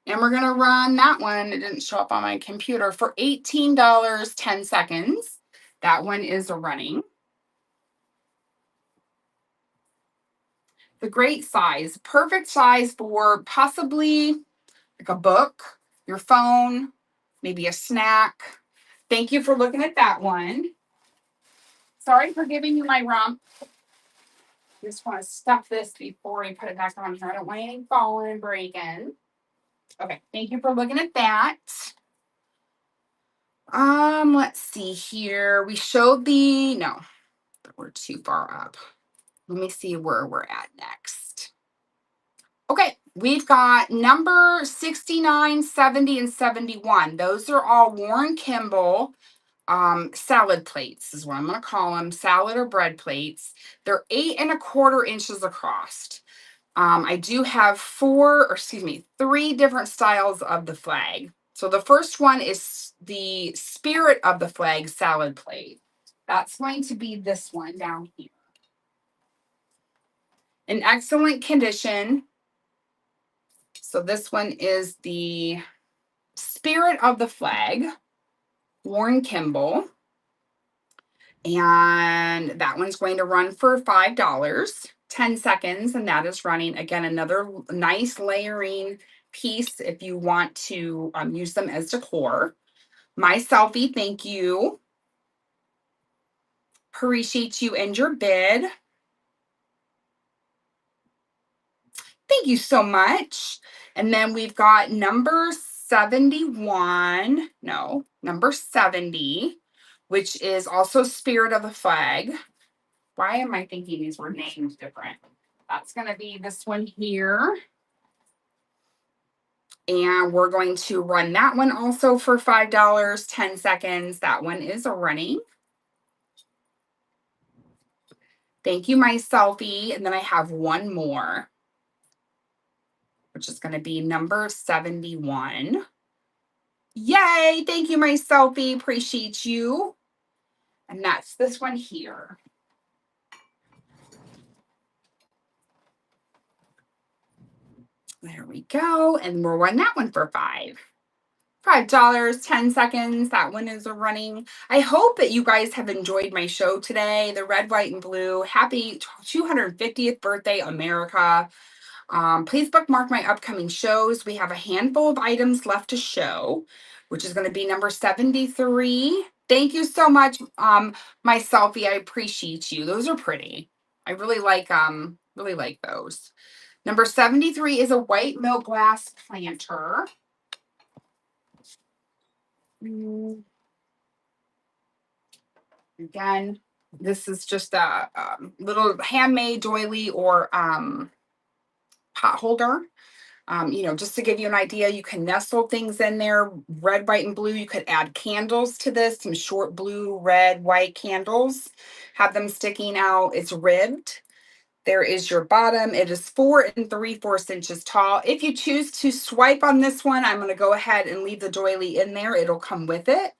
A: And we're going to run that one. It didn't show up on my computer for $18.10. That one is running. The great size, perfect size for possibly like a book, your phone, maybe a snack. Thank you for looking at that one. Sorry for giving you my rump. Just want to stuff this before I put it back on here. I don't want anything falling and breaking. Okay, thank you for looking at that. Let's see here. We showed no, we're too far up. Let me see where we're at next. Okay, we've got number 69, 70, and 71. Those are all Warren Kimball salad plates is what I'm going to call them, salad or bread plates. They're 8¼ inches across. I do have three different styles of the flag. So the first one is the spirit of the flag salad plate. That's going to be this one down here. In excellent condition. So this one is the spirit of the flag, Warren Kimball. And that one's going to run for $5, 10 seconds. And that is running, again, another nice layering piece if you want to use them as decor. My selfie, thank you. Appreciate you and your bid. Thank you so much. And then we've got number 71, no, number 70, which is also Spirit of the Flag. Why am I thinking these were named different? That's going to be this one here. And we're going to run that one also for $5, 10 seconds. That one is running. Thank you, my selfie. And then I have one more, which is going to be number 71. Yay! Thank you, my selfie. Appreciate you. And that's this one here. There we go. And we'll run that one for $5, 10 seconds. That one is running. I hope that you guys have enjoyed my show today. The red, white, and blue. Happy 250th birthday, America. Please bookmark my upcoming shows. We have a handful of items left to show, which is going to be number 73. Thank you so much, my selfie. I appreciate you. Those are pretty. I really like those. Number 73 is a white milk glass planter. Again, this is just a, little handmade doily or pot holder. Just to give you an idea, you can nestle things in there, red, white, and blue. You could add candles to this, some short blue, red, white candles, have them sticking out. It's ribbed. There is your bottom. It is 4 3/4 inches tall. If you choose to swipe on this one, I'm going to go ahead and leave the doily in there. It'll come with it.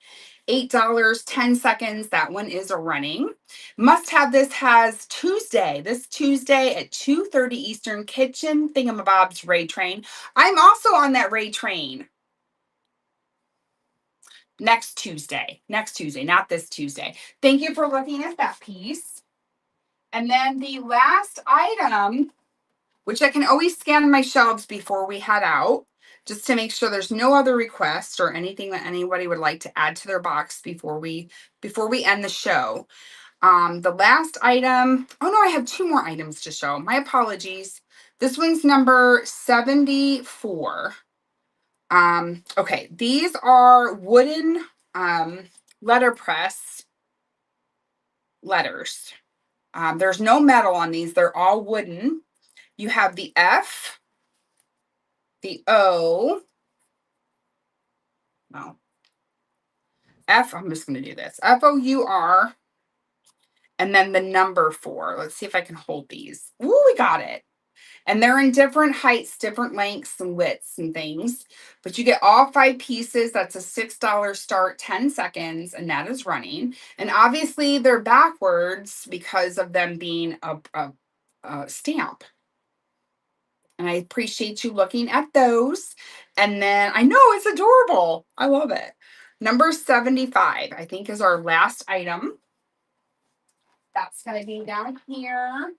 A: $8, 10 seconds. That one is running. Must have this has this Tuesday at 2:30 Eastern, Kitchen Thingamabob's Raid Train. I'm also on that Raid Train next Tuesday, not this Tuesday. Thank you for looking at that piece. And then the last item, which I can always scan my shelves before we head out, just to make sure there's no other requests or anything that anybody would like to add to their box before we end the show. The last item, oh no, I have 2 more items to show. My apologies. This one's number 74. Okay, these are wooden letterpress letters. There's no metal on these, they're all wooden. You have the F, the O, well, F, I'm just going to do this, FOUR, and then the number 4. Let's see if I can hold these. Ooh, we got it. And they're in different heights, different lengths and widths and things. But you get all 5 pieces. That's a $6 start, 10 seconds, and that is running. And obviously they're backwards because of them being a stamp. And I appreciate you looking at those. And then I know it's adorable. I love it. Number 75, I think, is our last item. That's going to be down here.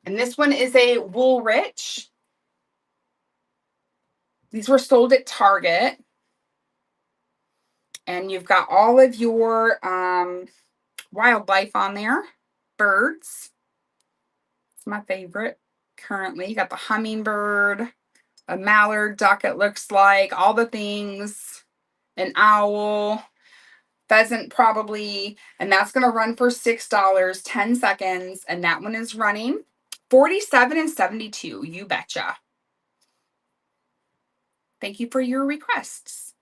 A: And this one is a Woolrich. These were sold at Target. And you've got all of your wildlife on there. Birds. It's my favorite currently. You got the hummingbird, a mallard duck, it looks like, all the things, an owl, pheasant probably, and that's going to run for $6, 10 seconds, and that one is running. 47 and 72, you betcha. Thank you for your requests.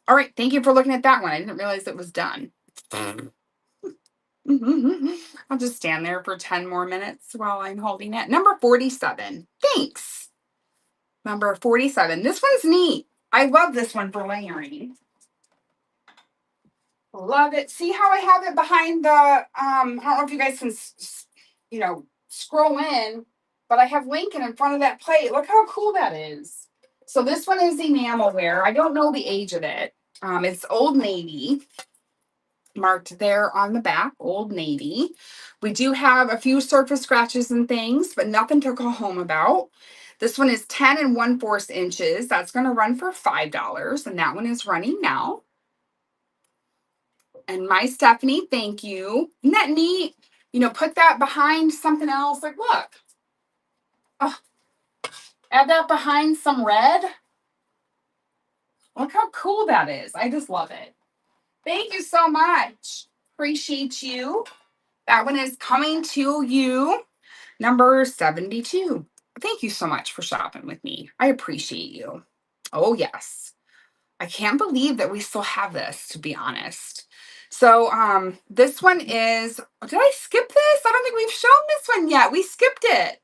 A: All right, thank you for looking at that one. I didn't realize it was done. I'll just stand there for 10 more minutes while I'm holding it. Number 47. Thanks. Number 47. This one's neat. I love this one for layering. Love it. See how I have it behind the, I don't know if you guys can, scroll in, but I have Lincoln in front of that plate. Look how cool that is. So this one is enamelware. I don't know the age of it. It's Old Navy. Marked there on the back, Old Navy. We do have a few surface scratches and things, but nothing to go home about. This one is 10 1/4 inches. That's going to run for $5, and that one is running now. And my Stephanie, thank you. Isn't that neat? Put that behind something else. Like, look. Oh, add that behind some red. Look how cool that is. I just love it. Thank you so much. Appreciate you. That one is coming to you. Number 72. Thank you so much for shopping with me. I appreciate you. Oh, yes. I can't believe that we still have this, to be honest. So this one is, did I skip this? I don't think we've shown this one yet. We skipped it.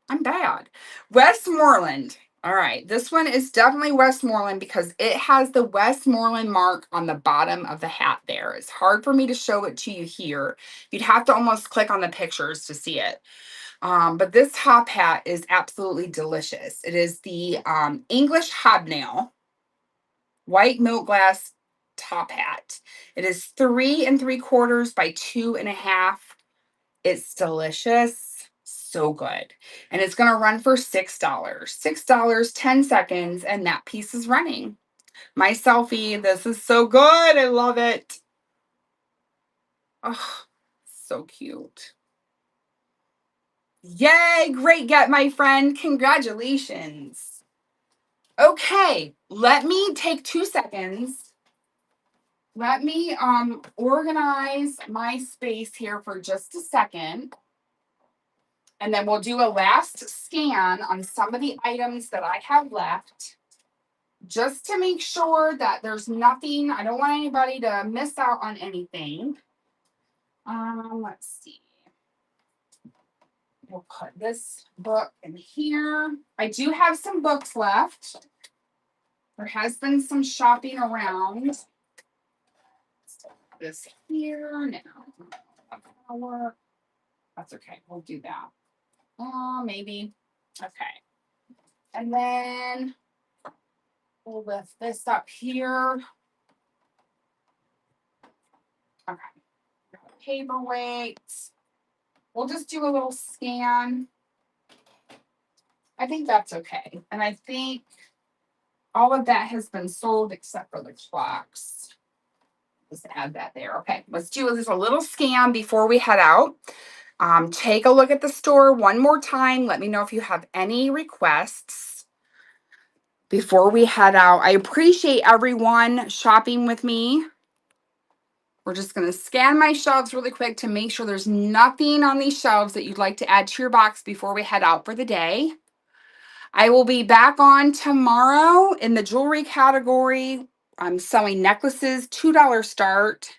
A: I'm bad. Westmoreland. All right. This one is definitely Westmoreland because it has the Westmoreland mark on the bottom of the hat there. It's hard for me to show it to you here. You'd have to almost click on the pictures to see it. But this top hat is absolutely delicious. It is the English hobnail white milk glass top hat. It is 3 3/4 by 2.5. It's delicious. So good. And it's going to run for $6. $6, 10 seconds, and that piece is running. My selfie. This is so good. I love it. Oh, so cute. Yay. Great get, my friend. Congratulations. Okay. Let me take 2 seconds. Let me organize my space here for just a second. And then we'll do a last scan on some of the items that I have left, just to make sure that there's nothing. I don't want anybody to miss out on anything. Let's see. We'll put this book in here. I do have some books left. There has been some shopping around. Let's put this here now. That's gonna work. That's okay. We'll do that. Maybe. Okay. And then we'll lift this up here. Okay. Paperweights. We'll just do a little scan. I think that's okay. And I think all of that has been sold except for the clocks. Just add that there. Okay, let's do just a little scan before we head out. Take a look at the store one more time. Let me know if you have any requests before we head out. I appreciate everyone shopping with me. We're just going to scan my shelves really quick to make sure there's nothing on these shelves that you'd like to add to your box before we head out for the day. I will be back on tomorrow in the jewelry category. I'm selling necklaces, $2 start.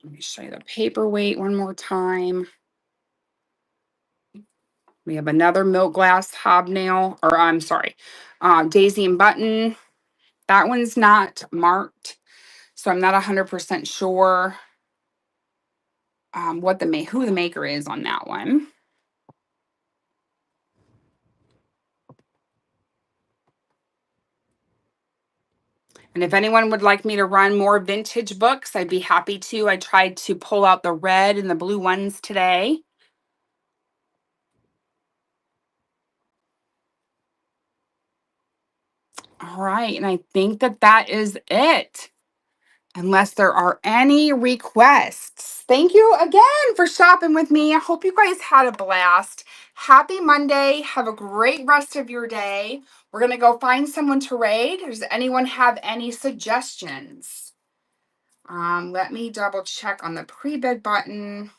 A: Let me show you the paperweight one more time. We have another milk glass hobnail, or I'm sorry, daisy and button. That one's not marked, so I'm not 100% sure who the maker is on that one. And if anyone would like me to run more vintage books, I'd be happy to. I tried to pull out the red and the blue ones today. All right, and I think that is it. Unless there are any requests. Thank you again for shopping with me. I hope you guys had a blast. Happy Monday. Have a great rest of your day. We're going to go find someone to raid. Does anyone have any suggestions? Let me double check on the pre-bid button.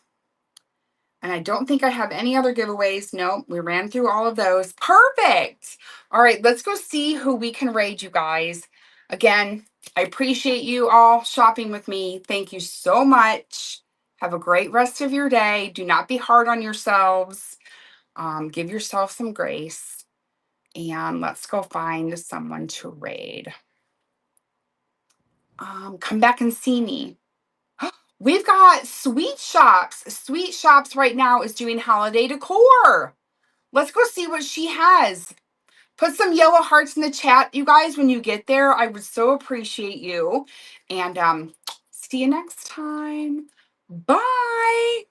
A: And I don't think I have any other giveaways. Nope, we ran through all of those. Perfect. All right, let's go see who we can raid, you guys. Again, I appreciate you all shopping with me. Thank you so much. Have a great rest of your day. Do not be hard on yourselves. Give yourself some grace. And let's go find someone to raid. Come back and see me. We've got Sweet Shops. Sweet Shops right now is doing holiday decor. Let's go see what she has. Put some yellow hearts in the chat, you guys, when you get there. I would so appreciate you. And see you next time. Bye.